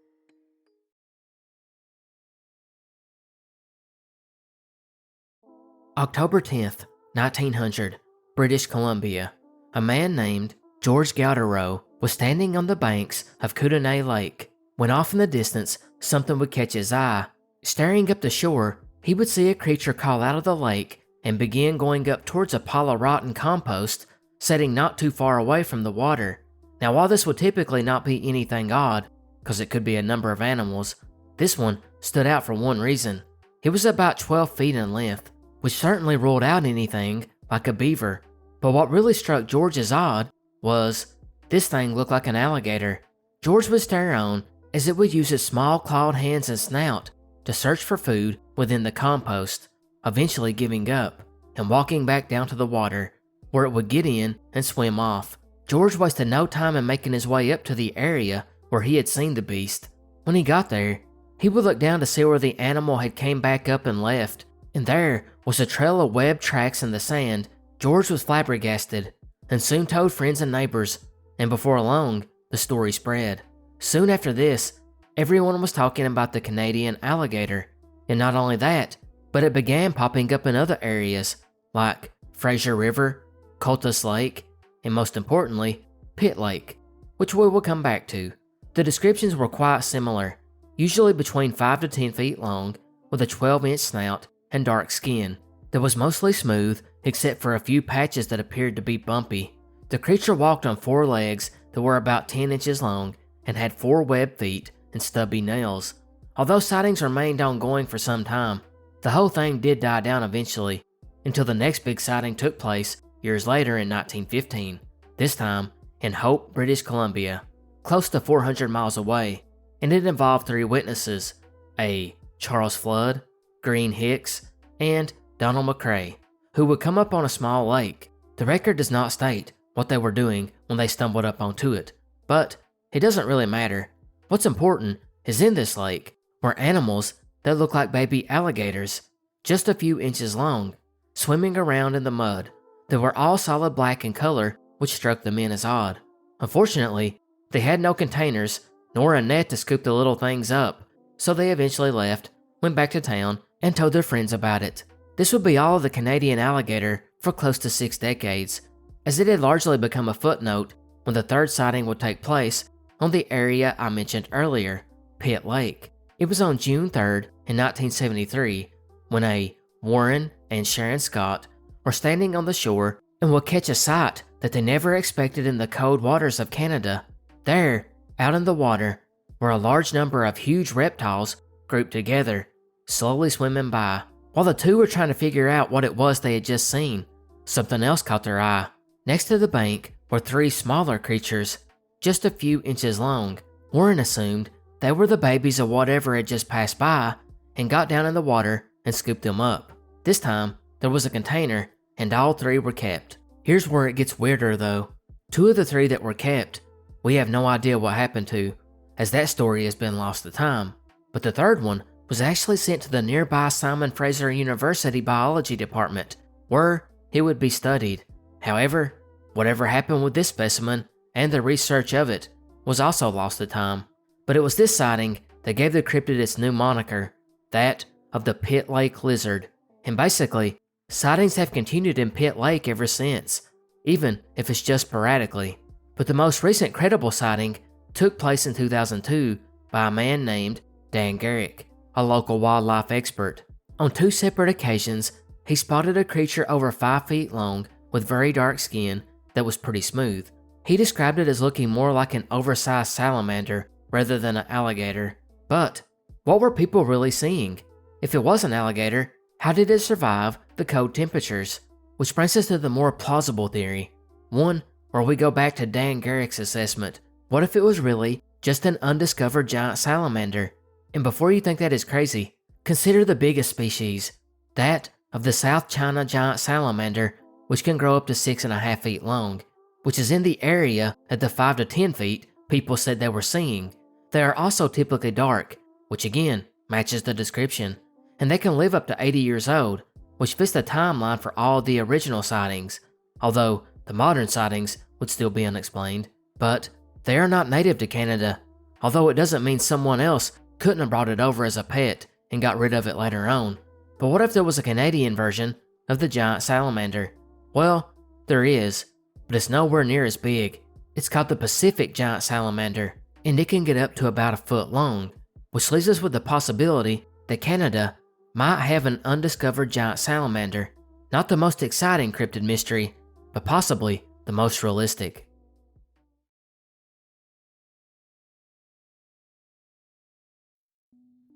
October 10th, 1900, British Columbia. A man named George Gaudereau was standing on the banks of Kootenay Lake when off in the distance something would catch his eye. Staring up the shore, he would see a creature crawl out of the lake and begin going up towards a pile of rotten compost setting not too far away from the water. Now while this would typically not be anything odd, because it could be a number of animals, this one stood out for one reason. It was about 12 feet in length, which certainly ruled out anything like a beaver. But what really struck George as odd was This thing looked like an alligator. George would stare on as it would use its small clawed hands and snout to search for food within the compost, eventually giving up and walking back down to the water, where it would get in and swim off. George wasted no time in making his way up to the area where he had seen the beast. When he got there, he would look down to see where the animal had came back up and left, and there was a trail of webbed tracks in the sand. George was flabbergasted, and soon told friends and neighbors, and before long, the story spread. Soon after this, everyone was talking about the Canadian alligator, and not only that, but it began popping up in other areas, like Fraser River, Cultus Lake, and most importantly, Pitt Lake, which we will come back to. The descriptions were quite similar, usually between 5 to 10 feet long, with a 12-inch snout and dark skin that was mostly smooth except for a few patches that appeared to be bumpy. The creature walked on 4 legs that were about 10 inches long and had 4 webbed feet and stubby nails. Although sightings remained ongoing for some time, the whole thing did die down eventually, until the next big sighting took place years later in 1915, this time in Hope, British Columbia, close to 400 miles away, and it involved 3 witnesses, a Charles Flood, Green Hicks, and Donald McCrae, who would come up on a small lake. The record does not state what they were doing when they stumbled up onto it, but it doesn't really matter. What's important is in this lake were animals that looked like baby alligators, just a few inches long, swimming around in the mud. They were all solid black in color, which struck the men as odd. Unfortunately, they had no containers nor a net to scoop the little things up, so they eventually left, went back to town, and told their friends about it. This would be all of the Canadian alligator for close to 6 decades, as it had largely become a footnote when the third sighting would take place on the area I mentioned earlier, Pitt Lake. It was on June 3rd in 1973 when a Warren and Sharon Scott were standing on the shore and would catch a sight that they never expected in the cold waters of Canada. There, out in the water, were a large number of huge reptiles grouped together, slowly swimming by. While the two were trying to figure out what it was they had just seen, something else caught their eye. Next to the bank were 3 smaller creatures, just a few inches long. Warren assumed they were the babies of whatever had just passed by and got down in the water and scooped them up. This time, there was a container and all 3 were kept. Here's where it gets weirder though. 2 of the 3 that were kept, we have no idea what happened to, as that story has been lost to time. But the third one was actually sent to the nearby Simon Fraser University Biology Department, where it would be studied. However, whatever happened with this specimen and the research of it was also lost to time. But it was this sighting that gave the cryptid its new moniker, that of the Pitt Lake Lizard. And basically, sightings have continued in Pitt Lake ever since, even if it's just sporadically. But the most recent credible sighting took place in 2002 by a man named Dan Garrick, a local wildlife expert. On 2 separate occasions, he spotted a creature over 5 feet long with very dark skin that was pretty smooth. He described it as looking more like an oversized salamander rather than an alligator. But what were people really seeing? If it was an alligator, how did it survive the cold temperatures? Which brings us to the more plausible theory, one where we go back to Dan Garrick's assessment. What if it was really just an undiscovered giant salamander? And before you think that is crazy, consider the biggest species, that of the South China giant salamander, which can grow up to 6.5 feet long, which is in the area at the 5 to 10 feet people said they were seeing. They are also typically dark, which again matches the description, and they can live up to 80 years old, which fits the timeline for all the original sightings, although the modern sightings would still be unexplained. But they are not native to Canada, although it doesn't mean someone else couldn't have brought it over as a pet and got rid of it later on. But what if there was a Canadian version of the giant salamander? Well, there is, but it's nowhere near as big. It's called the Pacific giant salamander, and it can get up to about 1 foot long, which leaves us with the possibility that Canada might have an undiscovered giant salamander. Not the most exciting cryptid mystery, but possibly the most realistic.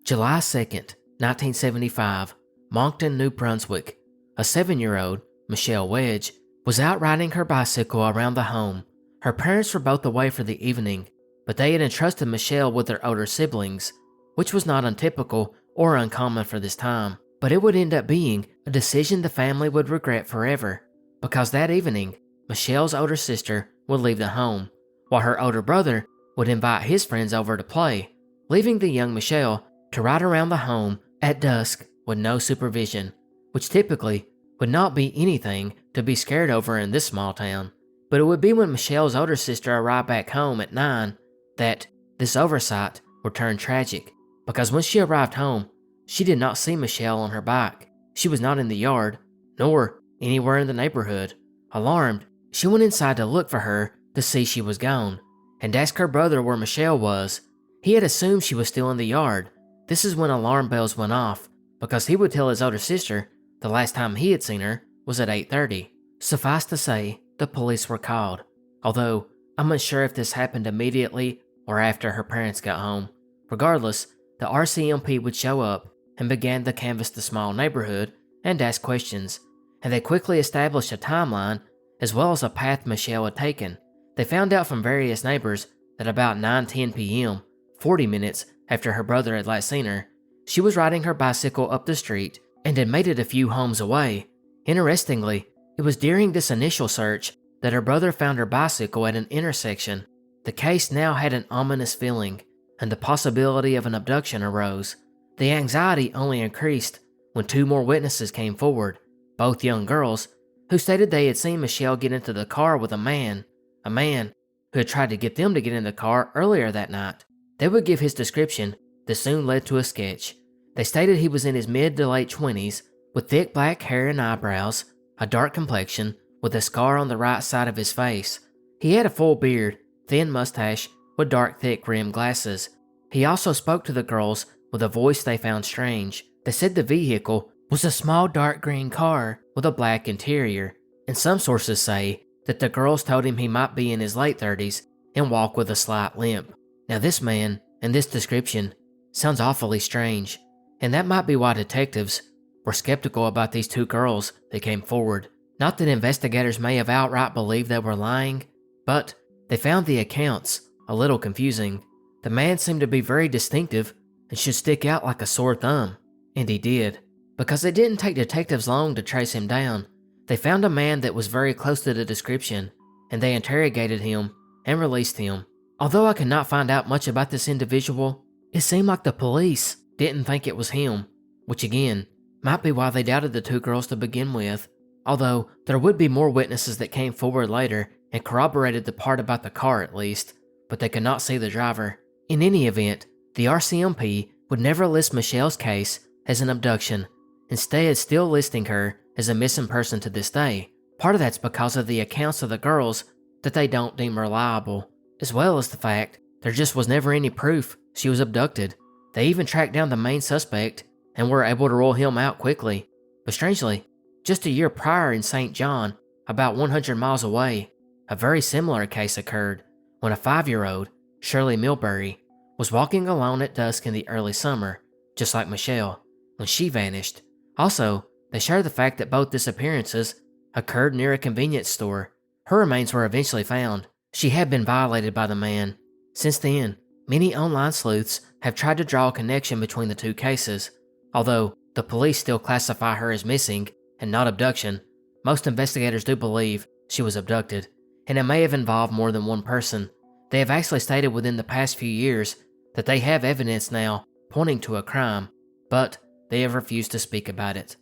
July 2nd, 1975, Moncton, New Brunswick. A 7-year-old, Michelle Wedge, was out riding her bicycle around the home Her parents were both away for the evening, but they had entrusted Michelle with their older siblings, which was not untypical or uncommon for this time. But it would end up being a decision the family would regret forever, because that evening, Michelle's older sister would leave the home, while her older brother would invite his friends over to play, leaving the young Michelle to ride around the home at dusk with no supervision, which typically would not be anything to be scared over in this small town. But it would be when Michelle's older sister arrived back home at 9 that this oversight would turn tragic, because when she arrived home, she did not see Michelle on her bike. She was not in the yard, nor anywhere in the neighborhood. Alarmed, she went inside to look for her to see she was gone, and asked her brother where Michelle was. He had assumed she was still in the yard. This is when alarm bells went off, because he would tell his older sister the last time he had seen her was at 8:30. Suffice to say, the police were called, although I'm unsure if this happened immediately or after her parents got home. Regardless, the RCMP would show up and began to canvass the small neighborhood and ask questions, and they quickly established a timeline as well as a path Michelle had taken. They found out from various neighbors that about 9:10 p.m., 40 minutes after her brother had last seen her, she was riding her bicycle up the street and had made it a few homes away. Interestingly, it was during this initial search that her brother found her bicycle at an intersection. The case now had an ominous feeling, and the possibility of an abduction arose. The anxiety only increased when 2 more witnesses came forward, both young girls, who stated they had seen Michelle get into the car with a man who had tried to get them to get in the car earlier that night. They would give his description that soon led to a sketch. They stated he was in his mid to late 20s, with thick black hair and eyebrows, a dark complexion, with a scar on the right side of his face. He had a full beard, thin mustache, with dark thick rimmed glasses. He also spoke to the girls with a voice they found strange. They said the vehicle was a small dark green car with a black interior, and some sources say that the girls told him he might be in his late 30s and walk with a slight limp. Now this man, and this description, sounds awfully strange, and that might be why detectives were skeptical about these 2 girls that came forward. Not that investigators may have outright believed they were lying, but they found the accounts a little confusing. The man seemed to be very distinctive and should stick out like a sore thumb, and he did. Because it didn't take detectives long to trace him down, they found a man that was very close to the description, and they interrogated him and released him. Although I could not find out much about this individual, it seemed like the police didn't think it was him, which again, might be why they doubted the 2 girls to begin with, although there would be more witnesses that came forward later and corroborated the part about the car at least, but they could not see the driver. In any event, the RCMP would never list Michelle's case as an abduction, instead still listing her as a missing person to this day. Part of that's because of the accounts of the girls that they don't deem reliable, as well as the fact there just was never any proof she was abducted. They even tracked down the main suspect and were able to rule him out quickly. But strangely, just a year prior in St. John, about 100 miles away, a very similar case occurred when a 5-year-old, Shirley Milbury, was walking alone at dusk in the early summer, just like Michelle, when she vanished. Also, they share the fact that both disappearances occurred near a convenience store. Her remains were eventually found. She had been violated by the man. Since then, many online sleuths have tried to draw a connection between the 2 cases. Although the police still classify her as missing and not abduction, most investigators do believe she was abducted, and it may have involved more than one person. They have actually stated within the past few years that they have evidence now pointing to a crime, but they have refused to speak about it.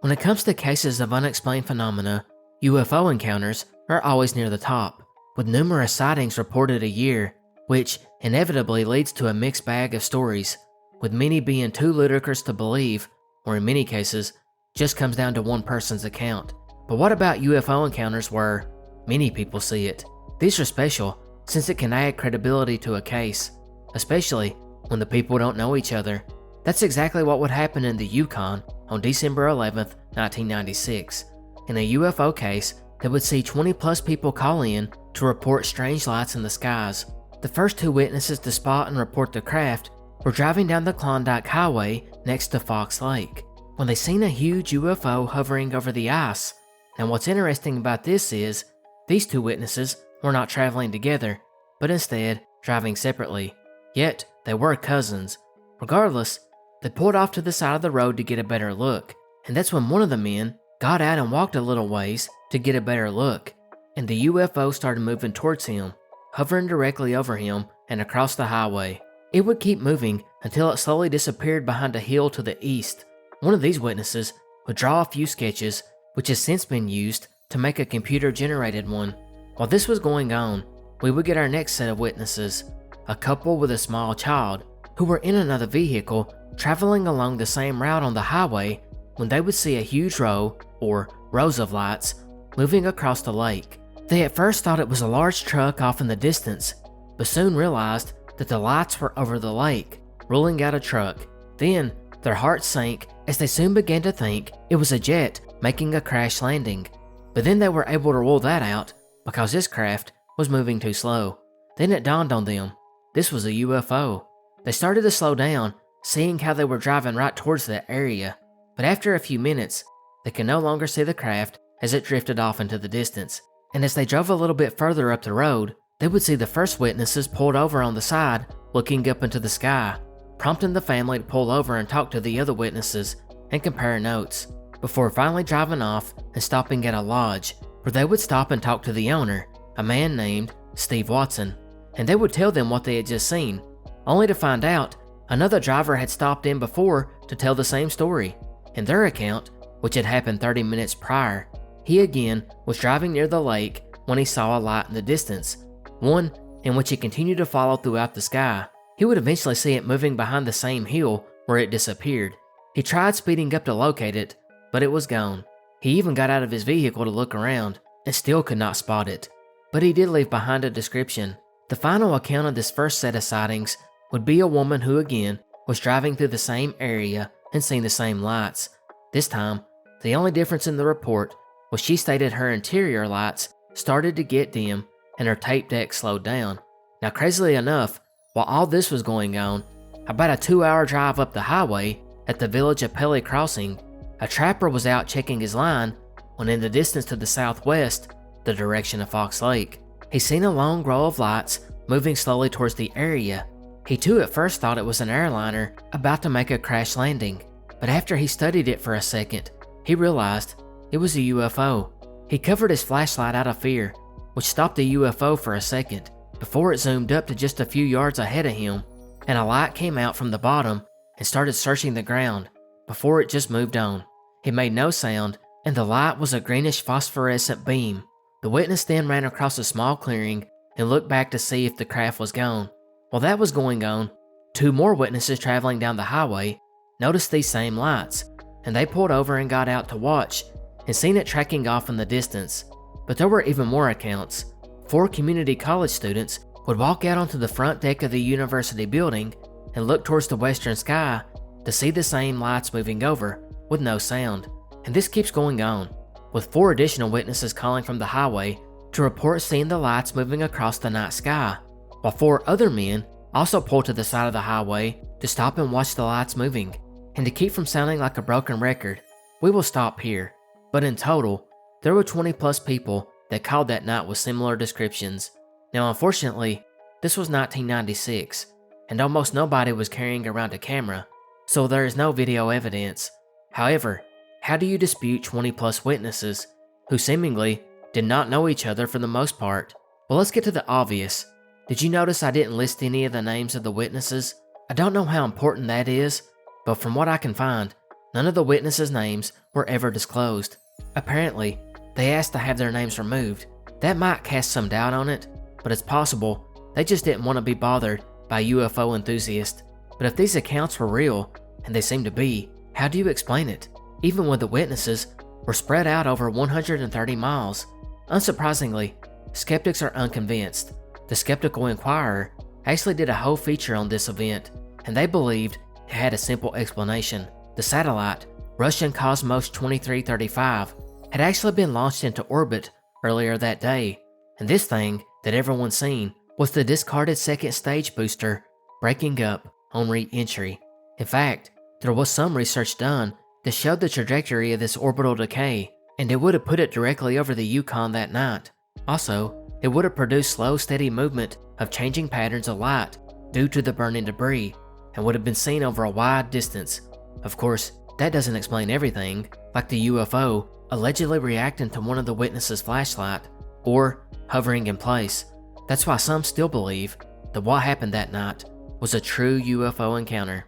When it comes to cases of unexplained phenomena, UFO encounters are always near the top, with numerous sightings reported a year, which inevitably leads to a mixed bag of stories, with many being too ludicrous to believe, or in many cases, just comes down to one person's account. But what about UFO encounters where many people see it? These are special since it can add credibility to a case, especially when the people don't know each other. That's exactly what would happen in the Yukon on December 11th, 1996, in a UFO case that would see 20 plus people call in to report strange lights in the skies. The first 2 witnesses to spot and report the craft were driving down the Klondike Highway next to Fox Lake. when they seen a huge UFO hovering over the ice. Now what's interesting about this is, these two witnesses were not traveling together, but instead driving separately. Yet, they were cousins. Regardless, they pulled off to the side of the road to get a better look, and that's when one of the men got out and walked a little ways to get a better look, and the UFO started moving towards him, hovering directly over him and across the highway. It would keep moving until it slowly disappeared behind a hill to the east. One of these witnesses would draw a few sketches, which has since been used to make a computer-generated one. While this was going on, we would get our next set of witnesses, a couple with a small child, who were in another vehicle traveling along the same route on the highway when they would see a huge row, or rows of lights, moving across the lake. They at first thought it was a large truck off in the distance, but soon realized that the lights were over the lake, ruling out a truck. Then, their hearts sank as they soon began to think it was a jet making a crash landing. But then they were able to rule that out because this craft was moving too slow. Then it dawned on them, this was a UFO. They started to slow down, seeing how they were driving right towards that area. But after a few minutes, they could no longer see the craft as it drifted off into the distance. And as they drove a little bit further up the road, they would see the first witnesses pulled over on the side, looking up into the sky, prompting the family to pull over and talk to the other witnesses and compare notes, before finally driving off and stopping at a lodge, where they would stop and talk to the owner, a man named Steve Watson, and they would tell them what they had just seen, only to find out another driver had stopped in before to tell the same story. In their account, which had happened 30 minutes prior, he again was driving near the lake when he saw a light in the distance, one in which he continued to follow throughout the sky. He would eventually see it moving behind the same hill where it disappeared. He tried speeding up to locate it, but it was gone. He even got out of his vehicle to look around and still could not spot it. But he did leave behind a description. The final account of this first set of sightings would be a woman who again was driving through the same area and seen the same lights. This time, the only difference in the report was she stated her interior lights started to get dim and her tape deck slowed down. Now crazily enough, while all this was going on, about a 2-hour drive up the highway at the village of Pelly Crossing, a trapper was out checking his line when in the distance to the southwest, the direction of Fox Lake, he seen a long row of lights moving slowly towards the area. He too at first thought it was an airliner about to make a crash landing, but after he studied it for a second, he realized it was a UFO. He covered his flashlight out of fear, which stopped the UFO for a second, before it zoomed up to just a few yards ahead of him, and a light came out from the bottom and started searching the ground, before it just moved on. It made no sound, and the light was a greenish phosphorescent beam. The witness then ran across a small clearing and looked back to see if the craft was gone. While that was going on, 2 more witnesses traveling down the highway noticed these same lights, and they pulled over and got out to watch, and seen it tracking off in the distance. But there were even more accounts. 4 community college students would walk out onto the front deck of the university building and look towards the western sky to see the same lights moving over, with no sound. And this keeps going on, with 4 additional witnesses calling from the highway to report seeing the lights moving across the night sky, while 4 other men also pulled to the side of the highway to stop and watch the lights moving. And to keep from sounding like a broken record, we will stop here. But in total, there were 20 plus people that called that night with similar descriptions. Now unfortunately, this was 1996, and almost nobody was carrying around a camera, so there is no video evidence. However, how do you dispute 20 plus witnesses who seemingly did not know each other for the most part? Well, let's get to the obvious. Did you notice I didn't list any of the names of the witnesses? I don't know how important that is, but from what I can find, none of the witnesses' names were ever disclosed. Apparently, they asked to have their names removed. That might cast some doubt on it, but it's possible they just didn't want to be bothered by UFO enthusiasts. But if these accounts were real, and they seem to be, how do you explain it? Even when the witnesses were spread out over 130 miles. Unsurprisingly, skeptics are unconvinced. The Skeptical Inquirer actually did a whole feature on this event, and they believed it had a simple explanation. The satellite, Russian Cosmos 2335, had actually been launched into orbit earlier that day, and this thing that everyone's seen was the discarded second stage booster breaking up on re-entry. In fact, there was some research done that showed the trajectory of this orbital decay, and it would have put it directly over the Yukon that night. Also, it would have produced slow, steady movement of changing patterns of light due to the burning debris, and would have been seen over a wide distance. Of course, that doesn't explain everything, like the UFO allegedly reacting to one of the witnesses' flashlight, or hovering in place. That's why some still believe that what happened that night was a true UFO encounter.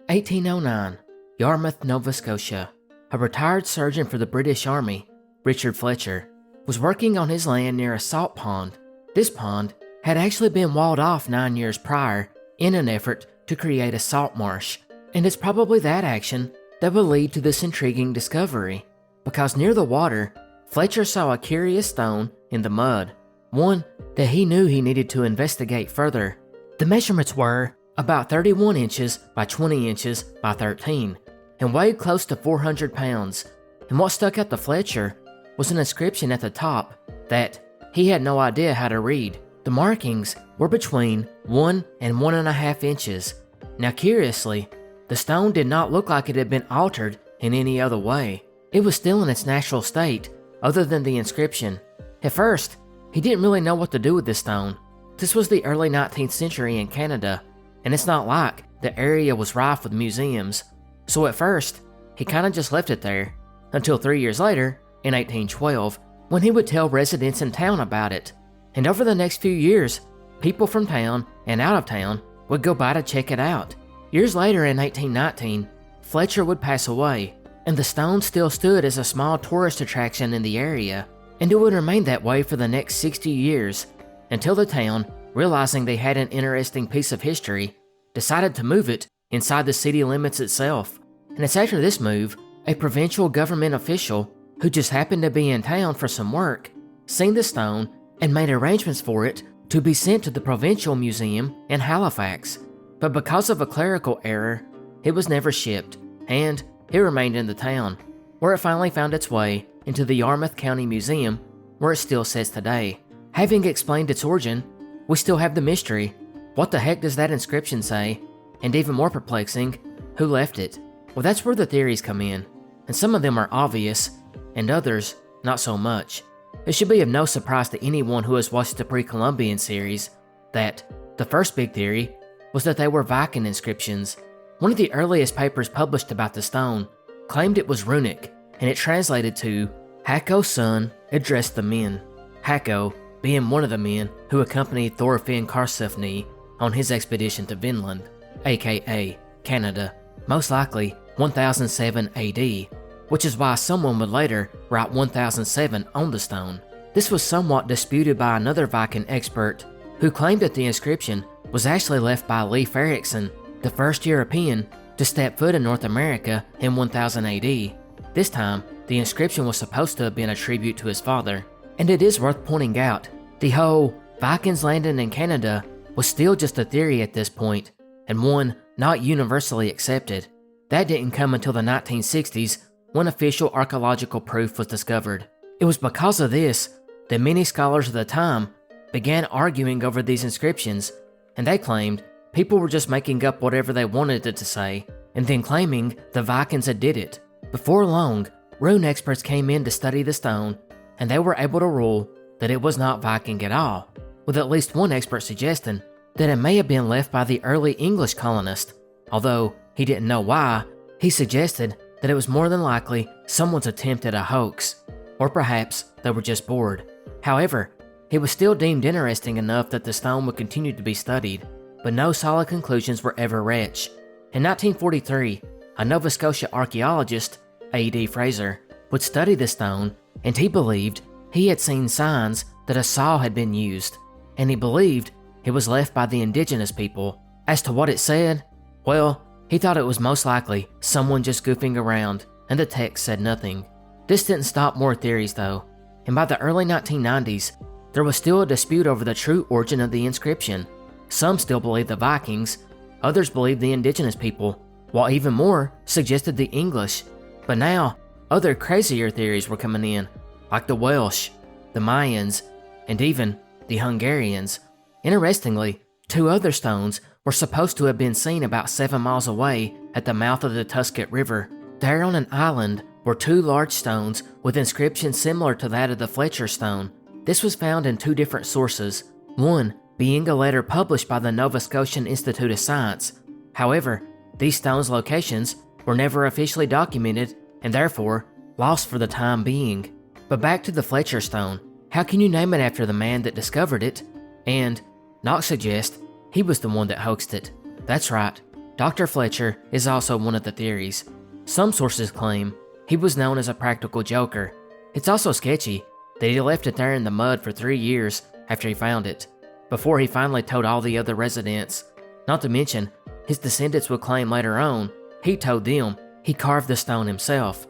1809, Yarmouth, Nova Scotia. A retired surgeon for the British Army, Richard Fletcher, was working on his land near a salt pond. This pond had actually been walled off 9 years prior in an effort to create a salt marsh, and it's probably that action that will lead to this intriguing discovery, because near the water, Fletcher saw a curious stone in the mud, one that he knew he needed to investigate further. The measurements were about 31 inches by 20 inches by 13, and weighed close to 400 pounds, and what stuck out to Fletcher was an inscription at the top that he had no idea how to read. The markings were between 1 and 1.5 inches. Now curiously, the stone did not look like it had been altered in any other way. It was still in its natural state, other than the inscription. At first, he didn't really know what to do with this stone. This was the early 19th century in Canada, and it's not like the area was rife with museums. So at first, he kinda just left it there, until 3 years later, in 1812, when he would tell residents in town about it. And over the next few years, people from town and out of town would go by to check it out. Years later in 1819, Fletcher would pass away, and the stone still stood as a small tourist attraction in the area, and it would remain that way for the next 60 years, until the town, realizing they had an interesting piece of history, decided to move it inside the city limits itself. And it's after this move, a provincial government official who just happened to be in town for some work seen the stone and made arrangements for it to be sent to the Provincial Museum in Halifax. But because of a clerical error, it was never shipped, and it remained in the town, where it finally found its way into the Yarmouth County Museum, where it still sits today. Having explained its origin, we still have the mystery. What the heck does that inscription say? And even more perplexing, who left it? Well, that's where the theories come in, and some of them are obvious, and others not so much. It should be of no surprise to anyone who has watched the pre-Columbian series that the first big theory was that they were Viking inscriptions. One of the earliest papers published about the stone claimed it was runic, and it translated to Hako's son addressed the men. Hako being one of the men who accompanied Thorfinn Karlsefni on his expedition to Vinland, aka Canada, most likely 1007 AD, which is why someone would later write 1007 on the stone. This was somewhat disputed by another Viking expert who claimed that the inscription was actually left by Leif Erikson, the first European to step foot in North America in 1000 AD. This time, the inscription was supposed to have been a tribute to his father. And it is worth pointing out, the whole Vikings landing in Canada was still just a theory at this point, and one not universally accepted. That didn't come until the 1960s, when official archaeological proof was discovered. It was because of this that many scholars of the time began arguing over these inscriptions, and they claimed people were just making up whatever they wanted it to say, and then claiming the Vikings had did it. Before long, rune experts came in to study the stone, and they were able to rule that it was not Viking at all, with at least one expert suggesting that it may have been left by the early English colonists. Although he didn't know why, he suggested that it was more than likely someone's attempt at a hoax, or perhaps they were just bored. However, it was still deemed interesting enough that the stone would continue to be studied, but no solid conclusions were ever reached. In 1943, a Nova Scotia archaeologist, A.D. Fraser, would study the stone, and he believed he had seen signs that a saw had been used, and he believed it was left by the indigenous people. As to what it said, well, he thought it was most likely someone just goofing around, and the text said nothing. This didn't stop more theories though, and by the early 1990s, there was still a dispute over the true origin of the inscription. Some still believed the Vikings, others believed the indigenous people, while even more suggested the English. But now, other crazier theories were coming in, like the Welsh, the Mayans, and even the Hungarians. Interestingly, two other stones were supposed to have been seen about 7 miles away at the mouth of the Tusket River. There on an island were 2 large stones with inscriptions similar to that of the Fletcher stone. This was found in 2 different sources, one being a letter published by the Nova Scotian Institute of Science. However, these stones' locations were never officially documented and therefore lost for the time being. But back to the Fletcher stone, how can you name it after the man that discovered it? And Knox suggests he was the one that hoaxed it. That's right, Dr. Fletcher is also one of the theories. Some sources claim he was known as a practical joker. It's also sketchy that he left it there in the mud for 3 years after he found it, before he finally told all the other residents. Not to mention, his descendants would claim later on he told them he carved the stone himself.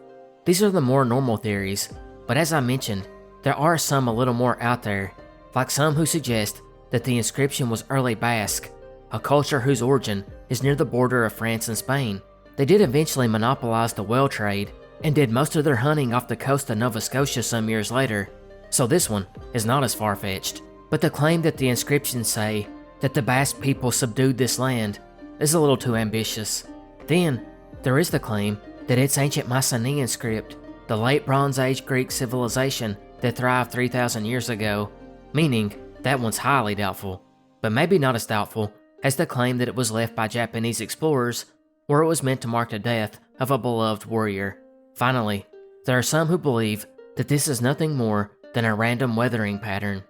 These are the more normal theories, but as I mentioned, there are some a little more out there, like some who suggest that the inscription was early Basque, a culture whose origin is near the border of France and Spain. They did eventually monopolize the whale trade and did most of their hunting off the coast of Nova Scotia some years later, so this one is not as far-fetched. But the claim that the inscriptions say that the Basque people subdued this land is a little too ambitious. Then, there is the claim that it's ancient Mycenaean script, the late Bronze Age Greek civilization that thrived 3,000 years ago, meaning that one's highly doubtful, but maybe not as doubtful as the claim that it was left by Japanese explorers, or it was meant to mark the death of a beloved warrior. Finally, there are some who believe that this is nothing more than a random weathering pattern.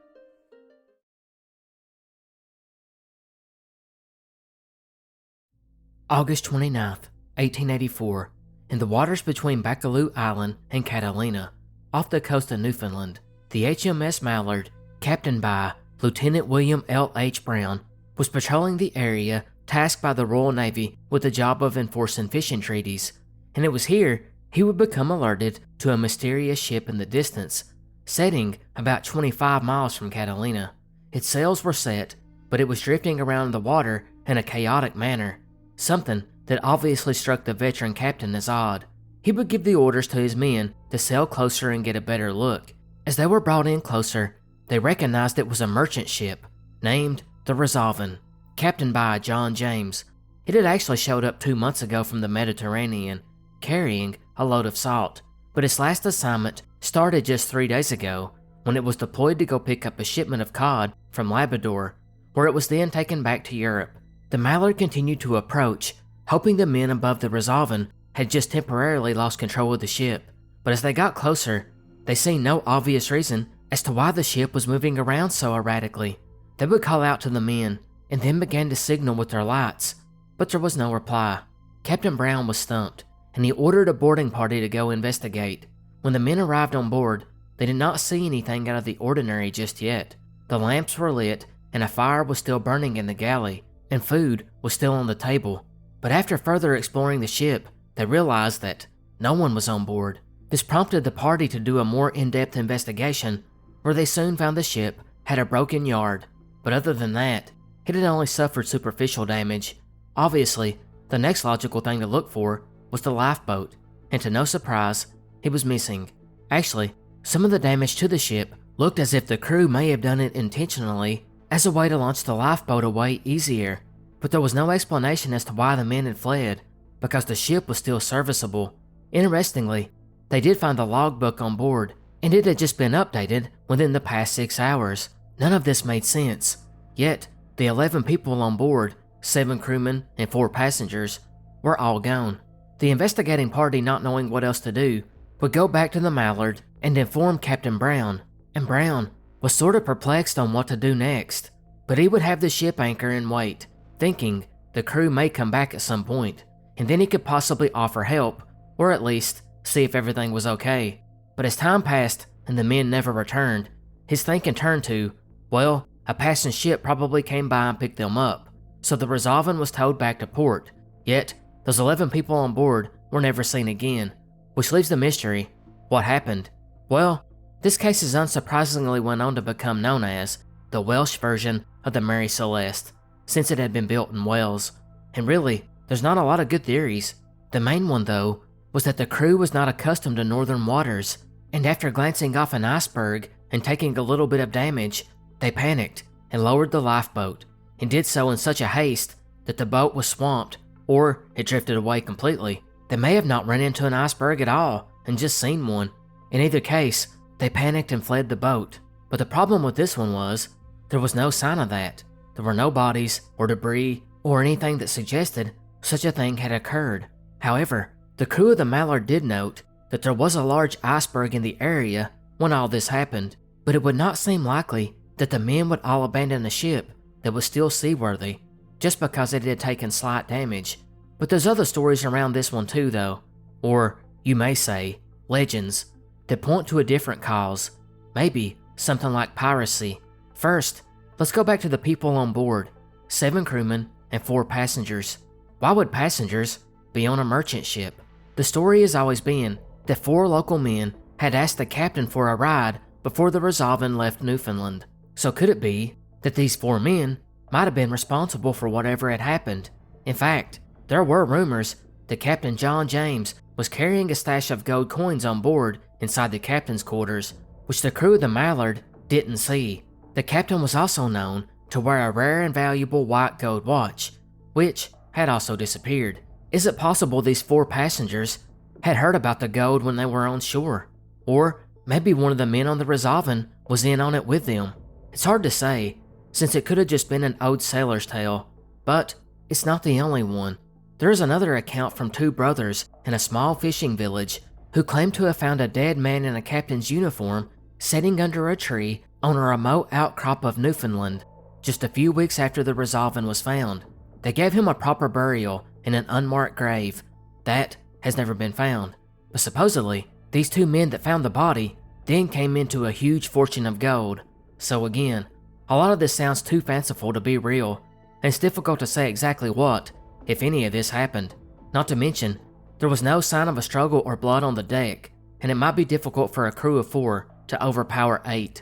August 29th, 1884, in the waters between Baccalieu Island and Catalina, off the coast of Newfoundland, the HMS Mallard, captained by Lieutenant William L. H. Brown, was patrolling the area tasked by the Royal Navy with the job of enforcing fishing treaties, and it was here he would become alerted to a mysterious ship in the distance, setting about 25 miles from Catalina. Its sails were set, but it was drifting around the water in a chaotic manner, something that obviously struck the veteran captain as odd. He would give the orders to his men to sail closer and get a better look. As they were brought in closer, they recognized it was a merchant ship, named the Resolven, captained by John James. It had actually showed up 2 months ago from the Mediterranean, carrying a load of salt, but its last assignment started just 3 days ago, when it was deployed to go pick up a shipment of cod from Labrador, where it was then taken back to Europe. The Mallard continued to approach, hoping the men above the Resolven had just temporarily lost control of the ship, but as they got closer, they seen no obvious reason as to why the ship was moving around so erratically. They would call out to the men, and then began to signal with their lights, but there was no reply. Captain Brown was stumped, and he ordered a boarding party to go investigate. When the men arrived on board, they did not see anything out of the ordinary just yet. The lamps were lit, and a fire was still burning in the galley, and food was still on the table. But after further exploring the ship, they realized that no one was on board. This prompted the party to do a more in-depth investigation, where they soon found the ship had a broken yard, but other than that, it had only suffered superficial damage. Obviously, the next logical thing to look for was the lifeboat, and to no surprise, it was missing. Actually, some of the damage to the ship looked as if the crew may have done it intentionally as a way to launch the lifeboat away easier, but there was no explanation as to why the men had fled, because the ship was still serviceable. Interestingly, they did find the logbook on board, and it had just been updated within the past 6 hours. None of this made sense, yet the 11 people on board, 7 crewmen and 4 passengers, were all gone. The investigating party, not knowing what else to do, would go back to the Mallard and inform Captain Brown, and Brown was sort of perplexed on what to do next, but he would have the ship anchor and wait, thinking the crew may come back at some point, and then he could possibly offer help, or at least see if everything was okay. But as time passed and the men never returned, his thinking turned to, well, a passing ship probably came by and picked them up, so the Resolven was towed back to port, yet those 11 people on board were never seen again, which leaves the mystery. What happened? Well, this case is unsurprisingly went on to become known as the Welsh version of the Mary Celeste, since it had been built in Wales. And really, there's not a lot of good theories. The main one, though, was that the crew was not accustomed to northern waters, and after glancing off an iceberg and taking a little bit of damage, they panicked and lowered the lifeboat, and did so in such a haste that the boat was swamped or it drifted away completely. They may have not run into an iceberg at all and just seen one. In either case, they panicked and fled the boat. But the problem with this one was, there was no sign of that. There were no bodies or debris or anything that suggested such a thing had occurred. However, the crew of the Mallard did note that there was a large iceberg in the area when all this happened, but it would not seem likely that the men would all abandon a ship that was still seaworthy just because it had taken slight damage. But there's other stories around this one too though, or you may say, legends, that point to a different cause, maybe something like piracy. First, let's go back to the people on board, 7 crewmen and 4 passengers. Why would passengers be on a merchant ship? The story has always been that 4 local men had asked the captain for a ride before the Resolven left Newfoundland. So could it be that these 4 men might have been responsible for whatever had happened? In fact, there were rumors that Captain John James was carrying a stash of gold coins on board inside the captain's quarters, which the crew of the Mallard didn't see. The captain was also known to wear a rare and valuable white gold watch, which had also disappeared. Is it possible these 4 passengers had heard about the gold when they were on shore? Or maybe one of the men on the Resolven was in on it with them. It's hard to say, since it could have just been an old sailor's tale, but it's not the only one. There is another account from 2 brothers in a small fishing village who claim to have found a dead man in a captain's uniform sitting under a tree on a remote outcrop of Newfoundland just a few weeks after the Resolven was found. They gave him a proper burial in an unmarked grave. That has never been found. But supposedly, these 2 men that found the body then came into a huge fortune of gold. So again, a lot of this sounds too fanciful to be real, and it's difficult to say exactly what, if any of this happened. Not to mention, there was no sign of a struggle or blood on the deck, and it might be difficult for a crew of 4 to overpower 8.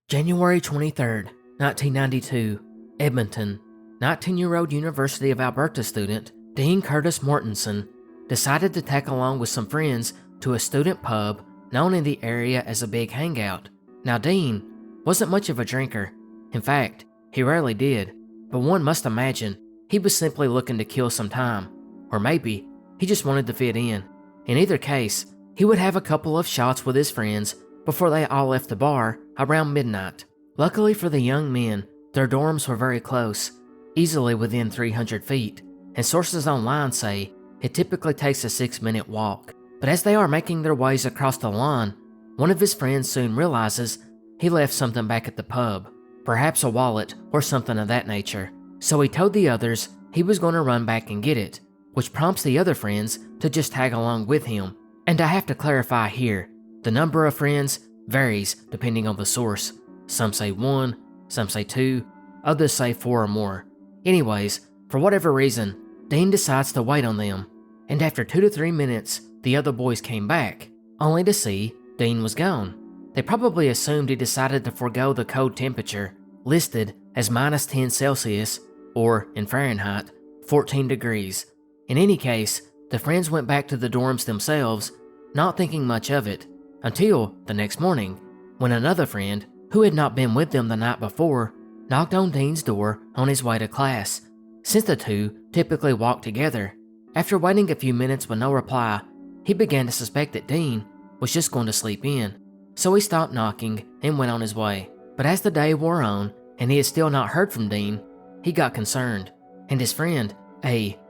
January 23rd, 1992, Edmonton. 19-year-old University of Alberta student Dean Curtis Mortensen decided to tag along with some friends to a student pub known in the area as a big hangout. Now Dean wasn't much of a drinker. In fact, he rarely did, but one must imagine he was simply looking to kill some time, or maybe he just wanted to fit in. In either case, he would have a couple of shots with his friends before they all left the bar around midnight. Luckily for the young men, their dorms were very close, easily within 300 feet, and sources online say it typically takes a 6-minute walk. But as they are making their ways across the lawn, one of his friends soon realizes he left something back at the pub, perhaps a wallet or something of that nature. So he told the others he was going to run back and get it, which prompts the other friends to just tag along with him. And I have to clarify here, the number of friends varies depending on the source. Some say 1, some say 2, others say 4 or more. Anyways, for whatever reason, Dean decides to wait on them, and after 2 to 3 minutes, the other boys came back, only to see Dean was gone. They probably assumed he decided to forego the cold temperature, listed as -10 Celsius, or in Fahrenheit, 14 degrees. In any case, the friends went back to the dorms themselves, not thinking much of it, until the next morning, when another friend, who had not been with them the night before, knocked on Dean's door on his way to class. Since the two typically walked together, after waiting a few minutes with no reply, he began to suspect that Dean was just going to sleep in, so he stopped knocking and went on his way. But as the day wore on and he had still not heard from Dean, he got concerned, and his friend,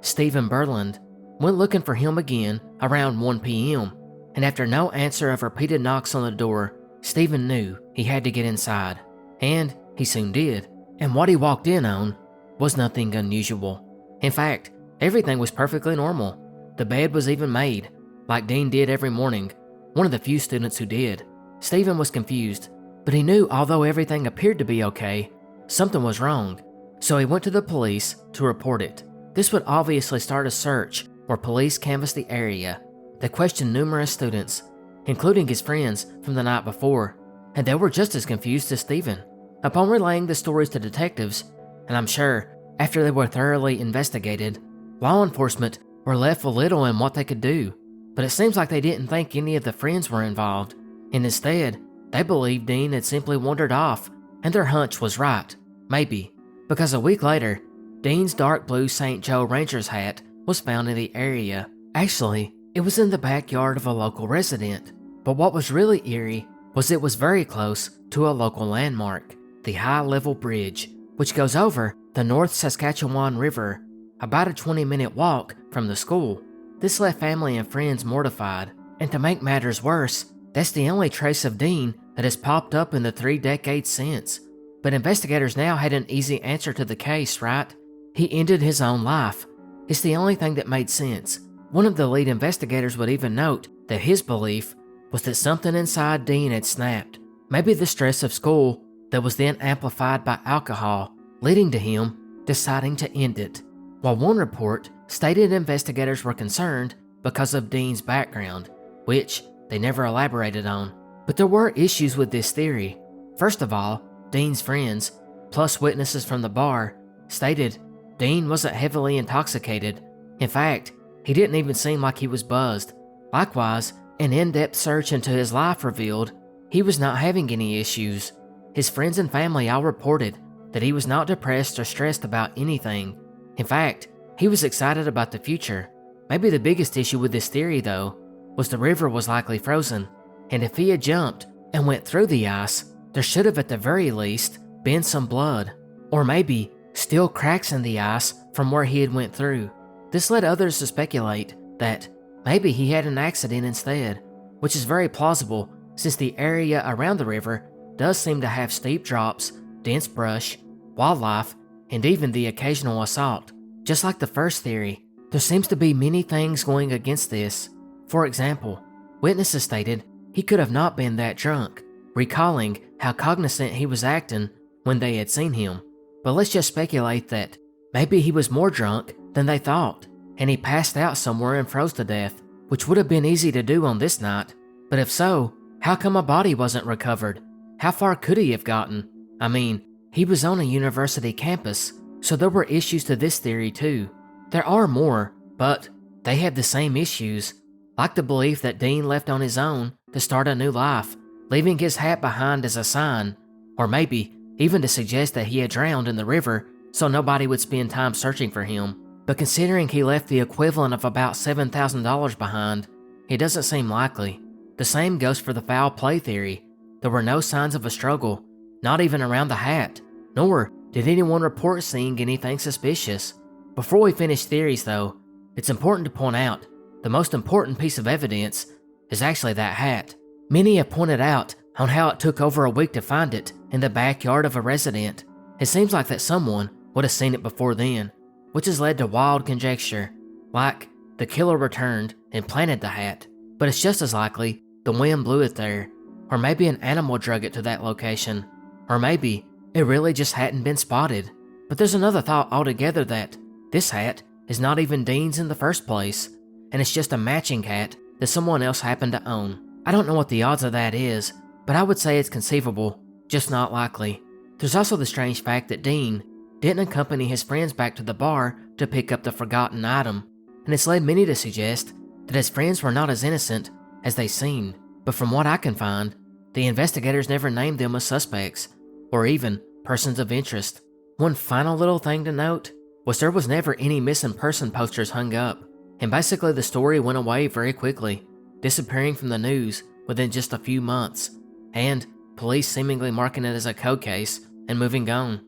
Stephen Berland, went looking for him again around 1 p.m., and after no answer of repeated knocks on the door, Stephen knew he had to get inside, and he soon did, and what he walked in on was nothing unusual. In fact, everything was perfectly normal. The bed was even made, like Dean did every morning, one of the few students who did. Stephen was confused, but he knew although everything appeared to be okay, something was wrong, so he went to the police to report it. This would obviously start a search where police canvassed the area. They questioned numerous students, including his friends from the night before, and they were just as confused as Stephen. Upon relaying the stories to detectives, and I'm sure after they were thoroughly investigated, law enforcement were left with little in what they could do. But it seems like they didn't think any of the friends were involved, and instead, They believed Dean had simply wandered off, and their hunch was right. Maybe, because a week later, Dean's dark blue St. Joe Ranger's hat was found in the area. Actually, it was in the backyard of a local resident. But what was really eerie was it was very close to a local landmark, the High Level Bridge, which goes over the North Saskatchewan River, about a 20-minute walk from the school. This left family and friends mortified, and to make matters worse, that's the only trace of Dean that has popped up in the 3 decades since. But investigators now had an easy answer to the case, right? He ended his own life. It's the only thing that made sense. One of the lead investigators would even note that his belief was that something inside Dean had snapped. Maybe the stress of school that was then amplified by alcohol, leading to him deciding to end it. While one report stated investigators were concerned because of Dean's background, which they never elaborated on. But there were issues with this theory. First of all, Dean's friends, plus witnesses from the bar, stated Dean wasn't heavily intoxicated. In fact, he didn't even seem like he was buzzed. Likewise, an in-depth search into his life revealed he was not having any issues. His friends and family all reported that he was not depressed or stressed about anything. In fact, he was excited about the future. Maybe the biggest issue with this theory, though, was the river was likely frozen, and if he had jumped and went through the ice, there should have at the very least been some blood, or maybe still cracks in the ice from where he had went through. This led others to speculate that maybe he had an accident instead, which is very plausible since the area around the river does seem to have steep drops, dense brush, wildlife, and even the occasional assault. Just like the first theory, there seems to be many things going against this. For example, witnesses stated he could have not been that drunk, recalling how cognizant he was acting when they had seen him. But let's just speculate that maybe he was more drunk than they thought, and he passed out somewhere and froze to death, which would have been easy to do on this night. But if so, how come a body wasn't recovered? How far could he have gotten? I mean, he was on a university campus, so there were issues to this theory too. There are more, but they have the same issues, like the belief that Dean left on his own to start a new life, leaving his hat behind as a sign, or maybe even to suggest that he had drowned in the river so nobody would spend time searching for him. But considering he left the equivalent of about $7,000 behind, it doesn't seem likely. The same goes for the foul play theory. There were no signs of a struggle, not even around the hat, nor did anyone report seeing anything suspicious. Before we finish theories though, it's important to point out the most important piece of evidence is actually that hat. Many have pointed out on how it took over a week to find it in the backyard of a resident. It seems like that someone would have seen it before then, which has led to wild conjecture, like the killer returned and planted the hat, but it's just as likely the wind blew it there, or maybe an animal drug it to that location, or maybe it really just hadn't been spotted. But there's another thought altogether, that this hat is not even Dean's in the first place, and it's just a matching hat that someone else happened to own. I don't know what the odds of that is, but I would say it's conceivable, just not likely. There's also the strange fact that Dean didn't accompany his friends back to the bar to pick up the forgotten item, and it's led many to suggest that his friends were not as innocent as they seemed. But from what I can find, the investigators never named them as suspects, or even persons of interest. One final little thing to note was there was never any missing person posters hung up, and basically the story went away very quickly, disappearing from the news within just a few months, and police seemingly marking it as a cold case and moving on.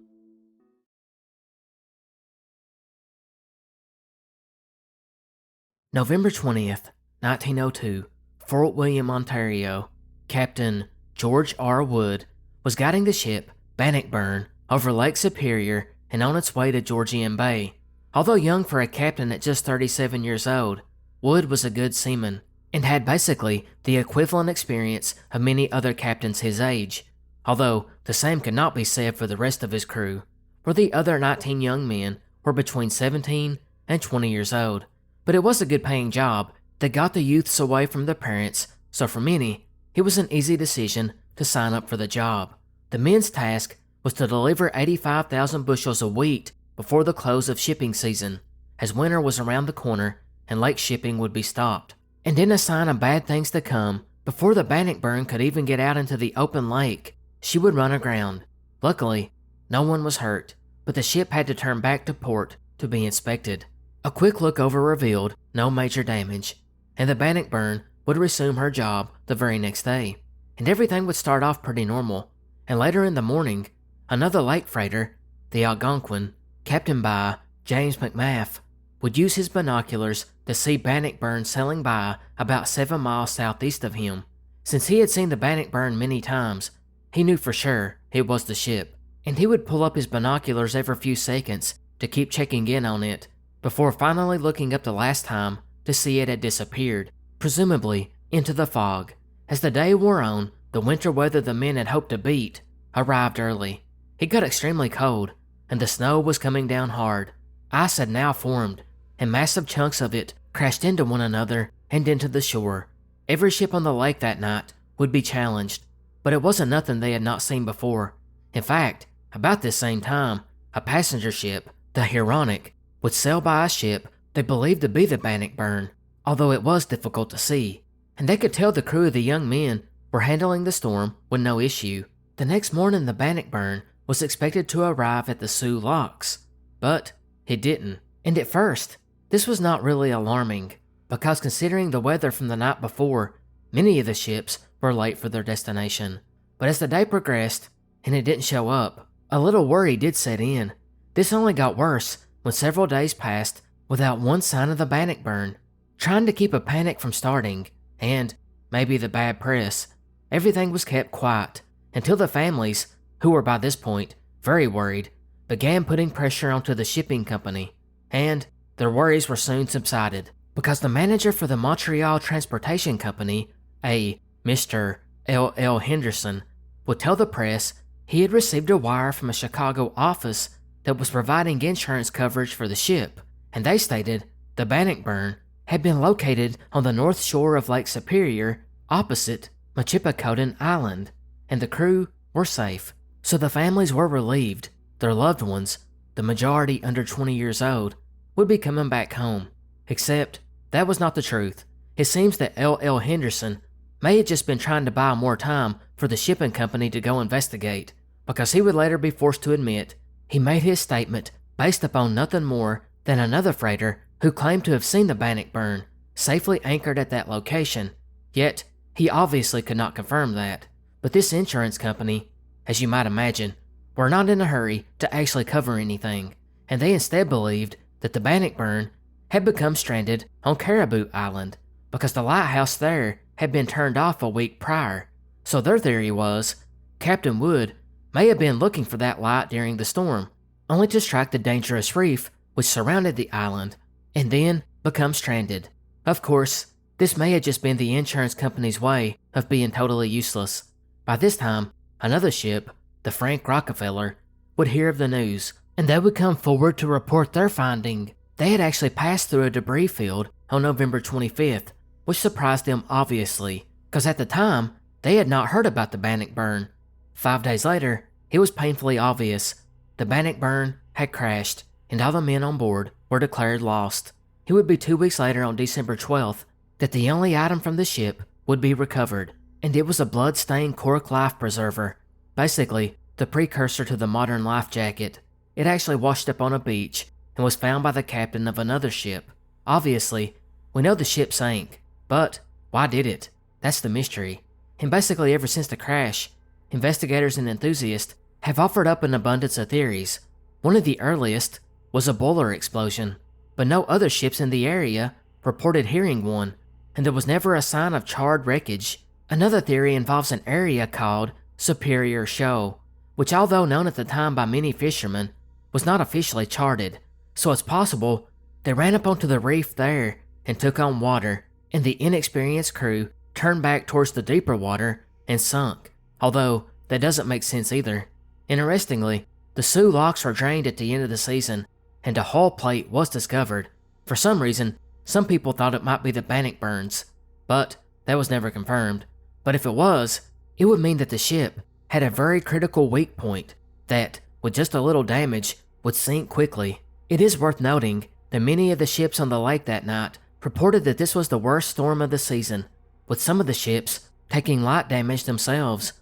November 20th, 1902, Fort William, Ontario. Captain George R. Wood was guiding the ship Bannockburn over Lake Superior and on its way to Georgian Bay. Although young for a captain at just 37 years old, Wood was a good seaman and had basically the equivalent experience of many other captains his age, although the same could not be said for the rest of his crew, where the other 19 young men were between 17 and 20 years old. But it was a good paying job that got the youths away from their parents, so for many, it was an easy decision to sign up for the job. The men's task was to deliver 85,000 bushels of wheat before the close of shipping season, as winter was around the corner and lake shipping would be stopped. And in a sign of bad things to come, Before the Bannockburn could even get out into the open lake, she would run aground. Luckily, no one was hurt, but the ship had to turn back to port to be inspected. A quick look over revealed no major damage, and the Bannockburn would resume her job the very next day, and everything would start off pretty normal. And later in the morning, another lake freighter, the Algonquin, captained by James McMath, would use his binoculars to see Bannockburn sailing by about 7 miles southeast of him. Since he had seen the Bannockburn many times, he knew for sure it was the ship, and he would pull up his binoculars every few seconds to keep checking in on it, before finally looking up the last time to see it had disappeared, presumably into the fog. As the day wore on, the winter weather the men had hoped to beat arrived early. It got extremely cold, and the snow was coming down hard. Ice had now formed, and massive chunks of it crashed into one another and into the shore. Every ship on the lake that night would be challenged, but it wasn't nothing they had not seen before. In fact, about this same time, a passenger ship, the Huronic, would sail by a ship they believed to be the Bannockburn, although it was difficult to see, and they could tell the crew of the young men were handling the storm with no issue. The next morning the Bannockburn was expected to arrive at the Sioux Locks, but it didn't. And at first, this was not really alarming, because considering the weather from the night before, many of the ships were late for their destination. But as the day progressed, and it didn't show up, a little worry did set in. This only got worse when several days passed without one sign of the Bannockburn. Trying to keep a panic from starting, and maybe the bad press, everything was kept quiet until the families, who were by this point very worried, began putting pressure onto the shipping company, and their worries were soon subsided, because the manager for the Montreal Transportation Company, a Mr. L.L. Henderson, would tell the press he had received a wire from a Chicago office that was providing insurance coverage for the ship, and they stated the Bannockburn had been located on the north shore of Lake Superior opposite Machipicoten Island, and the crew were safe. So the families were relieved. Their loved ones, the majority under 20 years old, would be coming back home. Except that was not the truth. It seems that L.L. Henderson may have just been trying to buy more time for the shipping company to go investigate, because he would later be forced to admit he made his statement based upon nothing more than another freighter who claimed to have seen the Bannockburn safely anchored at that location, yet he obviously could not confirm that. But this insurance company, as you might imagine, were not in a hurry to actually cover anything, and they instead believed that the Bannockburn had become stranded on Caribou Island because the lighthouse there had been turned off a week prior. So their theory was Captain Wood may have been looking for that light during the storm, only to strike the dangerous reef which surrounded the island, and then become stranded. Of course, this may have just been the insurance company's way of being totally useless. By this time, another ship, the Frank Rockefeller, would hear of the news, and they would come forward to report their finding. They had actually passed through a debris field on November 25th, which surprised them obviously, because at the time, they had not heard about the Bannockburn. 5 days later, it was painfully obvious. The Bannockburn had crashed, and all the men on board were declared lost. It would be 2 weeks later on December 12th that the only item from the ship would be recovered, and it was a blood-stained cork life preserver, basically the precursor to the modern life jacket. It actually washed up on a beach and was found by the captain of another ship. Obviously, we know the ship sank, but why did it? That's the mystery. And basically ever since the crash, investigators and enthusiasts have offered up an abundance of theories. One of the earliest was a boiler explosion, but no other ships in the area reported hearing one, and there was never a sign of charred wreckage. Another theory involves an area called Superior Shoal, which although known at the time by many fishermen, was not officially charted, so it's possible they ran up onto the reef there and took on water, and the inexperienced crew turned back towards the deeper water and sunk, although that doesn't make sense either. Interestingly, the Sioux Locks were drained at the end of the season, and a hull plate was discovered. For some reason, some people thought it might be the Bannockburns, but that was never confirmed. But if it was, it would mean that the ship had a very critical weak point that, with just a little damage, would sink quickly. It is worth noting that many of the ships on the lake that night reported that this was the worst storm of the season, with some of the ships taking light damage themselves.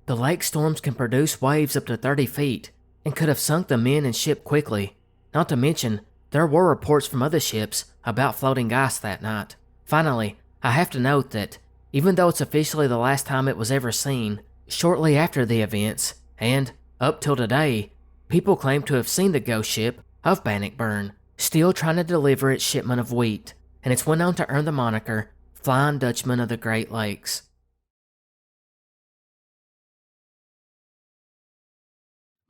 The lake storms can produce waves up to 30 feet and could have sunk the men and ship quickly. Not to mention, there were reports from other ships about floating ice that night. Finally, I have to note that, even though it's officially the last time it was ever seen, shortly after the events, and up till today, people claim to have seen the ghost ship of Bannockburn, still trying to deliver its shipment of wheat, and it's went on to earn the moniker Flying Dutchman of the Great Lakes.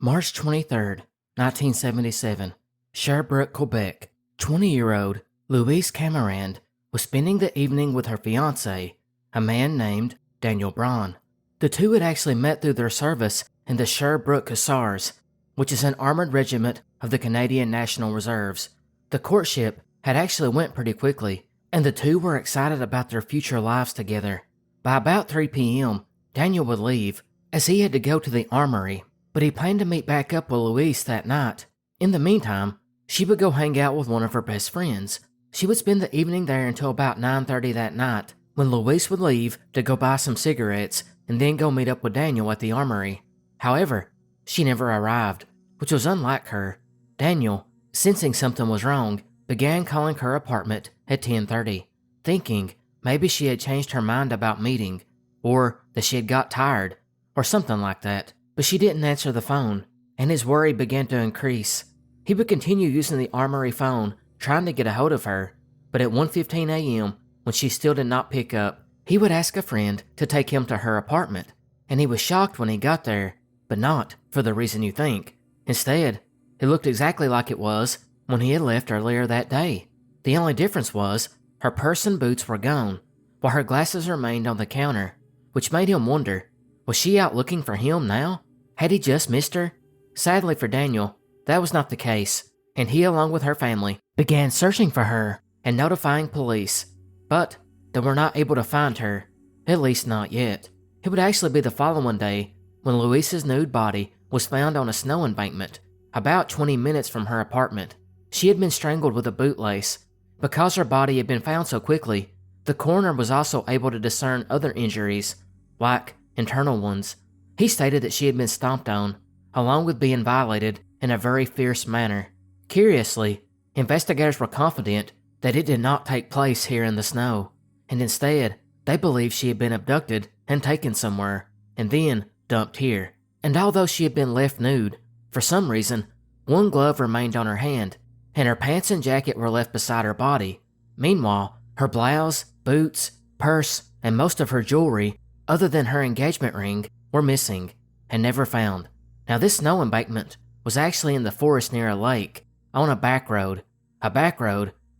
March 23rd, 1977, Sherbrooke, Quebec. 20-year-old Louise Camirand was spending the evening with her fiancé, a man named Daniel Braun. The two had actually met through their service in the Sherbrooke Hussars, which is an armored regiment of the Canadian National Reserves. The courtship had actually went pretty quickly, and the two were excited about their future lives together. By about 3 p.m., Daniel would leave, as he had to go to the armory, but he planned to meet back up with Louise that night. In the meantime, she would go hang out with one of her best friends. She would spend the evening there until about 9:30 that night, when Louise would leave to go buy some cigarettes and then go meet up with Daniel at the armory. However, she never arrived, which was unlike her. Daniel, sensing something was wrong, began calling her apartment at 10:30, thinking maybe she had changed her mind about meeting, or that she had got tired, or something like that. But she didn't answer the phone, and his worry began to increase. He would continue using the armory phone, trying to get a hold of her, but at 1:15 a.m., when she still did not pick up, he would ask a friend to take him to her apartment, and he was shocked when he got there, but not for the reason you think. Instead, it looked exactly like it was when he had left earlier that day. The only difference was her purse and boots were gone, while her glasses remained on the counter, which made him wonder, was she out looking for him now? Had he just missed her? Sadly for Daniel, that was not the case, and he, along with her family, began searching for her and notifying police. But they were not able to find her, at least not yet. It would actually be the following day when Louise's nude body was found on a snow embankment, about 20 minutes from her apartment. She had been strangled with a bootlace. Because her body had been found so quickly, the coroner was also able to discern other injuries, like internal ones. He stated that she had been stomped on, along with being violated in a very fierce manner. Curiously, investigators were confident that it did not take place here in the snow, and instead, they believed she had been abducted and taken somewhere, and then dumped here. And although she had been left nude, for some reason, one glove remained on her hand, and her pants and jacket were left beside her body. Meanwhile, her blouse, boots, purse, and most of her jewelry, other than her engagement ring, were missing and never found. Now, this snow embankment was actually in the forest near a lake, on a back road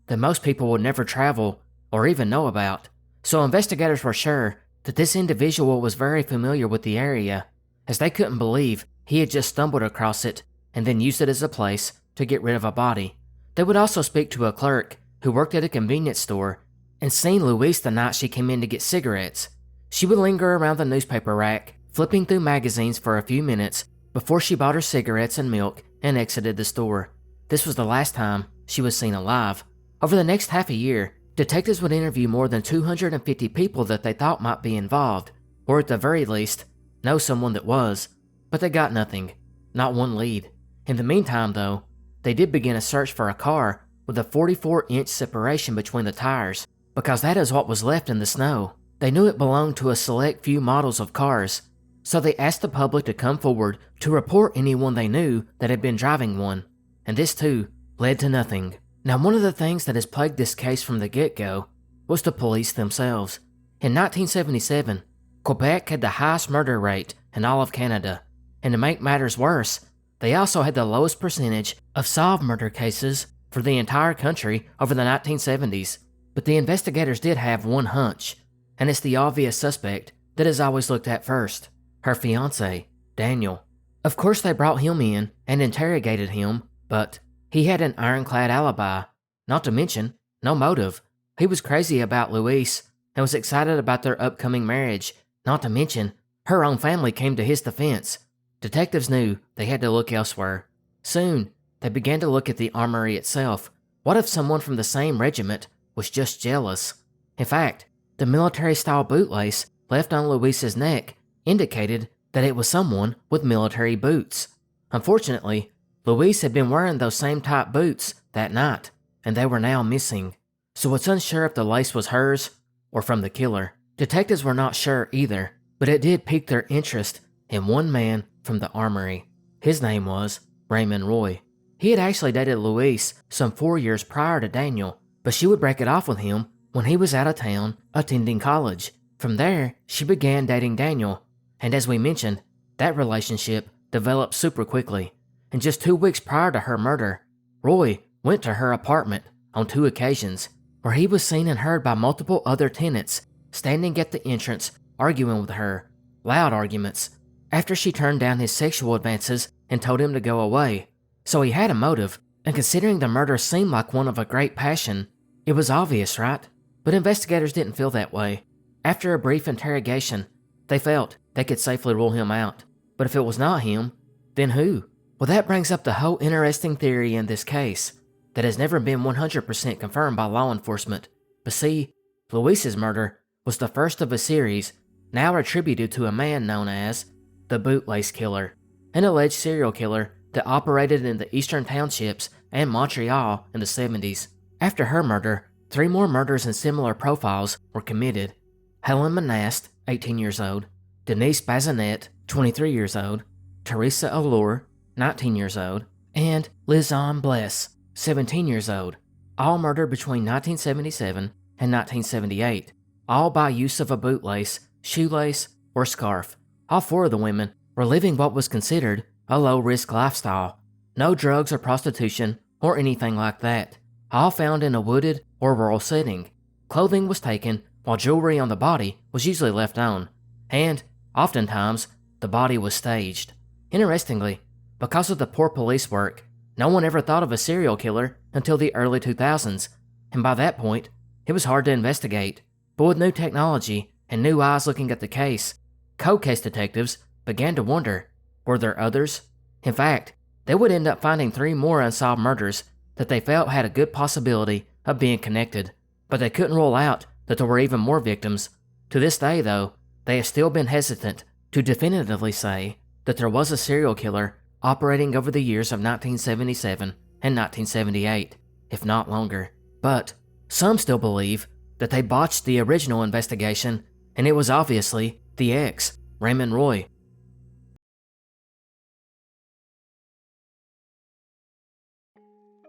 that most people would never travel or even know about. So investigators were sure that this individual was very familiar with the area, as they couldn't believe he had just stumbled across it and then used it as a place to get rid of a body. They would also speak to a clerk who worked at a convenience store and seen Louise the night she came in to get cigarettes. She would linger around the newspaper rack, flipping through magazines for a few minutes before she bought her cigarettes and milk and exited the store. This was the last time she was seen alive. Over the next half a year, detectives would interview more than 250 people that they thought might be involved, or at the very least, know someone that was, but they got nothing, not one lead. In the meantime, though, they did begin a search for a car with a 44-inch separation between the tires, because that is what was left in the snow. They knew it belonged to a select few models of cars, so they asked the public to come forward to report anyone they knew that had been driving one, and this too led to nothing. Now, one of the things that has plagued this case from the get-go was the police themselves. In 1977, Quebec had the highest murder rate in all of Canada, and to make matters worse, they also had the lowest percentage of solved murder cases for the entire country over the 1970s. But the investigators did have one hunch, and it's the obvious suspect that is always looked at first: her fiancé, Daniel. Of course, they brought him in and interrogated him, but he had an ironclad alibi, not to mention no motive. He was crazy about Louise and was excited about their upcoming marriage, not to mention her own family came to his defense. Detectives knew they had to look elsewhere. Soon, they began to look at the armory itself. What if someone from the same regiment was just jealous? In fact, the military-style bootlace left on Louise's neck indicated that it was someone with military boots. Unfortunately, Louise had been wearing those same type boots that night, and they were now missing. So it's unsure if the lace was hers or from the killer. Detectives were not sure either, but it did pique their interest in one man from the armory. His name was Raymond Roy. He had actually dated Louise some 4 years prior to Daniel, but she would break it off with him when he was out of town attending college. From there, she began dating Daniel, and as we mentioned, that relationship developed super quickly. And just 2 weeks prior to her murder, Roy went to her apartment on 2 occasions, where he was seen and heard by multiple other tenants standing at the entrance arguing with her, loud arguments, after she turned down his sexual advances and told him to go away. So he had a motive, and considering the murder seemed like one of a great passion, it was obvious, right? But investigators didn't feel that way. After a brief interrogation, they felt they could safely rule him out. But if it was not him, then who? Well, that brings up the whole interesting theory in this case that has never been 100% confirmed by law enforcement. But see, Louise's murder was the first of a series now attributed to a man known as the Bootlace Killer, an alleged serial killer that operated in the eastern townships and Montreal in the 70s. After her murder, 3 more murders in similar profiles were committed. Helen Monast, 18 years old, Denise Bazinet, 23 years old, Teresa Allure, 19 years old, and Lizanne Bless, 17 years old, all murdered between 1977 and 1978, all by use of a bootlace, shoelace, or scarf. All 4 of the women were living what was considered a low-risk lifestyle. No drugs or prostitution or anything like that. All found in a wooded or rural setting. Clothing was taken while jewelry on the body was usually left on, and oftentimes the body was staged. Interestingly, because of the poor police work, no one ever thought of a serial killer until the early 2000s, and by that point, it was hard to investigate. But with new technology and new eyes looking at the case, cold case detectives began to wonder, were there others? In fact, they would end up finding 3 more unsolved murders that they felt had a good possibility of being connected, but they couldn't rule out that there were even more victims. To this day, though, they have still been hesitant to definitively say that there was a serial killer operating over the years of 1977 and 1978, if not longer. But some still believe that they botched the original investigation, and it was obviously the ex, Raymond Roy.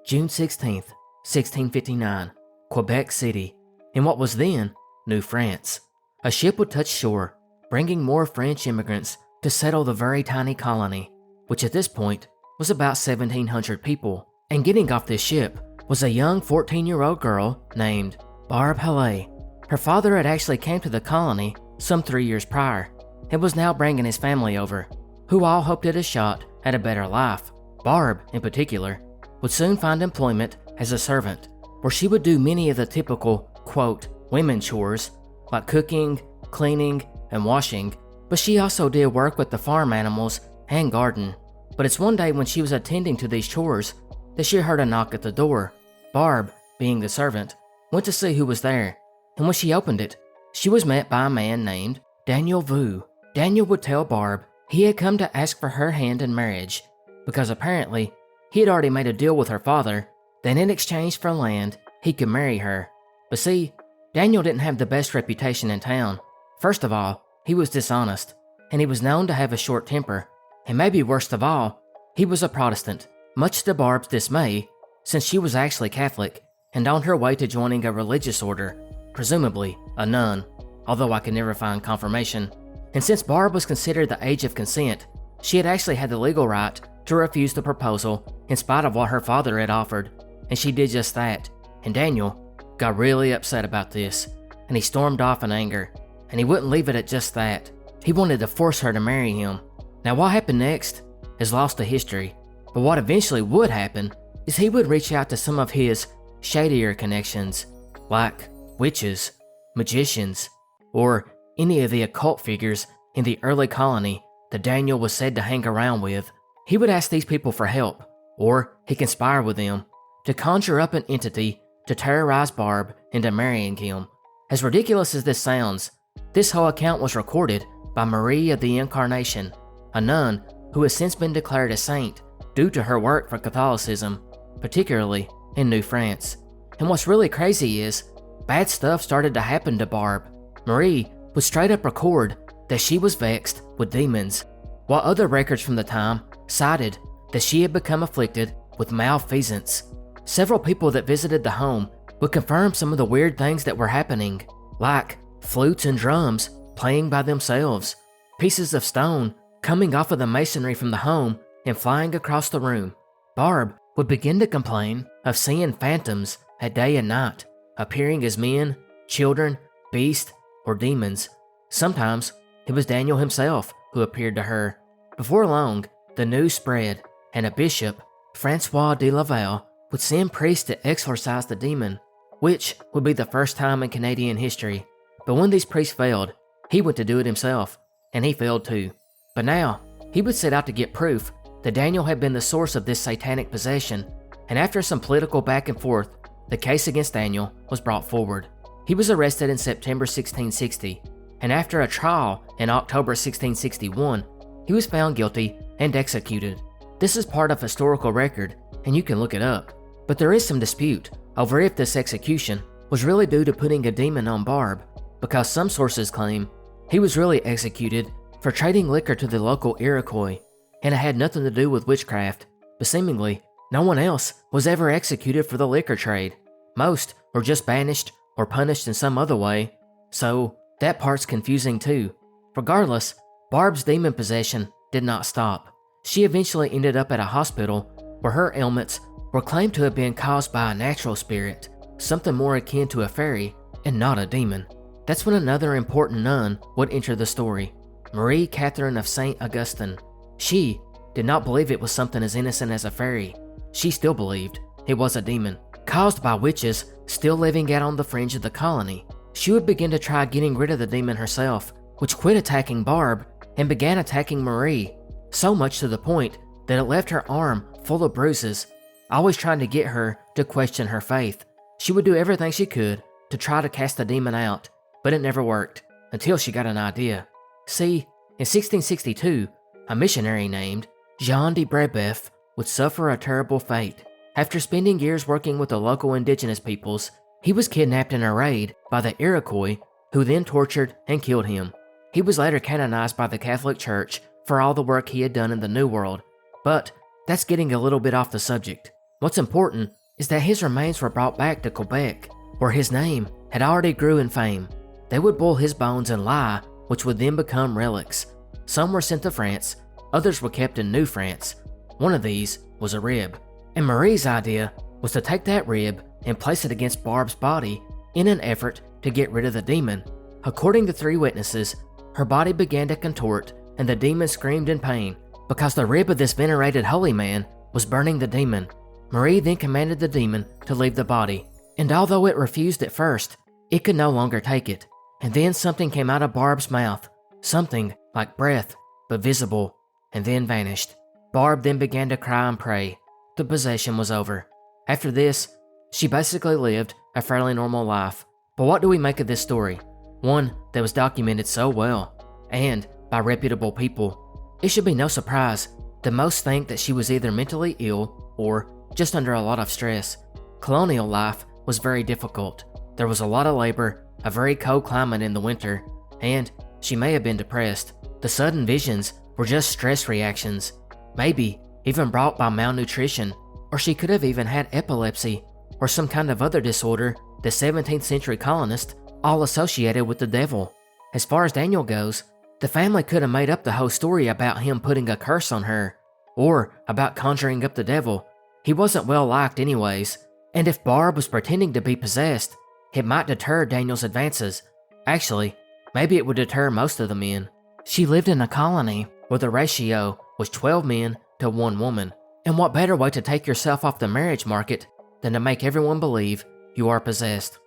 June 16th, 1659, Quebec City, in what was then New France. A ship would touch shore, bringing more French immigrants to settle the very tiny colony, which at this point was about 1,700 people. And getting off this ship was a young 14-year-old girl named Barbe Hallay. Her father had actually came to the colony some 3 years prior and was now bringing his family over, who all hoped at a shot at a better life. Barbe, in particular, would soon find employment as a servant, where she would do many of the typical, quote, women chores, like cooking, cleaning, and washing, but she also did work with the farm animals and garden. But it's one day when she was attending to these chores that she heard a knock at the door. Barbe, being the servant, went to see who was there, and when she opened it, she was met by a man named Daniel Vu. Daniel would tell Barbe he had come to ask for her hand in marriage, because apparently he had already made a deal with her father that in exchange for land, he could marry her. But see, Daniel didn't have the best reputation in town. First of all, he was dishonest, and he was known to have a short temper, and maybe worst of all, he was a Protestant, much to Barbe's dismay, since she was actually Catholic and on her way to joining a religious order, presumably a nun, although I could never find confirmation. And since Barbe was considered the age of consent, she had actually had the legal right to refuse the proposal in spite of what her father had offered, and she did just that. And Daniel got really upset about this, and he stormed off in anger, and he wouldn't leave it at just that. He wanted to force her to marry him. Now what happened next is lost to history, but what eventually would happen is he would reach out to some of his shadier connections, like witches, magicians, or any of the occult figures in the early colony that Daniel was said to hang around with. He would ask these people for help, or he conspired with them to conjure up an entity to terrorize Barbe into marrying him. As ridiculous as this sounds, This whole account was recorded by Marie of the Incarnation, a nun who has since been declared a saint due to her work for Catholicism, particularly in New France. And what's really crazy is, bad stuff started to happen to Barbe. Marie would straight up record that she was vexed with demons, while other records from the time cited that she had become afflicted with malfeasance. Several people that visited the home would confirm some of the weird things that were happening, like flutes and drums playing by themselves, pieces of stone coming off of the masonry from the home and flying across the room. Barbe would begin to complain of seeing phantoms at day and night, appearing as men, children, beasts, or demons. Sometimes it was Daniel himself who appeared to her. Before long, the news spread, and a bishop, Francois de Laval, would send priests to exorcise the demon, which would be the first time in Canadian history. But when these priests failed, he went to do it himself, and he failed too. But now, he would set out to get proof that Daniel had been the source of this satanic possession, and after some political back and forth, the case against Daniel was brought forward. He was arrested in September 1660, and after a trial in October 1661, he was found guilty and executed. This is part of historical record, and you can look it up. But there is some dispute over if this execution was really due to putting a demon on Barbe, because some sources claim he was really executed for trading liquor to the local Iroquois, and it had nothing to do with witchcraft, but seemingly no one else was ever executed for the liquor trade. Most were just banished or punished in some other way, so that part's confusing too. Regardless, Barbe's demon possession did not stop. She eventually ended up at a hospital where her ailments were claimed to have been caused by a natural spirit, something more akin to a fairy and not a demon. That's when another important nun would enter the story, Marie Catherine of St. Augustine. She did not believe it was something as innocent as a fairy. She still believed it was a demon, caused by witches still living out on the fringe of the colony. She would begin to try getting rid of the demon herself, which quit attacking Barbe and began attacking Marie, so much to the point that it left her arm full of bruises, always trying to get her to question her faith. She would do everything she could to try to cast the demon out, but it never worked, until she got an idea. See, in 1662, a missionary named Jean de Brebeuf would suffer a terrible fate. After spending years working with the local indigenous peoples, he was kidnapped in a raid by the Iroquois, who then tortured and killed him. He was later canonized by the Catholic Church for all the work he had done in the New World, but that's getting a little bit off the subject. What's important is that his remains were brought back to Quebec, where his name had already grew in fame. They would boil his bones and lie, which would then become relics. Some were sent to France, others were kept in New France. One of these was a rib, and Marie's idea was to take that rib and place it against Barbe's body in an effort to get rid of the demon. According to 3 witnesses, her body began to contort and the demon screamed in pain because the rib of this venerated holy man was burning the demon. Marie then commanded the demon to leave the body, and although it refused at first, it could no longer take it. And then something came out of Barbe's mouth, something like breath, but visible, and then vanished. Barbe then began to cry and pray. The possession was over. After this, she basically lived a fairly normal life. But what do we make of this story? One that was documented so well, and by reputable people. It should be no surprise that most think that she was either mentally ill or just under a lot of stress. Colonial life was very difficult. There was a lot of labor, a very cold climate in the winter, and she may have been depressed. The sudden visions were just stress reactions, maybe even brought by malnutrition, or she could have even had epilepsy or some kind of other disorder the 17th century colonists all associated with the devil. As far as Daniel goes, the family could have made up the whole story about him putting a curse on her, or about conjuring up the devil. He wasn't well liked anyways, and if Barbe was pretending to be possessed, it might deter Daniel's advances. Actually, maybe it would deter most of the men. She lived in a colony where the ratio was 12 men to 1 woman, and what better way to take yourself off the marriage market than to make everyone believe you are possessed.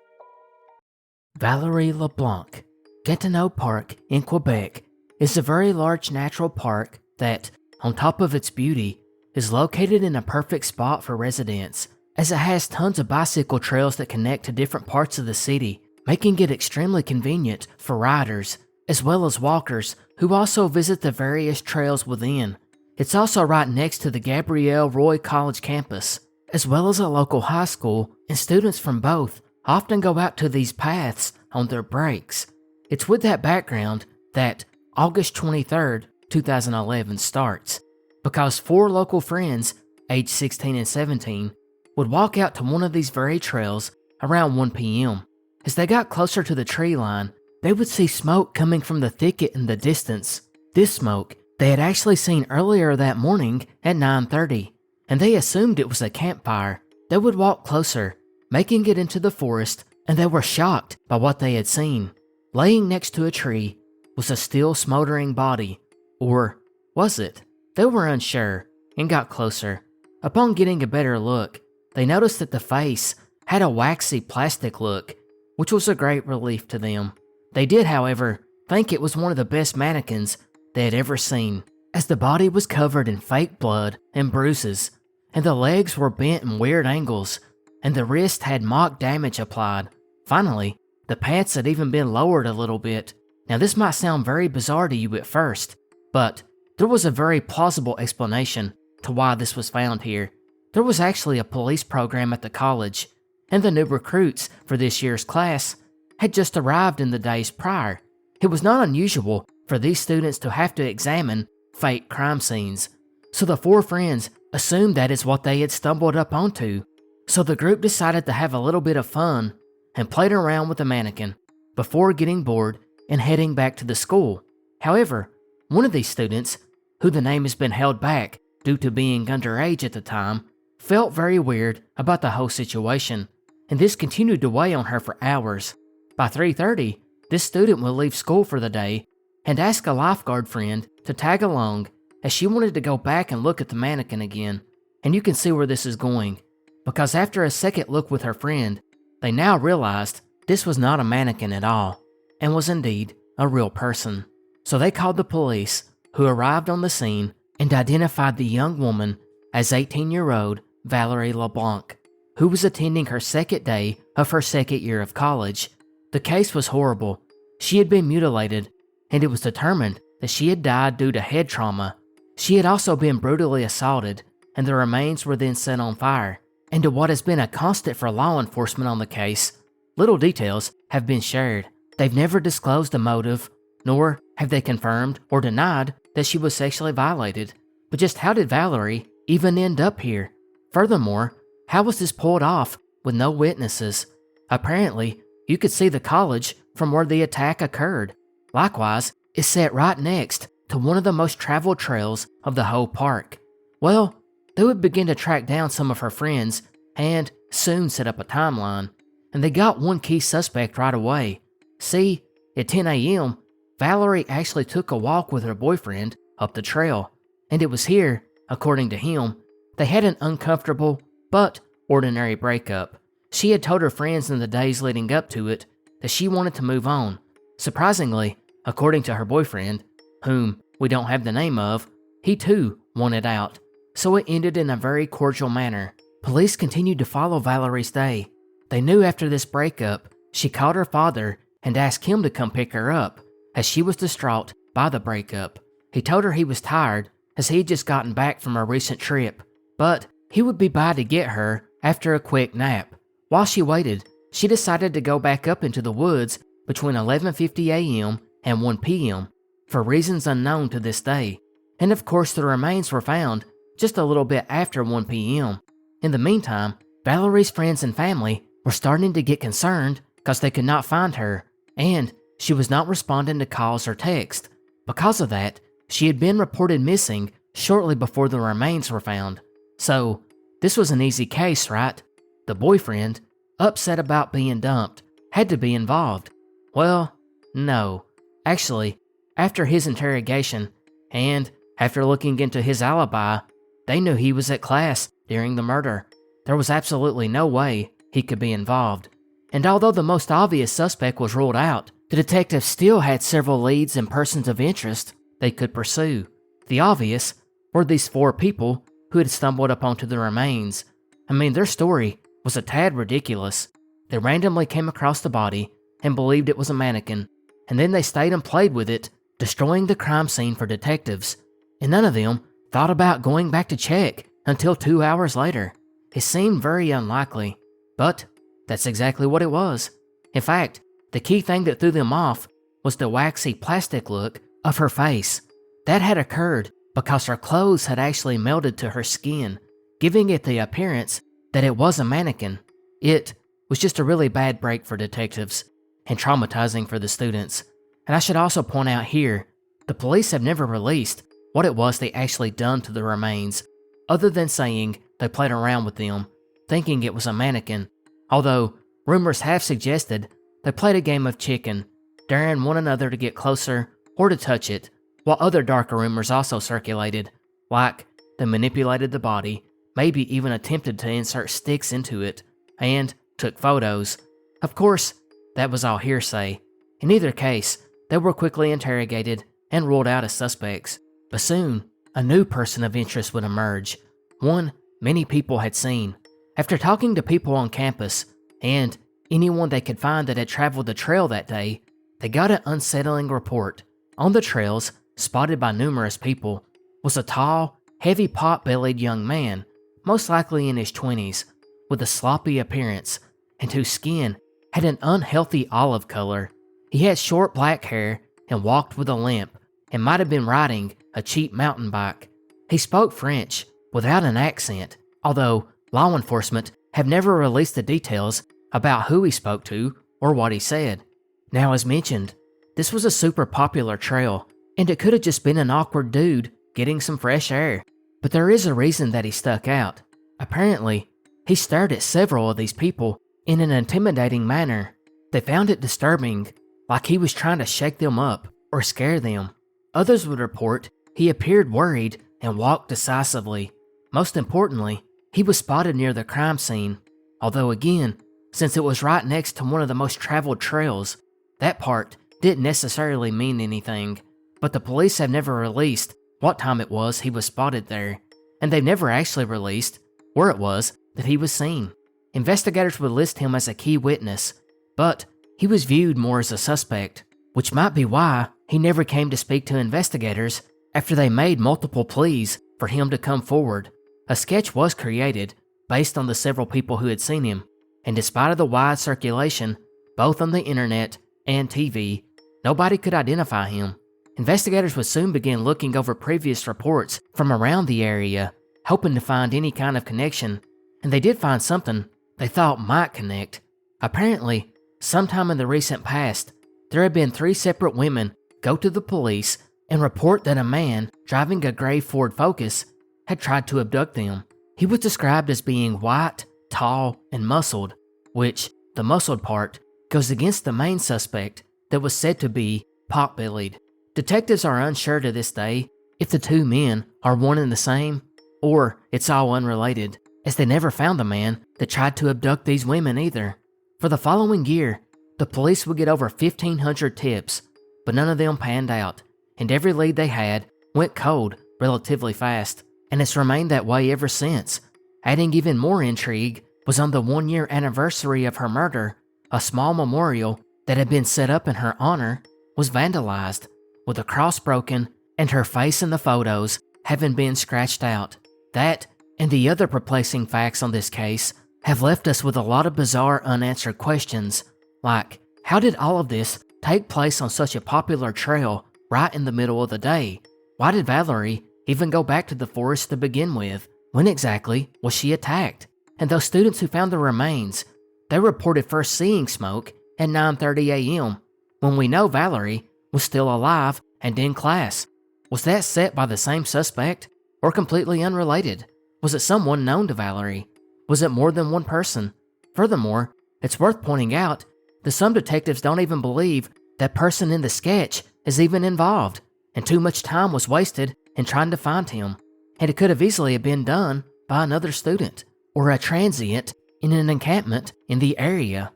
Valerie Leblanc. Gatineau Park in Quebec is a very large natural park that, on top of its beauty, is located in a perfect spot for residents, as it has tons of bicycle trails that connect to different parts of the city, making it extremely convenient for riders, as well as walkers who also visit the various trails within. It's also right next to the Gabrielle Roy College campus, as well as a local high school, and students from both often go out to these paths on their breaks. It's with that background that August 23rd, 2011 starts, because 4 local friends, aged 16 and 17, would walk out to one of these very trails around 1 p.m. As they got closer to the tree line, they would see smoke coming from the thicket in the distance. This smoke they had actually seen earlier that morning at 9:30, and they assumed it was a campfire. They would walk closer, making it into the forest, and they were shocked by what they had seen. Laying next to a tree was a still smoldering body, or was it? They were unsure and got closer. Upon getting a better look, they noticed that the face had a waxy plastic look, which was a great relief to them. They did, however, think it was one of the best mannequins they had ever seen, as the body was covered in fake blood and bruises, and the legs were bent in weird angles, and the wrist had mock damage applied. Finally, the pants had even been lowered a little bit. Now this might sound very bizarre to you at first, but there was a very plausible explanation to why this was found here. There was actually a police program at the college, and the new recruits for this year's class had just arrived in the days prior. It was not unusual for these students to have to examine fake crime scenes, so the 4 friends assumed that is what they had stumbled up onto. So the group decided to have a little bit of fun and played around with the mannequin before getting bored and heading back to the school. However, one of these students, who the name has been held back due to being underage at the time, felt very weird about the whole situation, and this continued to weigh on her for hours. By 3:30, this student would leave school for the day and ask a lifeguard friend to tag along, as she wanted to go back and look at the mannequin again. And you can see where this is going, because after a second look with her friend, they now realized this was not a mannequin at all, and was indeed a real person. So they called the police, who arrived on the scene and identified the young woman as 18-year-old Valerie Leblanc, who was attending her second day of her second year of college. The case was horrible. She had been mutilated, and it was determined that she had died due to head trauma. She had also been brutally assaulted, and the remains were then set on fire. And to what has been a constant for law enforcement on the case, little details have been shared. They've never disclosed a motive, nor have they confirmed or denied that she was sexually violated. But just how did Valerie even end up here? Furthermore, how was this pulled off with no witnesses? Apparently, you could see the college from where the attack occurred. Likewise, it's set right next to one of the most traveled trails of the whole park. Well, they would begin to track down some of her friends and soon set up a timeline, and they got one key suspect right away. See, at 10 a.m., Valerie actually took a walk with her boyfriend up the trail, and it was here, according to him, they had an uncomfortable but ordinary breakup. She had told her friends in the days leading up to it that she wanted to move on. Surprisingly, according to her boyfriend, whom we don't have the name of, he too wanted out, so it ended in a very cordial manner. Police continued to follow Valerie's day. They knew after this breakup, she called her father and asked him to come pick her up, as she was distraught by the breakup. He told her he was tired, as he had just gotten back from a recent trip, but he would be by to get her after a quick nap. While she waited, she decided to go back up into the woods between 11:50 a.m. and 1 p.m. for reasons unknown to this day, and of course the remains were found just a little bit after 1 p.m. In the meantime, Valerie's friends and family were starting to get concerned because they could not find her, and she was not responding to calls or texts. Because of that, she had been reported missing shortly before the remains were found. So, this was an easy case, right? The boyfriend, upset about being dumped, had to be involved. Well, no. Actually, after his interrogation, and after looking into his alibi, they knew he was at class during the murder. There was absolutely no way he could be involved. And although the most obvious suspect was ruled out, the detectives still had several leads and persons of interest they could pursue. The obvious were these 4 people who had stumbled upon the remains. I mean, their story was a tad ridiculous. They randomly came across the body and believed it was a mannequin, and then they stayed and played with it, destroying the crime scene for detectives, and none of them thought about going back to check until 2 hours later. It seemed very unlikely, but that's exactly what it was. In fact, the key thing that threw them off was the waxy plastic look of her face. That had occurred because her clothes had actually melted to her skin, giving it the appearance that it was a mannequin. It was just a really bad break for detectives, and traumatizing for the students. And I should also point out here, the police have never released what it was they actually done to the remains, other than saying they played around with them, thinking it was a mannequin, although rumors have suggested they played a game of chicken, daring one another to get closer or to touch it, while other darker rumors also circulated, like they manipulated the body, maybe even attempted to insert sticks into it, and took photos. Of course, that was all hearsay. In either case, they were quickly interrogated and ruled out as suspects. But soon, a new person of interest would emerge, one many people had seen. After talking to people on campus, and anyone they could find that had traveled the trail that day, they got an unsettling report. On the trails, spotted by numerous people, was a tall, heavy pot-bellied young man, most likely in his 20s, with a sloppy appearance, and whose skin had an unhealthy olive color. He had short black hair and walked with a limp, and might have been riding a cheap mountain bike. He spoke French, without an accent, although law enforcement have never released the details about who he spoke to or what he said. Now, as mentioned, this was a super popular trail, and it could have just been an awkward dude getting some fresh air. But there is a reason that he stuck out. Apparently, he stared at several of these people in an intimidating manner. They found it disturbing, like he was trying to shake them up or scare them. Others would report he appeared worried and walked decisively. Most importantly, he was spotted near the crime scene, although again, since it was right next to one of the most traveled trails, that part didn't necessarily mean anything. But the police have never released what time it was he was spotted there, and they've never actually released where it was that he was seen. Investigators would list him as a key witness, but he was viewed more as a suspect, which might be why he never came to speak to investigators after they made multiple pleas for him to come forward. A sketch was created based on the several people who had seen him, and despite of the wide circulation, both on the internet and TV, nobody could identify him. Investigators would soon begin looking over previous reports from around the area, hoping to find any kind of connection, and they did find something they thought might connect. Apparently, sometime in the recent past, there had been 3 separate women go to the police and report that a man driving a gray Ford Focus had tried to abduct them. He was described as being white, tall, and muscled, which, the muscled part, goes against the main suspect that was said to be pot-bellied. Detectives are unsure to this day if the 2 men are one and the same, or it's all unrelated, as they never found the man that tried to abduct these women either. For the following year, the police would get over 1,500 tips, but none of them panned out, and every lead they had went cold relatively fast, and it's remained that way ever since. Adding even more intrigue was on the 1-year anniversary of her murder, a small memorial that had been set up in her honor was vandalized, with a cross broken and her face in the photos having been scratched out. That, and the other perplexing facts on this case, have left us with a lot of bizarre unanswered questions, like how did all of this take place on such a popular trail right in the middle of the day? Why did Valerie even go back to the forest to begin with? When exactly was she attacked? And those students who found the remains, they reported first seeing smoke at 9:30 a.m., when we know Valerie was still alive and in class. Was that set by the same suspect, or completely unrelated? Was it someone known to Valerie? Was it more than one person? Furthermore, it's worth pointing out that some detectives don't even believe that person in the sketch is even involved, and too much time was wasted in trying to find him, and it could have easily been done by another student, or a transient in an encampment in the area.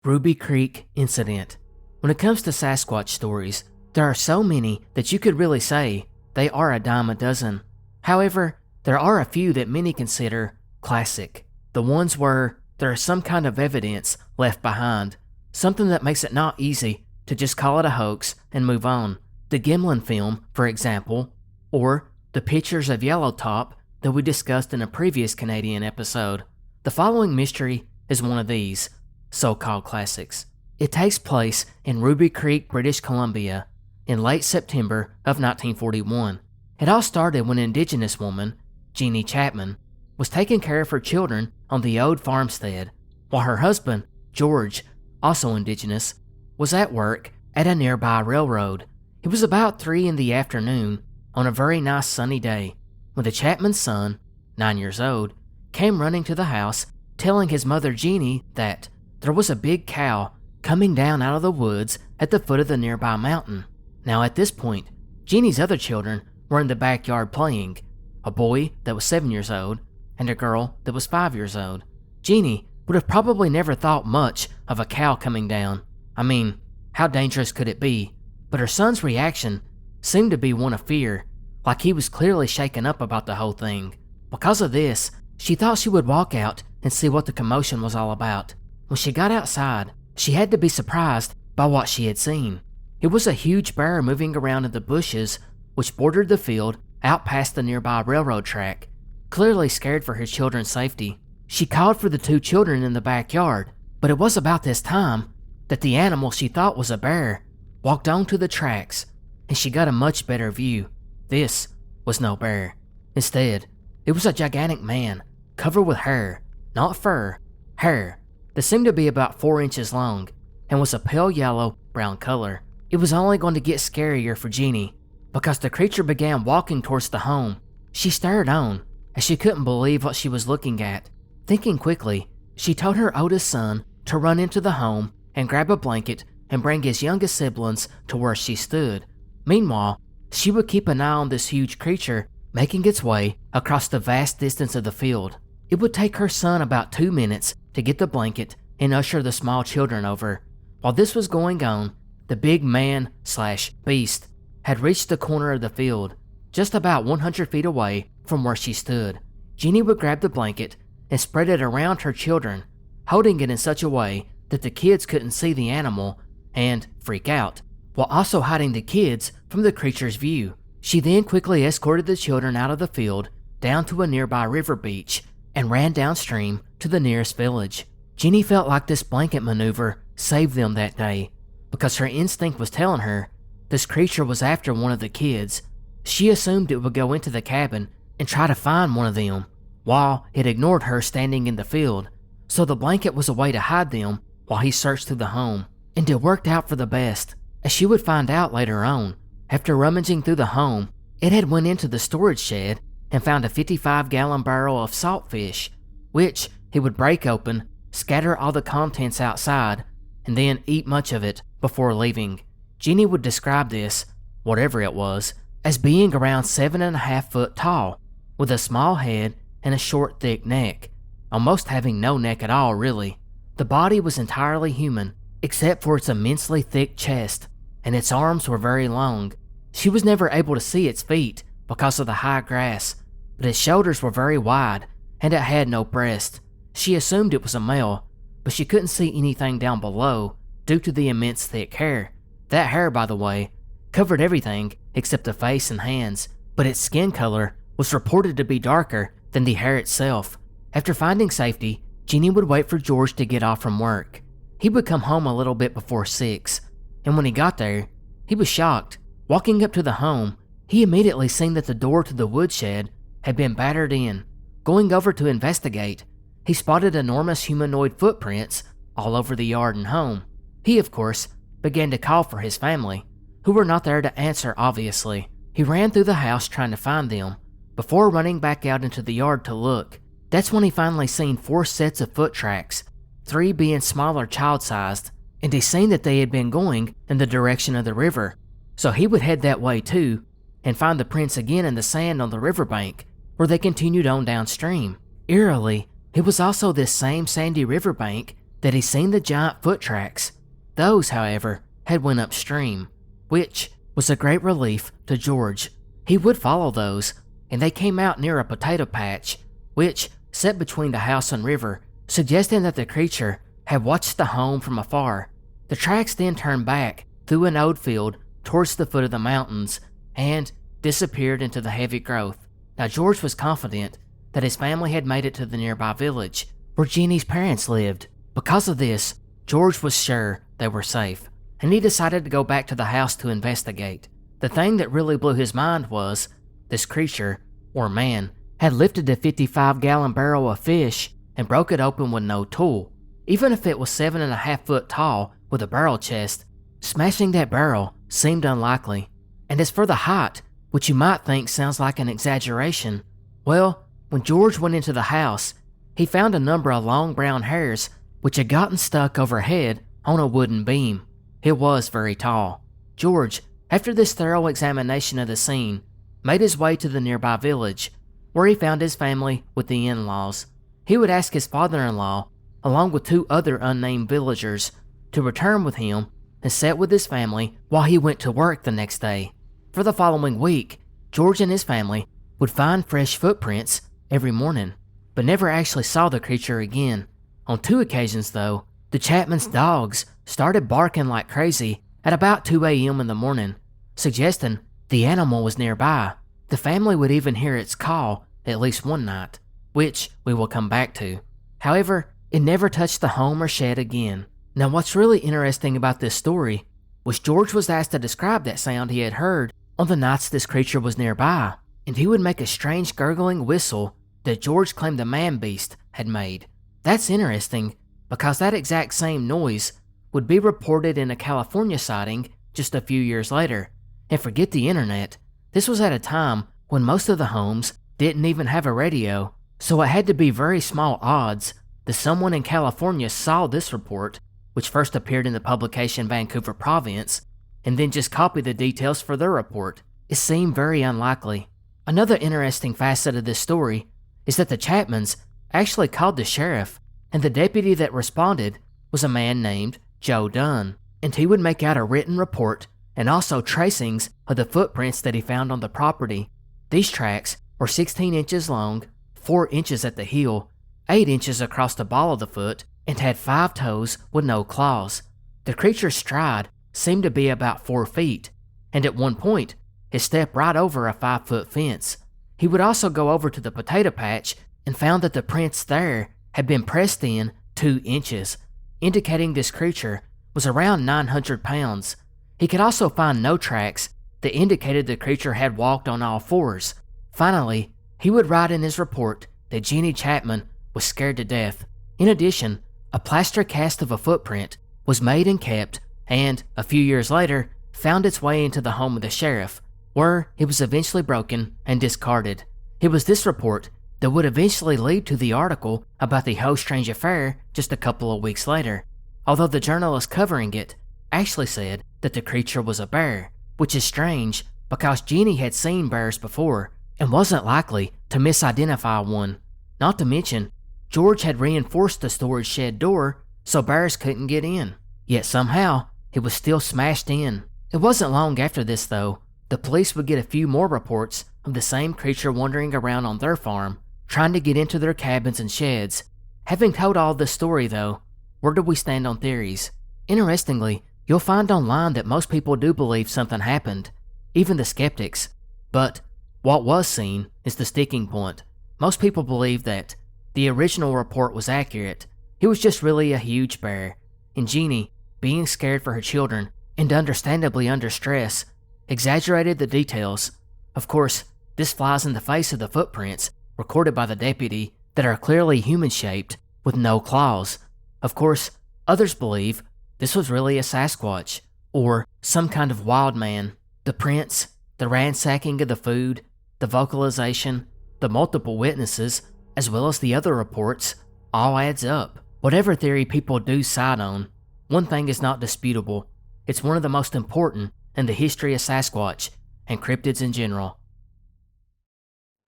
Ruby Creek Incident. When it comes to Sasquatch stories, there are so many that you could really say they are a dime a dozen. However, there are a few that many consider classic. The ones where there is some kind of evidence left behind, something that makes it not easy to just call it a hoax and move on. The Gimlin film, for example, or the pictures of Yellowtop that we discussed in a previous Canadian episode. The following mystery is one of these so-called classics. It takes place in Ruby Creek, British Columbia, in late September of 1941. It all started when an Indigenous woman, Jeannie Chapman, was taking care of her children on the old farmstead, while her husband, George, also Indigenous, was at work at a nearby railroad. It was about 3 in the afternoon on a very nice sunny day when the Chapman's son, 9 years old, came running to the house telling his mother Jeannie that there was a big cow coming down out of the woods at the foot of the nearby mountain. Now at this point, Jeannie's other children were in the backyard playing, a boy that was 7 years old and a girl that was 5 years old. Jeannie would have probably never thought much of a cow coming down. I mean, how dangerous could it be? But her son's reaction seemed to be one of fear, like he was clearly shaken up about the whole thing. Because of this, she thought she would walk out and see what the commotion was all about. When she got outside, she had to be surprised by what she had seen. It was a huge bear moving around in the bushes which bordered the field out past the nearby railroad track. Clearly scared for her children's safety, she called for the 2 children in the backyard, but it was about this time that the animal she thought was a bear walked onto the tracks, and she got a much better view. This was no bear. Instead, it was a gigantic man, covered with hair, not fur, hair, that seemed to be about 4 inches long, and was a pale yellow-brown color. It was only going to get scarier for Jeannie, because the creature began walking towards the home. She stared on, as she couldn't believe what she was looking at. Thinking quickly, she told her oldest son to run into the home and grab a blanket and bring his youngest siblings to where she stood. Meanwhile, she would keep an eye on this huge creature making its way across the vast distance of the field. It would take her son about 2 minutes to get the blanket and usher the small children over. While this was going on, the big man/beast had reached the corner of the field, just about 100 feet away from where she stood. Jeannie would grab the blanket and spread it around her children, holding it in such a way that the kids couldn't see the animal and freak out, while also hiding the kids from the creature's view. She then quickly escorted the children out of the field down to a nearby river beach and ran downstream to the nearest village. Jeannie felt like this blanket maneuver saved them that day, because her instinct was telling her this creature was after one of the kids. She assumed it would go into the cabin and try to find one of them, while it ignored her standing in the field, so the blanket was a way to hide them while he searched through the home. And it worked out for the best, as she would find out later on. After rummaging through the home, it had went into the storage shed and found a 55-gallon barrel of saltfish, which he would break open, scatter all the contents outside, and then eat much of it before leaving. Jeannie would describe this, whatever it was, as being around 7.5 foot tall, with a small head and a short, thick neck, almost having no neck at all, really. The body was entirely human, except for its immensely thick chest, and its arms were very long. She was never able to see its feet because of the high grass, but its shoulders were very wide, and it had no breast. She assumed it was a male, but she couldn't see anything down below due to the immense thick hair. That hair, by the way, covered everything except the face and hands, but its skin color was reported to be darker than the hair itself. After finding safety, Jeannie would wait for George to get off from work. He would come home a little bit before 6, and when he got there, he was shocked. Walking up to the home, he immediately seen that the door to the woodshed had been battered in. Going over to investigate, he spotted enormous humanoid footprints all over the yard and home. He, of course, began to call for his family, who were not there to answer, obviously. He ran through the house trying to find them, before running back out into the yard to look. That's when he finally seen 4 sets of foot tracks, 3 being smaller child-sized, and he seen that they had been going in the direction of the river. So he would head that way too, and find the prints again in the sand on the riverbank, where they continued on downstream. Eerily, it was also this same sandy riverbank that he seen the giant foot tracks. Those, however, had went upstream, which was a great relief to George. He would follow those, and they came out near a potato patch, which sat between the house and river suggesting that the creature had watched the home from afar. The tracks then turned back through an old field towards the foot of the mountains and disappeared into the heavy growth. Now George was confident that his family had made it to the nearby village where Jeannie's parents lived. Because of this, George was sure they were safe, and he decided to go back to the house to investigate. The thing that really blew his mind was this creature, or man, had lifted a 55-gallon barrel of fish and broke it open with no tool. Even if it was 7.5 foot tall with a barrel chest, smashing that barrel seemed unlikely. And as for the height, which you might think sounds like an exaggeration, well, when George went into the house, he found a number of long brown hairs which had gotten stuck overhead on a wooden beam. It was very tall. George, after this thorough examination of the scene, made his way to the nearby village, where he found his family with the in-laws. He would ask his father-in-law, along with 2 other unnamed villagers, to return with him and sit with his family while he went to work the next day. For the following week, George and his family would find fresh footprints every morning, but never actually saw the creature again. On 2 occasions, though, the Chapmans' dogs started barking like crazy at about 2 a.m. in the morning, suggesting the animal was nearby. The family would even hear its call at least one night, which we will come back to. However, it never touched the home or shed again. Now, what's really interesting about this story was George was asked to describe that sound he had heard on the nights this creature was nearby, and he would make a strange gurgling whistle that George claimed the man-beast had made. That's interesting because that exact same noise would be reported in a California sighting just a few years later. And forget the internet, this was at a time when most of the homes didn't even have a radio, so it had to be very small odds that someone in California saw this report, which first appeared in the publication Vancouver Province, and then just copied the details for their report. It seemed very unlikely. Another interesting facet of this story is that the Chapmans actually called the sheriff, and the deputy that responded was a man named Joe Dunn, and he would make out a written report and also tracings of the footprints that he found on the property. These tracks were 16 inches long, 4 inches at the heel, 8 inches across the ball of the foot, and had 5 toes with no claws. The creature's stride seemed to be about 4 feet, and at one point, he stepped right over a 5-foot fence. He would also go over to the potato patch and found that the prints there had been pressed in 2 inches, indicating this creature was around 900 pounds. He could also find no tracks that indicated the creature had walked on all 4s. Finally, he would write in his report that Jeannie Chapman was scared to death. In addition, a plaster cast of a footprint was made and kept, and, a few years later, found its way into the home of the sheriff, where it was eventually broken and discarded. It was this report that would eventually lead to the article about the whole strange affair just a couple of weeks later, although the journalist covering it actually said that the creature was a bear, which is strange because Jeannie had seen bears before and wasn't likely to misidentify one. Not to mention, George had reinforced the storage shed door so bears couldn't get in, yet somehow it was still smashed in. It wasn't long after this, though, the police would get a few more reports of the same creature wandering around on their farm, trying to get into their cabins and sheds. Having told all this story, though, where do we stand on theories? Interestingly, you'll find online that most people do believe something happened, even the skeptics. But what was seen is the sticking point. Most people believe that the original report was accurate. It was just really a huge bear, and Jeannie, being scared for her children and understandably under stress, exaggerated the details. Of course, this flies in the face of the footprints recorded by the deputy that are clearly human-shaped with no claws. Of course, others believe this was really a Sasquatch or some kind of wild man. The prints, the ransacking of the food, the vocalization, the multiple witnesses, as well as the other reports, all adds up. Whatever theory people do side on, one thing is not disputable. It's one of the most important in the history of Sasquatch and cryptids in general.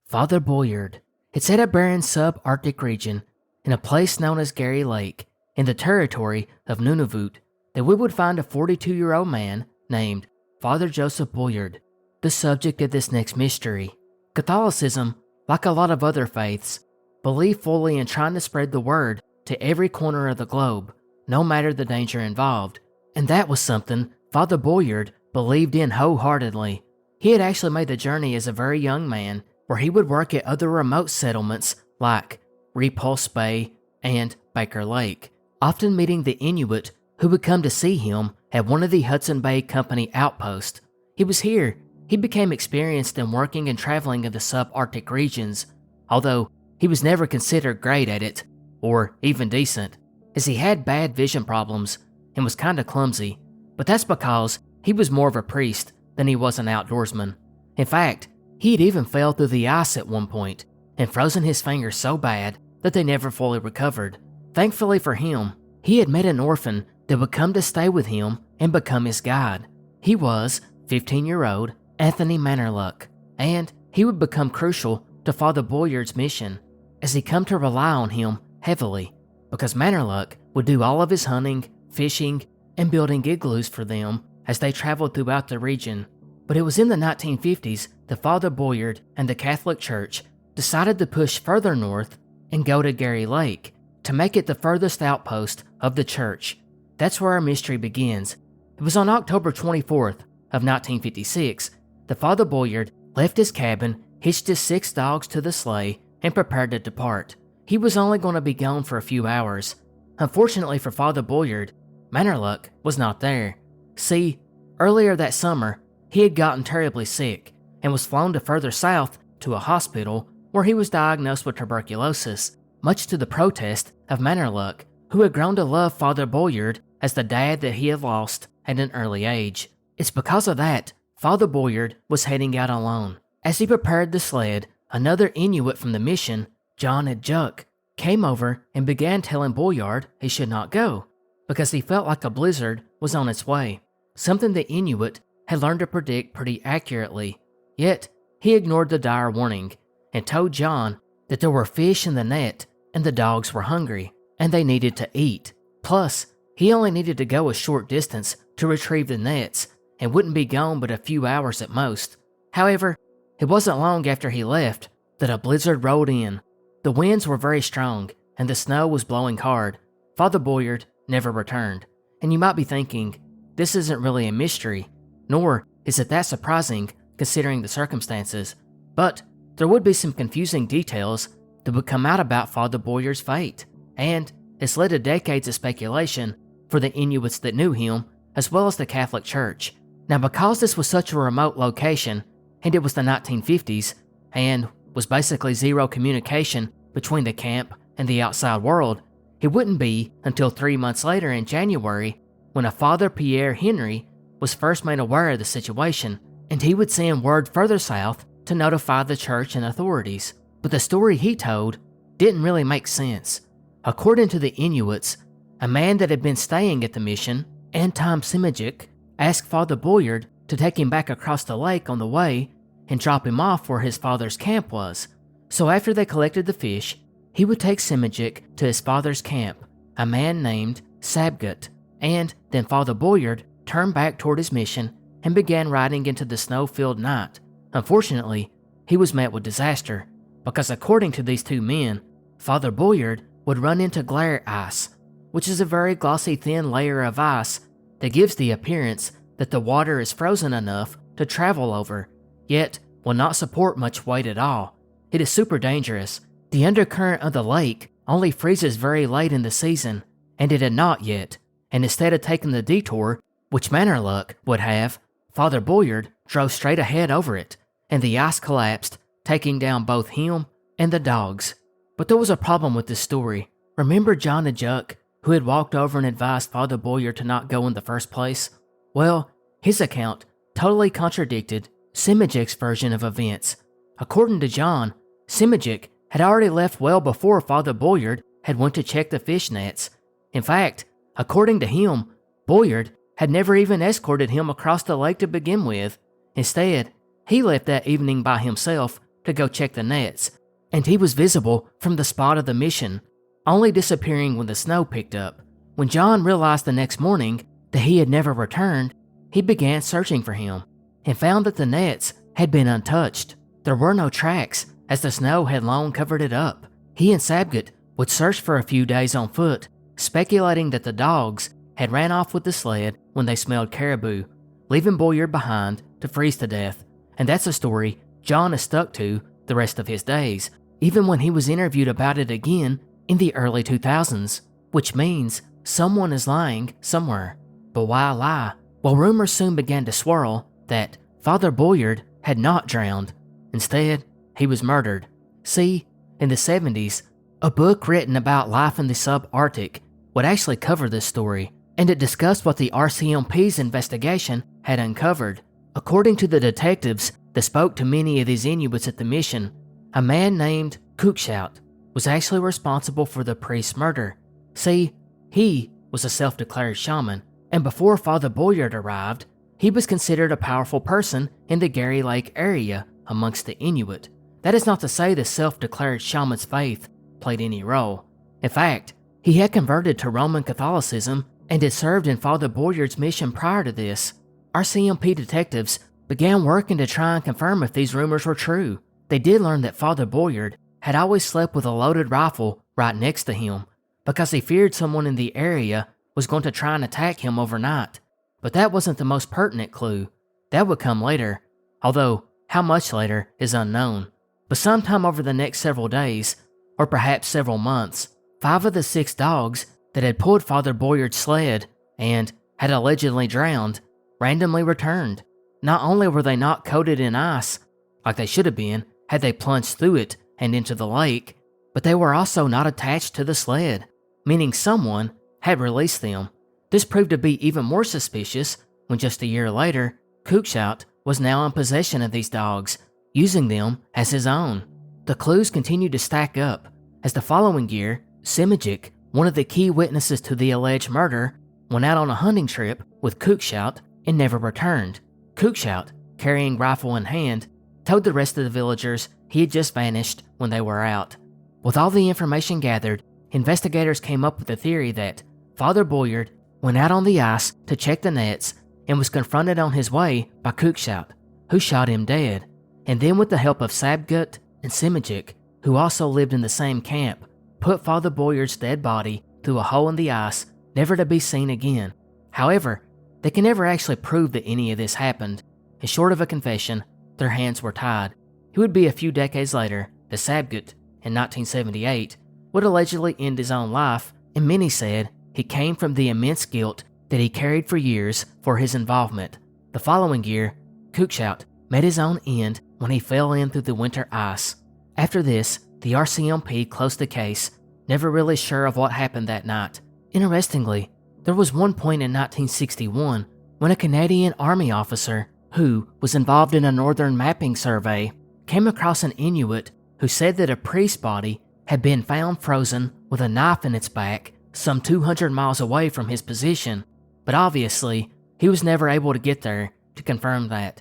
Father Buliard. It's at a barren sub-Arctic region in a place known as Gary Lake in the territory of Nunavut that we would find a 42-year-old man named Father Joseph Buliard, the subject of this next mystery. Catholicism, like a lot of other faiths, believe fully in trying to spread the word to every corner of the globe, no matter the danger involved. And that was something Father Buliard believed in wholeheartedly. He had actually made the journey as a very young man, where he would work at other remote settlements like Repulse Bay and Baker Lake, often meeting the Inuit who would come to see him at one of the Hudson Bay Company outposts. It was here he became experienced in working and traveling in the subarctic regions, although he was never considered great at it, or even decent, as he had bad vision problems and was kinda clumsy, but that's because he was more of a priest than he was an outdoorsman. In fact, he had even fell through the ice at one point and frozen his fingers so bad that they never fully recovered. Thankfully for him, he had met an orphan that would come to stay with him and become his guide. He was 15-year-old Anthony Mannerluck, and he would become crucial to Father Buliard's mission, as he come to rely on him heavily, because Mannerluck would do all of his hunting, fishing, and building igloos for them as they traveled throughout the region. But it was in the 1950s that Father Buliard and the Catholic Church decided to push further north and go to Gary Lake to make it the furthest outpost of the church. That's where our mystery begins. It was on October 24th of 1956 that Father Buliard left his cabin, hitched his 6 dogs to the sleigh, and prepared to depart. He was only going to be gone for a few hours. Unfortunately for Father Buliard, Mannerluck was not there. See, earlier that summer, he had gotten terribly sick and was flown to further south to a hospital where he was diagnosed with tuberculosis, much to the protest of Mannerluck, who had grown to love Father Buliard as the dad that he had lost at an early age. It's because of that Father Buliard was heading out alone. As he prepared the sled, another Inuit from the mission, John Adjuk, came over and began telling Buliard he should not go, because he felt like a blizzard was on its way, something the Inuit had learned to predict pretty accurately. Yet, he ignored the dire warning and told John that there were fish in the net and the dogs were hungry and they needed to eat. Plus, he only needed to go a short distance to retrieve the nets and wouldn't be gone but a few hours at most. However, it wasn't long after he left that a blizzard rolled in. The winds were very strong and the snow was blowing hard. Father Buliard never returned. And you might be thinking, this isn't really a mystery, nor is it that surprising considering the circumstances. But there would be some confusing details that would come out about Father Buliard's fate, and it's led to decades of speculation for the Inuits that knew him, as well as the Catholic Church. Now, because this was such a remote location, and it was the 1950s, and was basically zero communication between the camp and the outside world, it wouldn't be until 3 months later in January when a Father Pierre Henry was first made aware of the situation, and he would send word further south to notify the church and authorities. But the story he told didn't really make sense. According to the Inuits, a man that had been staying at the mission, Anton Simijic, asked Father Buliard to take him back across the lake on the way and drop him off where his father's camp was. So after they collected the fish, he would take Simijic to his father's camp, a man named Sabgut, and then Father Buliard turned back toward his mission and began riding into the snow-filled night. Unfortunately, he was met with disaster, because according to these two men, Father Buliard would run into glare ice, which is a very glossy thin layer of ice that gives the appearance that the water is frozen enough to travel over, yet will not support much weight at all. It is super dangerous. The undercurrent of the lake only freezes very late in the season, and it had not yet, and instead of taking the detour, which Mannerluck would have, Father Buliard drove straight ahead over it, and the ice collapsed, taking down both him and the dogs. But there was a problem with this story. Remember John Adjuk, who had walked over and advised Father Buliard to not go in the first place? Well, his account totally contradicted Simijic's version of events. According to John, Simijic had already left well before Father Buliard had went to check the fish nets. In fact, according to him, Buliard had never even escorted him across the lake to begin with. Instead, he left that evening by himself to go check the nets, and he was visible from the spot of the mission, only disappearing when the snow picked up. When John realized the next morning that he had never returned, he began searching for him, and found that the nets had been untouched. There were no tracks, as the snow had long covered it up. He and Sabgut would search for a few days on foot, speculating that the dogs had ran off with the sled when they smelled caribou, leaving Buliard behind to freeze to death. And that's a story John has stuck to the rest of his days, even when he was interviewed about it again in the early 2000s, which means someone is lying somewhere. But why lie? Well, rumors soon began to swirl that Father Buliard had not drowned. Instead, he was murdered. See, in the 70s, a book written about life in the subarctic would actually cover this story, and it discussed what the RCMP's investigation had uncovered. According to the detectives that spoke to many of these Inuits at the mission, a man named Cookshout was actually responsible for the priest's murder. See, he was a self-declared shaman, and before Father Buliard arrived, he was considered a powerful person in the Gary Lake area amongst the Inuit. That is not to say the self-declared shaman's faith played any role. In fact, he had converted to Roman Catholicism and had served in Father Buliard's mission prior to this. RCMP detectives began working to try and confirm if these rumors were true. They did learn that Father Buliard had always slept with a loaded rifle right next to him because he feared someone in the area was going to try and attack him overnight. But that wasn't the most pertinent clue. That would come later, although how much later is unknown. But sometime over the next several days, or perhaps several months, 5 of the 6 dogs that had pulled Father Buliard's sled and had allegedly drowned randomly returned. Not only were they not coated in ice, like they should have been had they plunged through it and into the lake, but they were also not attached to the sled, meaning someone had released them. This proved to be even more suspicious when just a year later, Cookshout was now in possession of these dogs, using them as his own. The clues continued to stack up, as the following year, Simijic, one of the key witnesses to the alleged murder, went out on a hunting trip with Cookshout and never returned. Cookshout, carrying rifle in hand, told the rest of the villagers he had just vanished when they were out. With all the information gathered, investigators came up with the theory that Father Buliard went out on the ice to check the nets and was confronted on his way by Cookshout, who shot him dead, and then with the help of Sabgut and Simijic, who also lived in the same camp, put Father Buliard's dead body through a hole in the ice, never to be seen again. However, they can never actually prove that any of this happened, and short of a confession, their hands were tied. It would be a few decades later that Sabgut, in 1978, would allegedly end his own life, and many said he came from the immense guilt that he carried for years for his involvement. The following year, Cookshout met his own end when he fell in through the winter ice. After this, the RCMP closed the case, never really sure of what happened that night. Interestingly, there was one point in 1961 when a Canadian Army officer who was involved in a northern mapping survey came across an Inuit who said that a priest's body had been found frozen with a knife in its back some 200 miles away from his position, but obviously he was never able to get there to confirm that.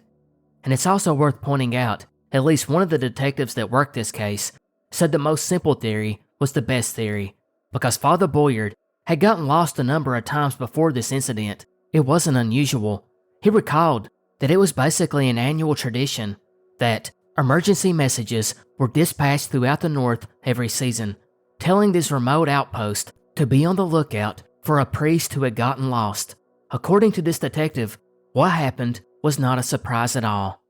And it's also worth pointing out, at least one of the detectives that worked this case said the most simple theory was the best theory, because Father Buliard had gotten lost a number of times before this incident. It wasn't unusual. He recalled that it was basically an annual tradition that emergency messages were dispatched throughout the North every season, telling this remote outpost to be on the lookout for a priest who had gotten lost. According to this detective, what happened was not a surprise at all.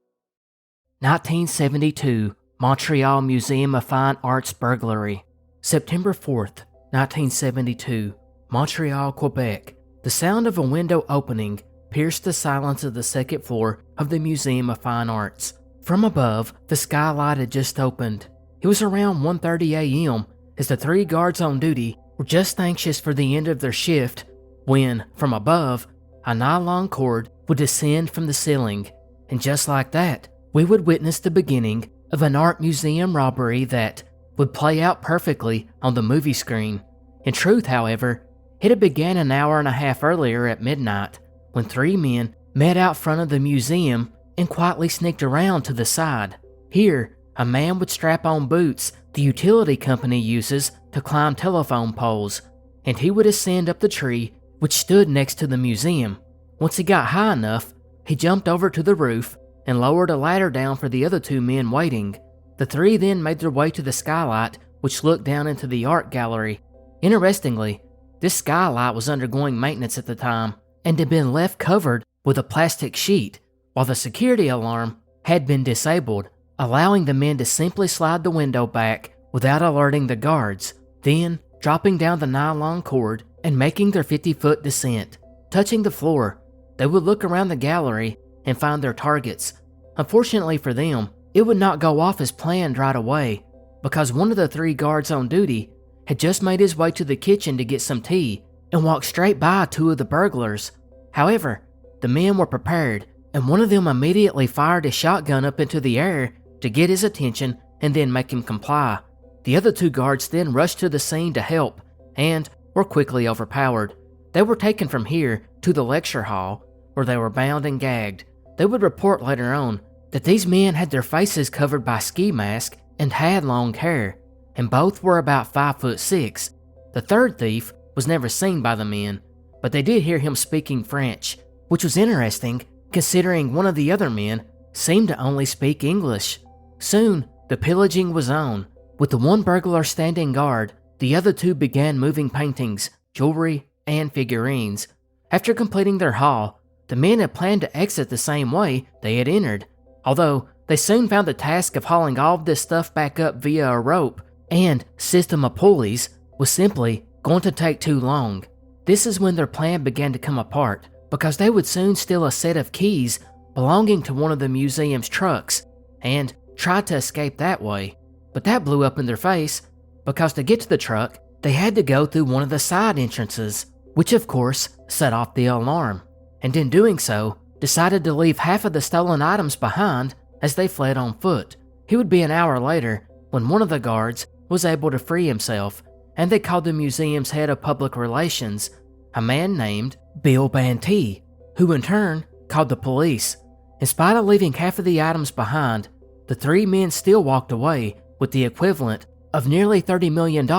1972 Montreal Museum of Fine Arts burglary. September 4th, 1972, Montreal, Quebec. The sound of a window opening pierced the silence of the second floor of the Museum of Fine Arts. From above, the skylight had just opened. It was around 1:30 a.m. as the 3 guards on duty were just anxious for the end of their shift when, from above, a nylon cord would descend from the ceiling, and just like that, we would witness the beginning of an art museum robbery that would play out perfectly on the movie screen. In truth, however, it had began an hour and a half earlier at midnight when 3 men met out front of the museum and quietly sneaked around to the side. Here, a man would strap on boots the utility company uses to climb telephone poles, and he would ascend up the tree which stood next to the museum. Once he got high enough, he jumped over to the roof and lowered a ladder down for the other 2 men waiting. The 3 then made their way to the skylight which looked down into the art gallery. Interestingly, this skylight was undergoing maintenance at the time and had been left covered with a plastic sheet, while the security alarm had been disabled, allowing the men to simply slide the window back without alerting the guards, then dropping down the nylon cord and making their 50-foot descent. Touching the floor, they would look around the gallery and find their targets. Unfortunately for them, it would not go off as planned right away, because one of the 3 guards on duty had just made his way to the kitchen to get some tea and walked straight by 2 of the burglars. However, the men were prepared, and one of them immediately fired his shotgun up into the air to get his attention and then make him comply. The other 2 guards then rushed to the scene to help and were quickly overpowered. They were taken from here to the lecture hall, where they were bound and gagged. They would report later on that these men had their faces covered by ski masks and had long hair, and both were about 5'6". The 3rd thief was never seen by the men, but they did hear him speaking French, which was interesting considering one of the other men seemed to only speak English. Soon, the pillaging was on. With the 1 burglar standing guard, the other 2 began moving paintings, jewelry, and figurines. After completing their haul, the men had planned to exit the same way they had entered, although they soon found the task of hauling all of this stuff back up via a rope and system of pulleys was simply going to take too long. This is when their plan began to come apart, because they would soon steal a set of keys belonging to one of the museum's trucks and try to escape that way. But that blew up in their face, because to get to the truck, they had to go through one of the side entrances, which of course set off the alarm, and in doing so, decided to leave half of the stolen items behind as they fled on foot. It would be an hour later when one of the guards was able to free himself, and they called the museum's head of public relations, a man named Bill Bantee, who in turn called the police. In spite of leaving half of the items behind, the 3 men still walked away with the equivalent of nearly $30 million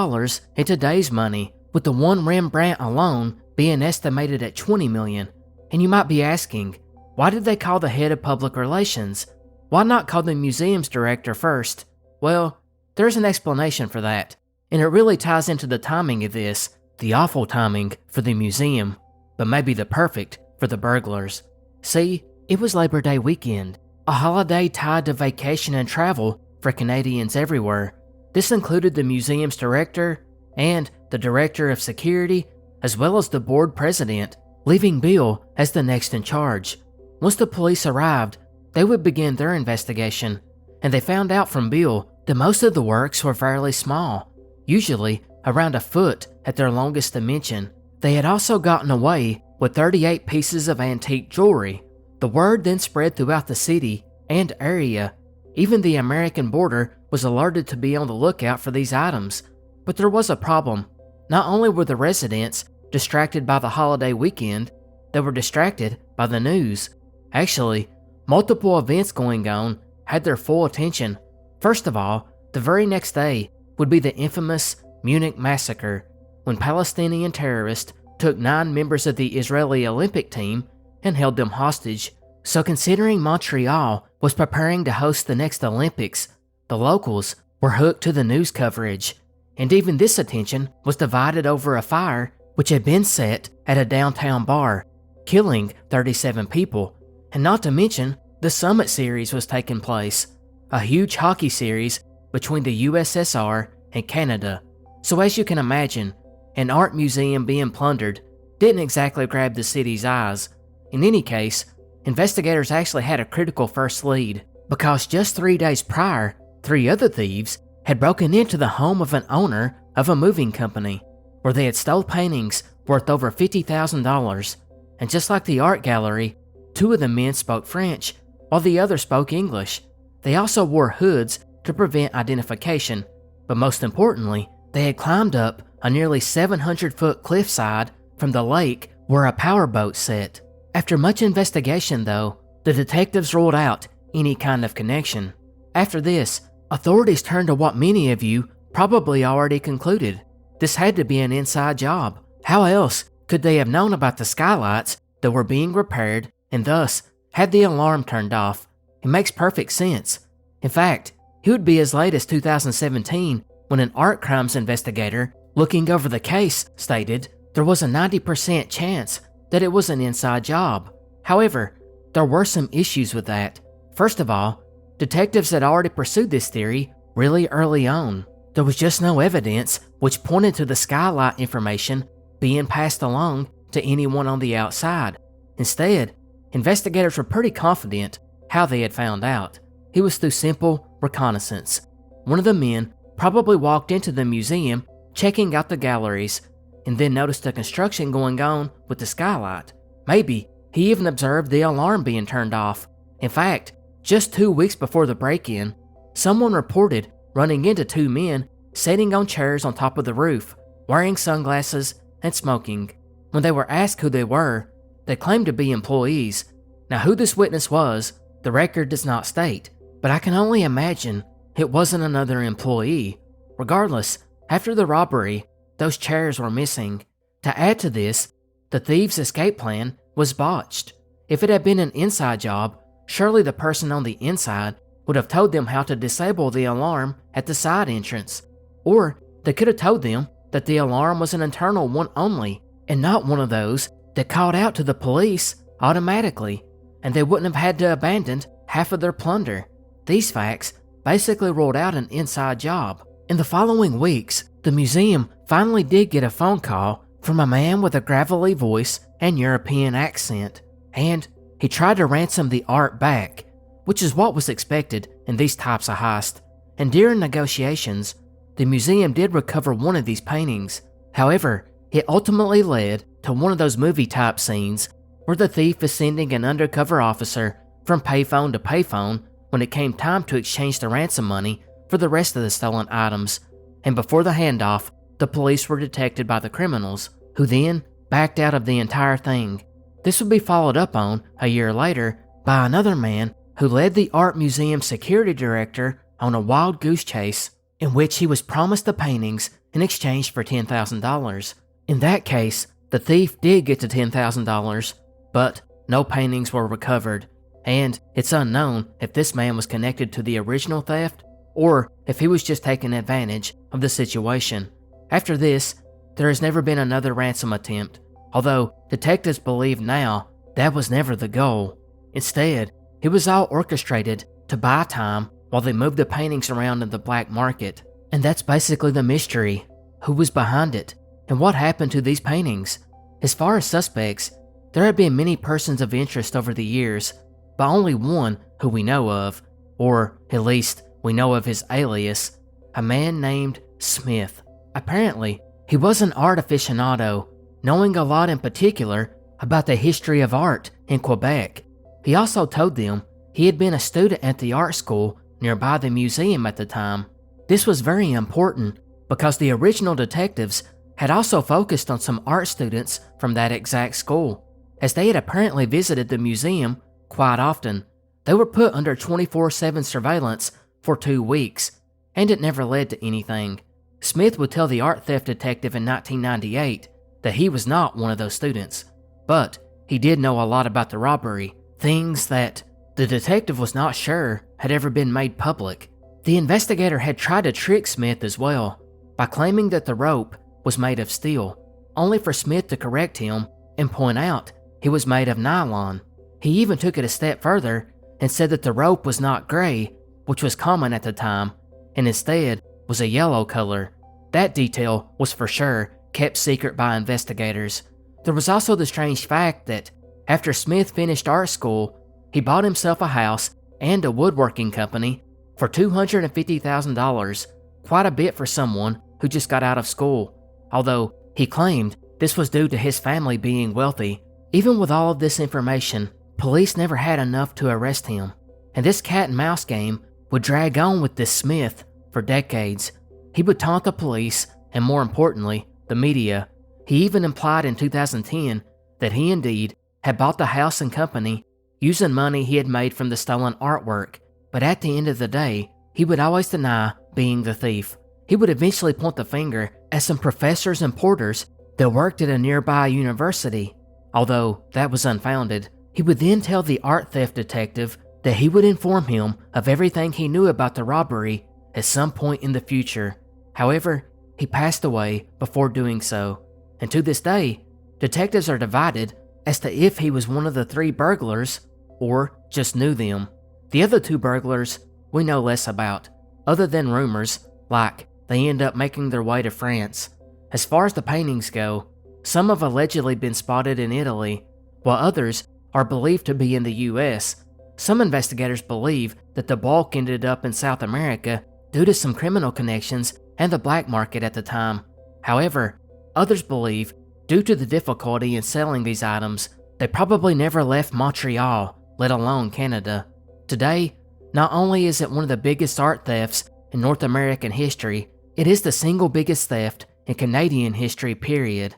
in today's money, with the 1 Rembrandt alone being estimated at $20 million. And you might be asking, why did they call the head of public relations? Why not call the museum's director first? Well, there's an explanation for that, and it really ties into the timing of this, the awful timing for the museum, but maybe the perfect for the burglars. See, it was Labor Day weekend, a holiday tied to vacation and travel for Canadians everywhere. This included the museum's director and the director of security, as well as the board president, leaving Bill as the next in charge. Once the police arrived, they would begin their investigation, and they found out from Bill that most of the works were fairly small, usually around a foot at their longest dimension. They had also gotten away with 38 pieces of antique jewelry. The word then spread throughout the city and area. Even the American border was alerted to be on the lookout for these items. But there was a problem. Not only were the residents distracted by the holiday weekend, they were distracted by the news. Actually, multiple events going on had their full attention. First of all, the very next day would be the infamous Munich massacre, when Palestinian terrorists took 9 members of the Israeli Olympic team and held them hostage. So considering Montreal was preparing to host the next Olympics, the locals were hooked to the news coverage, and even this attention was divided over a fire which had been set at a downtown bar, killing 37 people. And not to mention, the Summit Series was taking place, a huge hockey series between the USSR and Canada. So as you can imagine, an art museum being plundered didn't exactly grab the city's eyes. In any case, investigators actually had a critical first lead, because just 3 days prior, 3 other thieves had broken into the home of an owner of a moving company, where they had stole paintings worth over $50,000. And just like the art gallery, 2 of the men spoke French, while the other spoke English. They also wore hoods to prevent identification, but most importantly, they had climbed up a nearly 700-foot cliffside from the lake where a powerboat sat. After much investigation though, the detectives ruled out any kind of connection. After this, authorities turned to what many of you probably already concluded. This had to be an inside job. How else could they have known about the skylights that were being repaired and thus had the alarm turned off? It makes perfect sense. In fact, it would be as late as 2017 when an art crimes investigator looking over the case stated there was a 90% chance that it was an inside job. However, there were some issues with that. First of all, detectives had already pursued this theory really early on. There was just no evidence which pointed to the skylight information being passed along to anyone on the outside. Instead, investigators were pretty confident how they had found out. It was through simple reconnaissance. One of the men probably walked into the museum checking out the galleries and then noticed the construction going on with the skylight. Maybe he even observed the alarm being turned off. In fact, just 2 weeks before the break-in, someone reported running into two men sitting on chairs on top of the roof, wearing sunglasses and smoking. When they were asked who they were, they claimed to be employees. Now, who this witness was, the record does not state, but I can only imagine it wasn't another employee. Regardless, after the robbery, those chairs were missing. To add to this, the thieves' escape plan was botched. If it had been an inside job, surely the person on the inside would have told them how to disable the alarm at the side entrance. Or they could have told them that the alarm was an internal one only, and not one of those that called out to the police automatically, and they wouldn't have had to abandon half of their plunder. These facts basically ruled out an inside job. In the following weeks, the museum finally did get a phone call from a man with a gravelly voice and European accent, and he tried to ransom the art back, which is what was expected in these types of heists. And during negotiations, the museum did recover one of these paintings. However, it ultimately led to one of those movie-type scenes where the thief is sending an undercover officer from payphone to payphone when it came time to exchange the ransom money for the rest of the stolen items. And before the handoff, the police were detected by the criminals, who then backed out of the entire thing. This would be followed up on a year later by another man who led the art museum security director on a wild goose chase in which he was promised the paintings in exchange for $10,000. In that case, the thief did get to $10,000, but no paintings were recovered, and it's unknown if this man was connected to the original theft or if he was just taking advantage of the situation. After this, there has never been another ransom attempt, although detectives believe now that was never the goal. Instead, it was all orchestrated to buy time while they moved the paintings around in the black market. And that's basically the mystery. Who was behind it? And what happened to these paintings? As far as suspects, there have been many persons of interest over the years, but only one who we know of, or at least we know of his alias, a man named Smith. Apparently, he was an art aficionado, knowing a lot in particular about the history of art in Quebec. He also told them he had been a student at the art school nearby the museum at the time. This was very important because the original detectives had also focused on some art students from that exact school. As they had apparently visited the museum quite often, they were put under 24/7 surveillance for 2 weeks, and it never led to anything. Smith would tell the art theft detective in 1998 that he was not one of those students, but he did know a lot about the robbery, things that the detective was not sure had ever been made public. The investigator had tried to trick Smith as well by claiming that the rope was made of steel, only for Smith to correct him and point out it was made of nylon. He even took it a step further and said that the rope was not gray, which was common at the time, and instead was a yellow color. That detail was for sure kept secret by investigators. There was also the strange fact that after Smith finished art school, he bought himself a house and a woodworking company for $250,000, quite a bit for someone who just got out of school, although he claimed this was due to his family being wealthy. Even with all of this information, police never had enough to arrest him, and this cat and mouse game would drag on with this Smith for decades. He would taunt the police, and more importantly, the media. He even implied in 2010 that he indeed had bought the house and company using money he had made from the stolen artwork, but at the end of the day, he would always deny being the thief. He would eventually point the finger at some professors and porters that worked at a nearby university, although that was unfounded. He would then tell the art theft detective that he would inform him of everything he knew about the robbery at some point in the future. However, he passed away before doing so, and to this day, detectives are divided as to if he was one of the 3 burglars or just knew them. The other 2 burglars we know less about, other than rumors like they end up making their way to France. As far as the paintings go, some have allegedly been spotted in Italy, while others are believed to be in the US. Some investigators believe that the bulk ended up in South America due to some criminal connections and the black market at the time. However, others believe, due to the difficulty in selling these items, they probably never left Montreal, let alone Canada. Today, not only is it one of the biggest art thefts in North American history, it is the single biggest theft in Canadian history, period.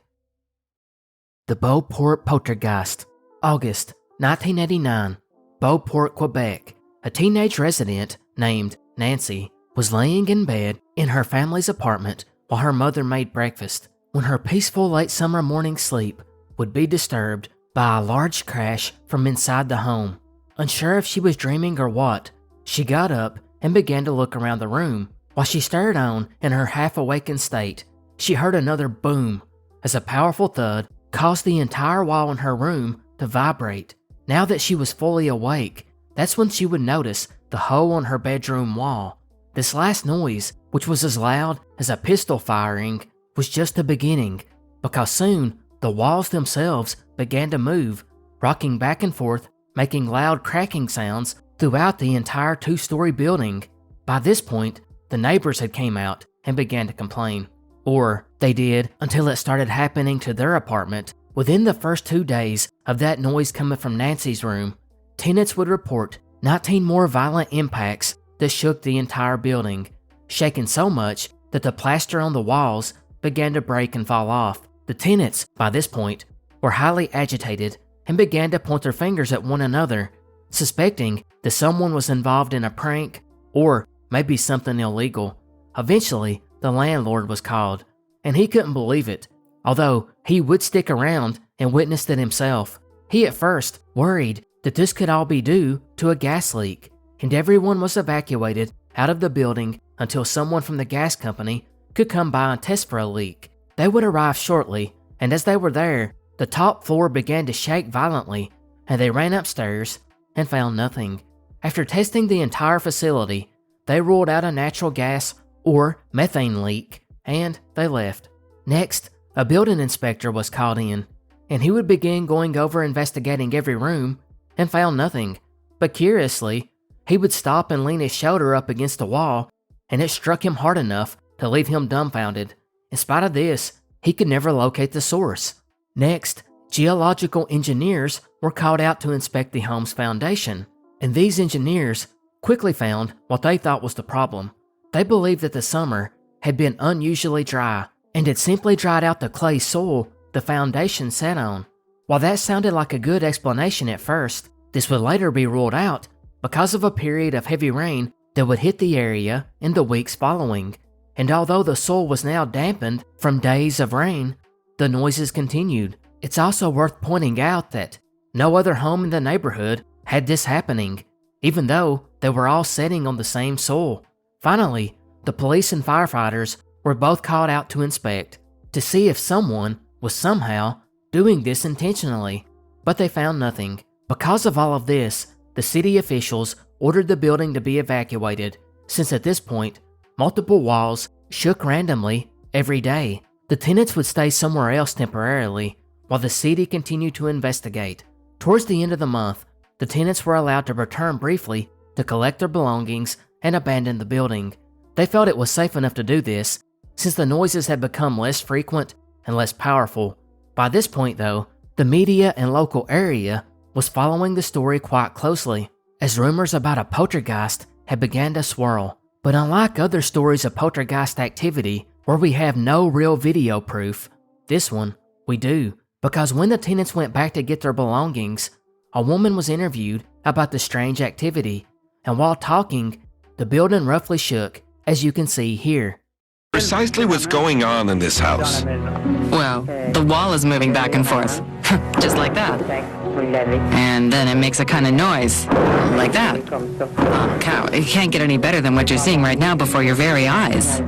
The Beauport Poltergeist. August 1989. Beauport, Quebec. A teenage resident named Nancy was laying in bed in her family's apartment while her mother made breakfast when her peaceful late summer morning sleep would be disturbed by a large crash from inside the home. Unsure if she was dreaming or what, she got up and began to look around the room. While she stared on in her half-awakened state, she heard another boom as a powerful thud caused the entire wall in her room to vibrate. Now that she was fully awake, that's when she would notice the hole on her bedroom wall. This last noise, which was as loud as a pistol firing, was just the beginning, because soon the walls themselves began to move, rocking back and forth, making loud cracking sounds throughout the entire 2-story building. By this point, the neighbors had came out and began to complain. Or they did until it started happening to their apartment. Within the first 2 days of that noise coming from Nancy's room, tenants would report 19 more violent impacts that shook the entire building, shaking so much that the plaster on the walls began to break and fall off. The tenants, by this point, were highly agitated and began to point their fingers at one another, suspecting that someone was involved in a prank or maybe something illegal. Eventually, the landlord was called, and he couldn't believe it, although he would stick around and witnessed it himself. He at first worried that this could all be due to a gas leak, and everyone was evacuated out of the building until someone from the gas company could come by and test for a leak. They would arrive shortly, and as they were there, the top floor began to shake violently, and they ran upstairs and found nothing. After testing the entire facility, they ruled out a natural gas or methane leak, and they left. Next, a building inspector was called in, and he would begin going over investigating every room and found nothing. But curiously, he would stop and lean his shoulder up against the wall, and it struck him hard enough to leave him dumbfounded. In spite of this, he could never locate the source. Next, geological engineers were called out to inspect the home's foundation, and these engineers quickly found what they thought was the problem. They believed that the summer had been unusually dry and had simply dried out the clay soil the foundation sat on. While that sounded like a good explanation at first, this would later be ruled out because of a period of heavy rain that would hit the area in the weeks following. And although the soil was now dampened from days of rain, the noises continued. It's also worth pointing out that no other home in the neighborhood had this happening, even though they were all sitting on the same soil. Finally, the police and firefighters were both called out to inspect, to see if someone was somehow doing this intentionally, but they found nothing. Because of all of this, the city officials ordered the building to be evacuated, since at this point, multiple walls shook randomly every day. The tenants would stay somewhere else temporarily, while the city continued to investigate. Towards the end of the month, the tenants were allowed to return briefly to collect their belongings and abandon the building. They felt it was safe enough to do this, since the noises had become less frequent and less powerful. By this point though, the media and local area was following the story quite closely, as rumors about a poltergeist had begun to swirl. But unlike other stories of poltergeist activity where we have no real video proof, this one we do, because when the tenants went back to get their belongings, a woman was interviewed about the strange activity, and while talking, the building roughly shook, as you can see here. Precisely what's going on in this house? Well, the wall is moving back and forth, just like that. And then it makes a kind of noise, like that. Oh, cow, it can't get any better than what you're seeing right now before your very eyes.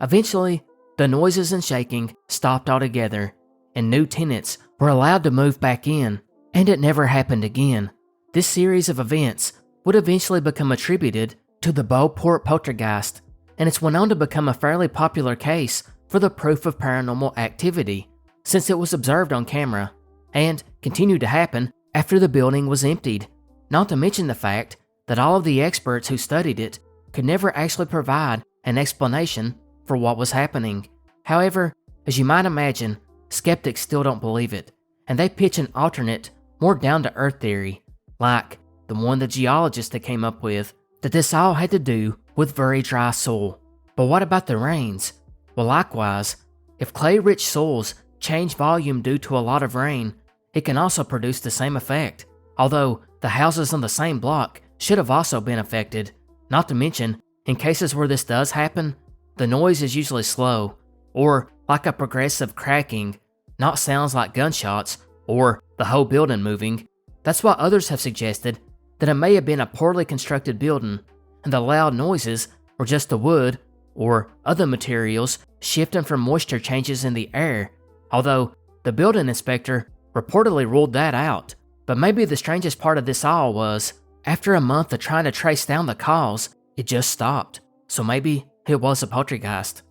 Eventually, the noises and shaking stopped altogether, and new tenants were allowed to move back in, and it never happened again. This series of events would eventually become attributed to the Beauport Poltergeist, and it's went on to become a fairly popular case for the proof of paranormal activity, since it was observed on camera, and continued to happen after the building was emptied, not to mention the fact that all of the experts who studied it could never actually provide an explanation for what was happening. However, as you might imagine, skeptics still don't believe it, and they pitch an alternate, more down-to-earth theory, like the one the geologists had came up with, that this all had to do with very dry soil. But what about the rains? Well, likewise, if clay-rich soils change volume due to a lot of rain, it can also produce the same effect, although the houses on the same block should have also been affected. Not to mention, in cases where this does happen, the noise is usually slow, or like a progressive cracking, not sounds like gunshots or the whole building moving. That's why others have suggested that it may have been a poorly constructed building, and the loud noises were just the wood or other materials shifting from moisture changes in the air, although the building inspector reportedly ruled that out. But maybe the strangest part of this all was, after a month of trying to trace down the cause, it just stopped. So maybe it was a poltergeist.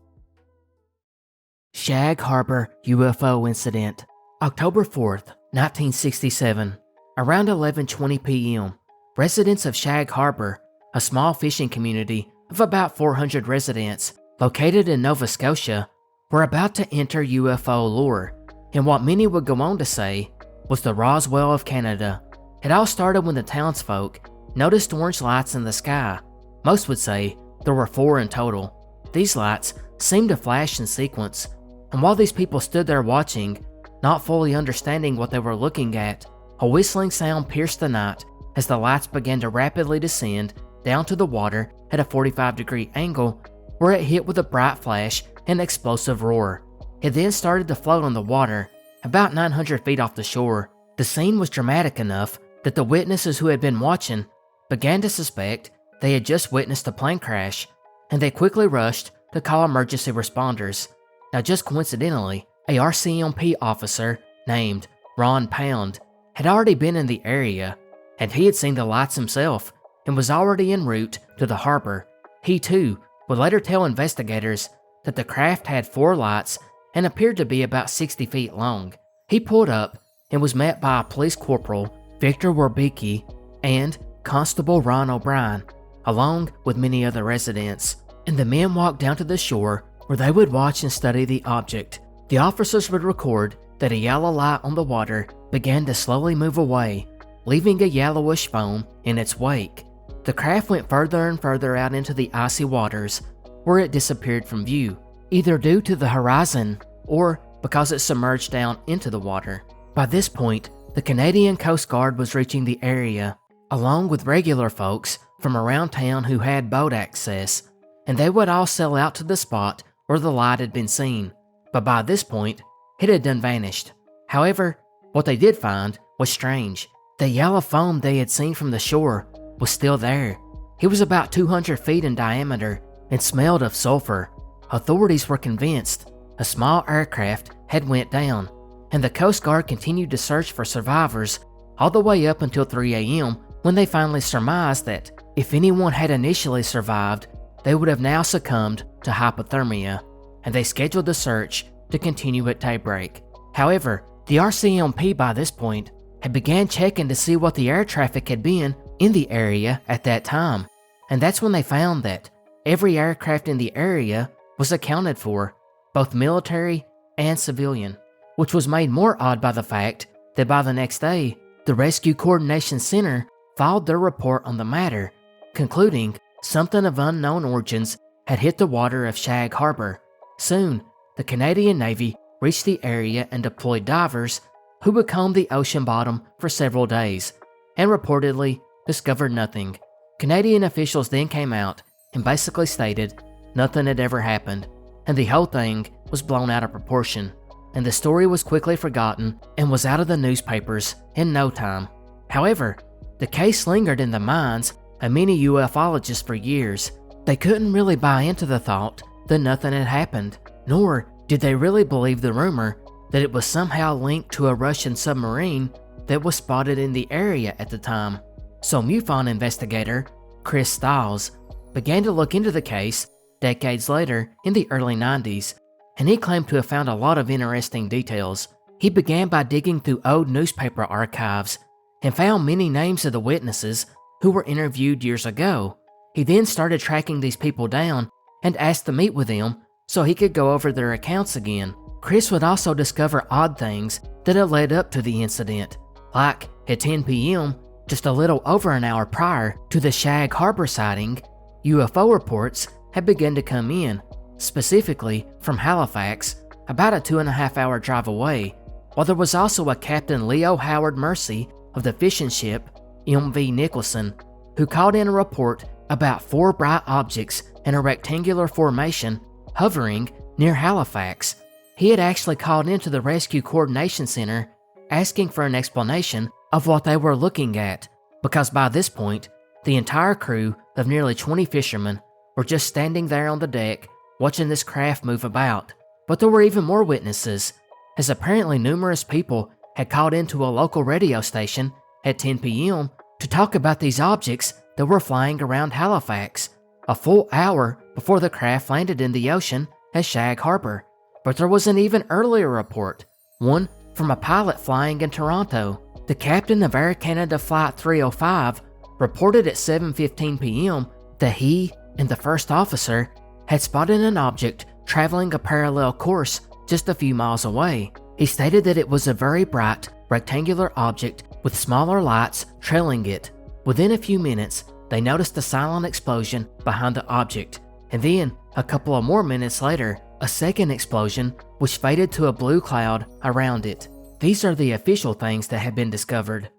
Shag Harbor UFO Incident, October 4th, 1967. Around 11:20 p.m., residents of Shag Harbor, a small fishing community of about 400 residents located in Nova Scotia, were about to enter UFO lore, and what many would go on to say was the Roswell of Canada. It all started when the townsfolk noticed orange lights in the sky. Most would say there were 4 in total. These lights seemed to flash in sequence, and while these people stood there watching, not fully understanding what they were looking at, a whistling sound pierced the night as the lights began to rapidly descend down to the water at a 45-degree angle, where it hit with a bright flash and explosive roar. It then started to float on the water, about 900 feet off the shore. The scene was dramatic enough that the witnesses who had been watching began to suspect they had just witnessed a plane crash, and they quickly rushed to call emergency responders. Now, just coincidentally, a RCMP officer named Ron Pound had already been in the area, and he had seen the lights himself and was already en route to the harbor. He too would later tell investigators that the craft had 4 lights and appeared to be about 60 feet long. He pulled up and was met by a police corporal, Victor Werbicki, and Constable Ron O'Brien, along with many other residents, and the men walked down to the shore where they would watch and study the object. The officers would record that a yellow light on the water began to slowly move away, leaving a yellowish foam in its wake. The craft went further and further out into the icy waters, where it disappeared from view, either due to the horizon or because it submerged down into the water. By this point, the Canadian Coast Guard was reaching the area, along with regular folks from around town who had boat access, and they would all sail out to the spot where the light had been seen. But by this point, it had done vanished. However, what they did find was strange. The yellow foam they had seen from the shore was still there. It was about 200 feet in diameter and smelled of sulfur. Authorities were convinced a small aircraft had went down, and the Coast Guard continued to search for survivors all the way up until 3 a.m. when they finally surmised that if anyone had initially survived, they would have now succumbed to hypothermia, and they scheduled the search to continue at daybreak. However, the RCMP by this point had began checking to see what the air traffic had been in the area at that time, and that's when they found that every aircraft in the area was accounted for, both military and civilian, which was made more odd by the fact that by the next day, the Rescue Coordination Center filed their report on the matter, concluding something of unknown origins had hit the water of Shag Harbor. Soon, the Canadian Navy reached the area and deployed divers who would comb the ocean bottom for several days, and reportedly discovered nothing. Canadian officials then came out and basically stated nothing had ever happened, and the whole thing was blown out of proportion, and the story was quickly forgotten and was out of the newspapers in no time. However, the case lingered in the minds of many ufologists for years. They couldn't really buy into the thought that nothing had happened, nor did they really believe the rumor that it was somehow linked to a Russian submarine that was spotted in the area at the time. So MUFON investigator Chris Stiles began to look into the case decades later in the early 90s, and he claimed to have found a lot of interesting details. He began by digging through old newspaper archives and found many names of the witnesses who were interviewed years ago. He then started tracking these people down and asked to meet with them so he could go over their accounts again. Chris would also discover odd things that had led up to the incident, like at 10 p.m., just a little over an hour prior to the Shag Harbor sighting, UFO reports had begun to come in, specifically from Halifax, about a 2.5-hour drive away, while there was also a Captain Leo Howard Mercy of the fishing ship MV Nicholson, who called in a report about 4 bright objects in a rectangular formation hovering near Halifax. He had actually called into the Rescue Coordination Center asking for an explanation of what they were looking at, because by this point, the entire crew of nearly 20 fishermen were just standing there on the deck watching this craft move about. But there were even more witnesses, as apparently numerous people had called into a local radio station at 10 p.m. to talk about these objects that were flying around Halifax, a full hour before the craft landed in the ocean at Shag Harbor. But there was an even earlier report, one from a pilot flying in Toronto. The captain of Air Canada Flight 305 reported at 7:15 p.m. that he and the first officer had spotted an object traveling a parallel course just a few miles away. He stated that it was a very bright, rectangular object with smaller lights trailing it. Within a few minutes, they noticed a silent explosion behind the object, and then, a couple of more minutes later, a second explosion which faded to a blue cloud around it. These are the official things that had been discovered.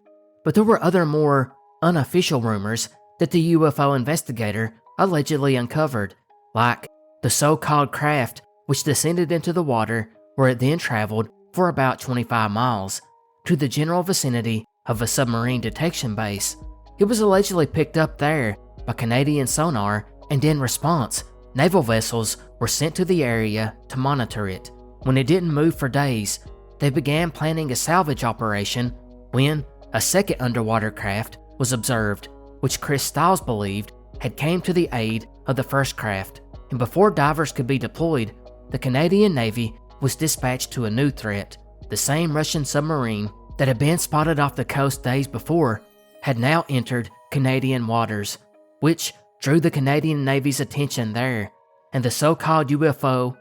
But there were other more unofficial rumors that the UFO investigator allegedly uncovered, like the so-called craft which descended into the water where it then traveled for about 25 miles to the general vicinity of a submarine detection base. It was allegedly picked up there by Canadian sonar, and in response, naval vessels were sent to the area to monitor it. When it didn't move for days, they began planning a salvage operation when a second underwater craft was observed, which Chris Stiles believed had came to the aid of the first craft. And before divers could be deployed, the Canadian Navy was dispatched to a new threat. The same Russian submarine that had been spotted off the coast days before had now entered Canadian waters, which drew the Canadian Navy's attention there, and the so-called UFO/USO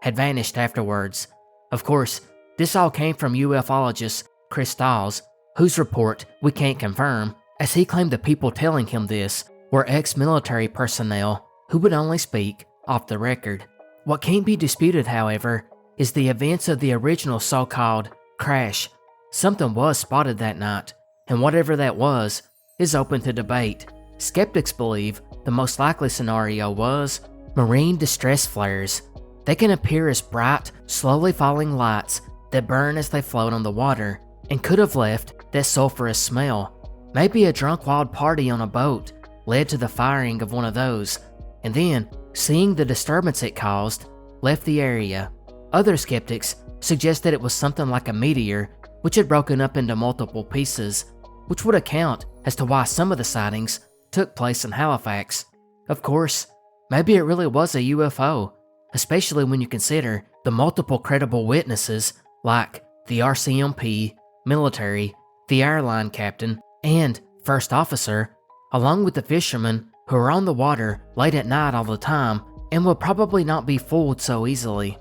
had vanished afterwards. Of course, this all came from ufologist Chris Stiles, whose report we can't confirm, as he claimed the people telling him this were ex-military personnel who would only speak off the record. What can't be disputed, however, is the events of the original so-called crash. Something was spotted that night, and whatever that was is open to debate. Skeptics believe the most likely scenario was marine distress flares. They can appear as bright, slowly falling lights that burn as they float on the water, and could have left that sulfurous smell. Maybe a drunk wild party on a boat led to the firing of one of those, and then, seeing the disturbance it caused, left the area. Other skeptics suggest that it was something like a meteor which had broken up into multiple pieces, which would account as to why some of the sightings took place in Halifax. Of course, maybe it really was a UFO, especially when you consider the multiple credible witnesses like the RCMP, military, the airline captain, and first officer, along with the fishermen who are on the water late at night all the time and will probably not be fooled so easily.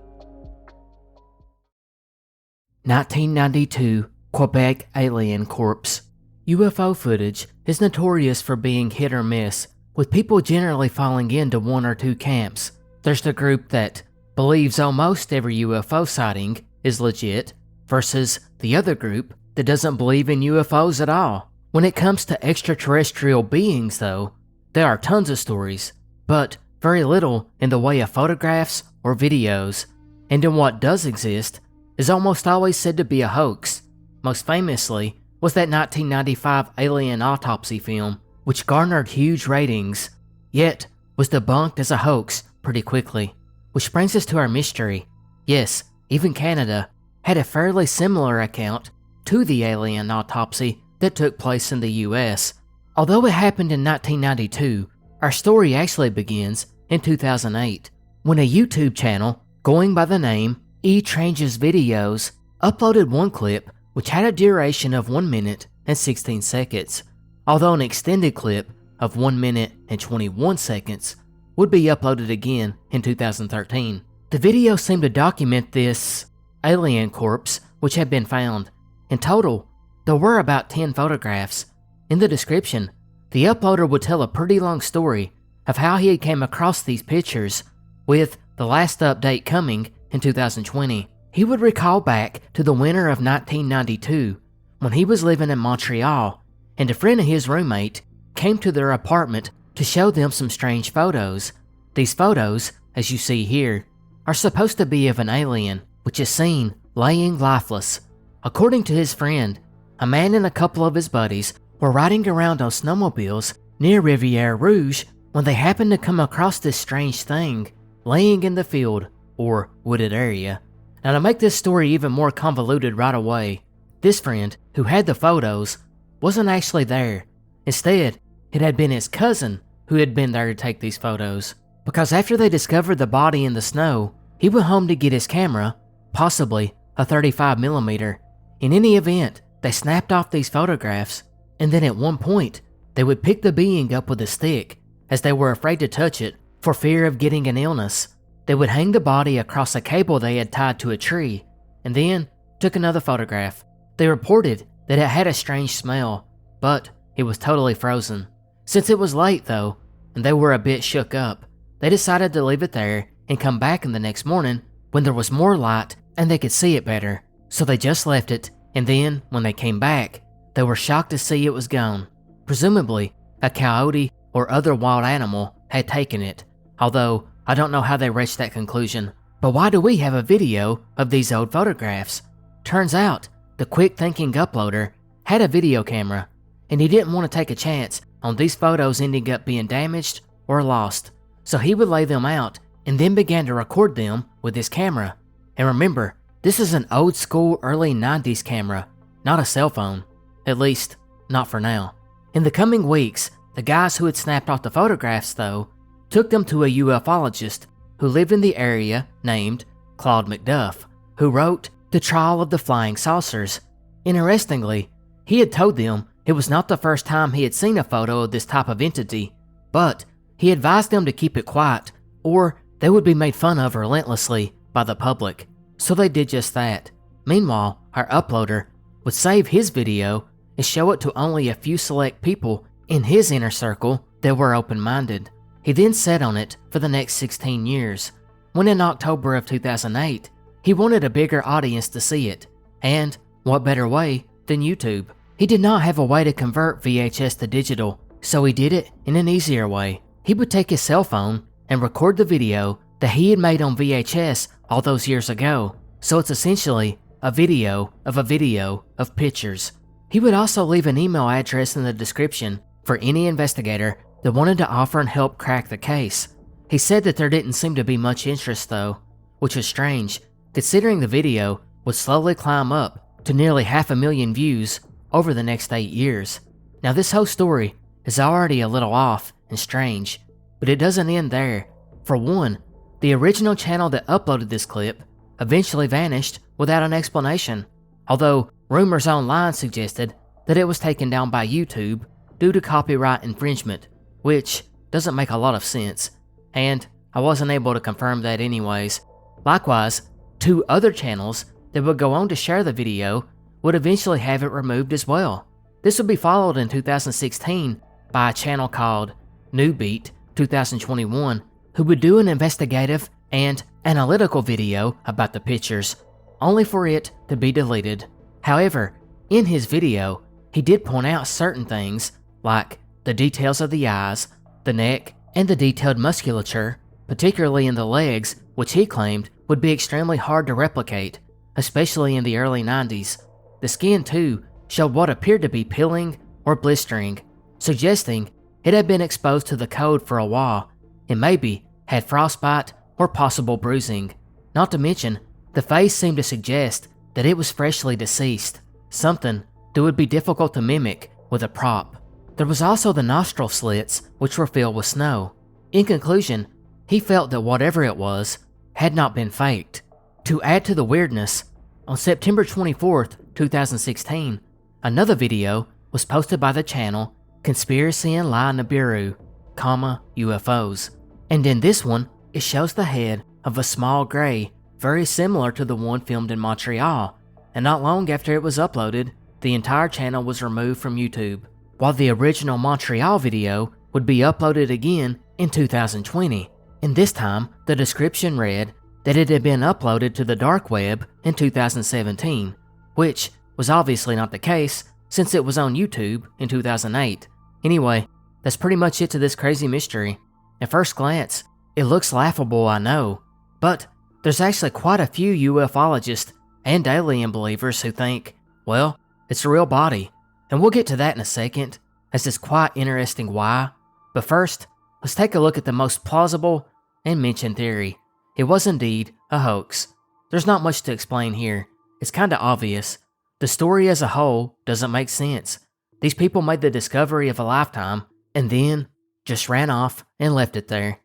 1992 Quebec Alien Corpse. UFO footage is notorious for being hit or miss, with people generally falling into one or two camps. There's the group that believes almost every UFO sighting is legit, versus the other group that doesn't believe in UFOs at all. When it comes to extraterrestrial beings, though, there are tons of stories, but very little in the way of photographs or videos, and in what does exist is almost always said to be a hoax. Most famously was that 1995 alien autopsy film, which garnered huge ratings. Yet, was debunked as a hoax pretty quickly, which brings us to our mystery. Yes, even Canada had a fairly similar account to the alien autopsy that took place in the US. Although it happened in 1992, our story actually begins in 2008, when a YouTube channel going by the name E-Tranges Videos uploaded one clip which had a duration of 1 minute and 16 seconds, although an extended clip of 1 minute and 21 seconds would be uploaded again in 2013. The video seemed to document this alien corpse which had been found. In total, there were about 10 photographs. In the description, the uploader would tell a pretty long story of how he had came across these pictures, with the last update coming in 2020. He would recall back to the winter of 1992 when he was living in Montreal, and a friend of his roommate came to their apartment to show them some strange photos. These photos, as you see here, are supposed to be of an alien, which is seen laying lifeless. According to his friend, a man and a couple of his buddies were riding around on snowmobiles near Rivière Rouge when they happened to come across this strange thing laying in the field or wooded area. Now, to make this story even more convoluted right away, this friend who had the photos wasn't actually there. Instead, it had been his cousin who had been there to take these photos, because after they discovered the body in the snow, he went home to get his camera, possibly a 35mm. In any event, they snapped off these photographs, and then at one point, they would pick the being up with a stick, as they were afraid to touch it for fear of getting an illness. They would hang the body across a cable they had tied to a tree, and then took another photograph. They reported that it had a strange smell, but it was totally frozen. Since it was late though, and they were a bit shook up, they decided to leave it there and come back in the next morning when there was more light and they could see it better. So they just left it, and then when they came back, they were shocked to see it was gone. Presumably, a coyote or other wild animal had taken it, although I don't know how they reached that conclusion. But why do we have a video of these old photographs? Turns out, the quick-thinking uploader had a video camera, and he didn't want to take a chance on these photos ending up being damaged or lost. So he would lay them out and then began to record them with his camera. And remember, this is an old school early 90s camera, not a cell phone. At least, not for now. In the coming weeks, the guys who had snapped off the photographs, though, took them to a ufologist who lived in the area named Claude McDuff, who wrote The Trial of the Flying Saucers. Interestingly, he had told them it was not the first time he had seen a photo of this type of entity, but he advised them to keep it quiet or they would be made fun of relentlessly by the public. So they did just that. Meanwhile, our uploader would save his video and show it to only a few select people in his inner circle that were open-minded. He then sat on it for the next 16 years, when in October of 2008, he wanted a bigger audience to see it, and what better way than YouTube? He did not have a way to convert VHS to digital, so he did it in an easier way. He would take his cell phone and record the video that he had made on VHS all those years ago, so it's essentially a video of pictures. He would also leave an email address in the description for any investigator that wanted to offer and help crack the case. He said that there didn't seem to be much interest though, which was strange, considering the video would slowly climb up to nearly 500,000 views over the next 8 years. Now this whole story is already a little off and strange, but it doesn't end there. For one, the original channel that uploaded this clip eventually vanished without an explanation, although rumors online suggested that it was taken down by YouTube due to copyright infringement, which doesn't make a lot of sense, and I wasn't able to confirm that anyways. Likewise, 2 other channels that would go on to share the video would eventually have it removed as well. This would be followed in 2016 by a channel called Newbeat 2021, who would do an investigative and analytical video about the pictures, only for it to be deleted. However, in his video, he did point out certain things, like the details of the eyes, the neck, and the detailed musculature, particularly in the legs, which he claimed would be extremely hard to replicate, especially in the early 90s. The skin, too, showed what appeared to be peeling or blistering, suggesting it had been exposed to the cold for a while. and maybe had frostbite or possible bruising. Not to mention, the face seemed to suggest that it was freshly deceased, something that would be difficult to mimic with a prop. There was also the nostril slits, which were filled with snow. In conclusion, he felt that whatever it was had not been faked. To add to the weirdness, on September 24th, 2016, another video was posted by the channel Conspiracy and Lie Nibiru, UFOs. And in this one, it shows the head of a small gray, very similar to the one filmed in Montreal, and not long after it was uploaded, the entire channel was removed from YouTube, while the original Montreal video would be uploaded again in 2020, and this time the description read that it had been uploaded to the dark web in 2017, which was obviously not the case since it was on YouTube in 2008. Anyway, that's pretty much it to this crazy mystery. At first glance, it looks laughable, I know, but there's actually quite a few ufologists and alien believers who think, well, it's a real body, and we'll get to that in a second, as it's quite interesting why. But first, let's take a look at the most plausible and mentioned theory. It was indeed a hoax. There's not much to explain here. It's kinda obvious. The story as a whole doesn't make sense. These people made the discovery of a lifetime, and then just ran off and left it there.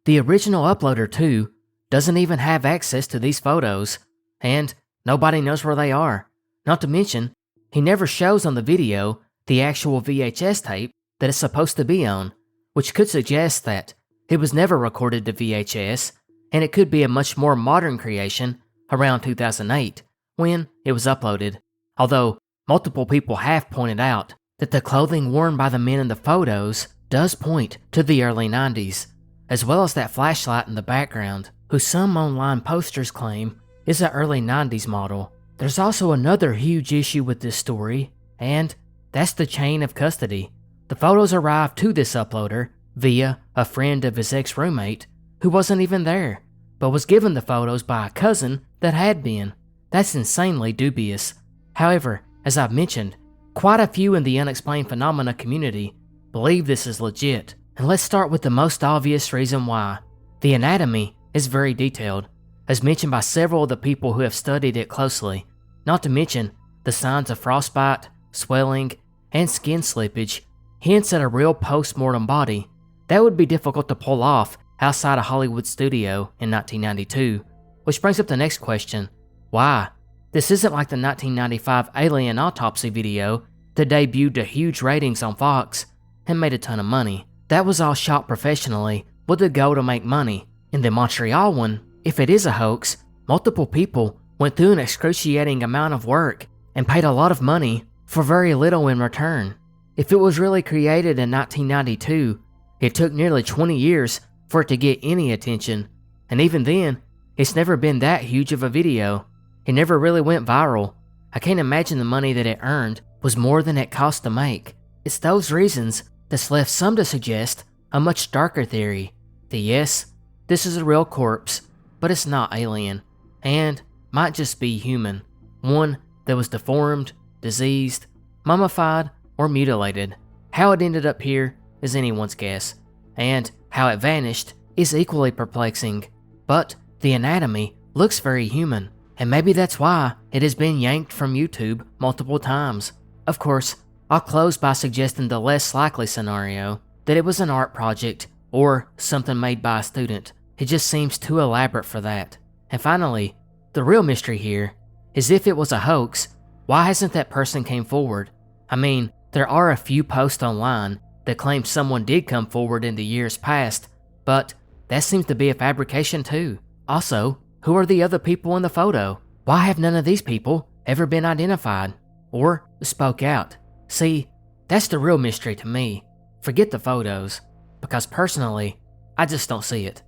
The original uploader too doesn't even have access to these photos, and nobody knows where they are. Not to mention, he never shows on the video the actual VHS tape that it's supposed to be on, which could suggest that it was never recorded to VHS, and it could be a much more modern creation around 2008 when it was uploaded. Although multiple people have pointed out that the clothing worn by the men in the photos does point to the early 90s, as well as that flashlight in the background, who some online posters claim is an early 90s model. There's also another huge issue with this story, and that's the chain of custody. The photos arrived to this uploader via a friend of his ex-roommate who wasn't even there, but was given the photos by a cousin that had been. That's insanely dubious. However, as I've mentioned, quite a few in the unexplained phenomena community believe this is legit, and let's start with the most obvious reason why. The anatomy is very detailed, as mentioned by several of the people who have studied it closely, not to mention the signs of frostbite, swelling, and skin slippage hints at a real post-mortem body. That would be difficult to pull off outside a Hollywood studio in 1992, which brings up the next question: why? This isn't like the 1995 alien autopsy video that debuted to huge ratings on Fox and made a ton of money. That was all shot professionally with the goal to make money. In the Montreal one, if it is a hoax, multiple people went through an excruciating amount of work and paid a lot of money for very little in return. If it was really created in 1992, it took nearly 20 years for it to get any attention, and even then, it's never been that huge of a video. It never really went viral. I can't imagine the money that it earned was more than it cost to make. It's those reasons that's left some to suggest a much darker theory, that yes, this is a real corpse, but it's not alien, and might just be human. One that was deformed, diseased, mummified, or mutilated. How it ended up here is anyone's guess, and how it vanished is equally perplexing. But the anatomy looks very human, and maybe that's why it has been yanked from YouTube multiple times. Of course, I'll close by suggesting the less likely scenario, that it was an art project or something made by a student. It just seems too elaborate for that. And finally, the real mystery here is if it was a hoax, why hasn't that person came forward? I mean, there are a few posts online that claim someone did come forward in the years past, but that seems to be a fabrication too. Also, who are the other people in the photo? Why have none of these people ever been identified or spoke out? See, that's the real mystery to me. Forget the photos, because personally, I just don't see it.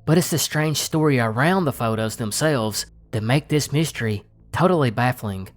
But it's the strange story around the photos themselves that make this mystery totally baffling.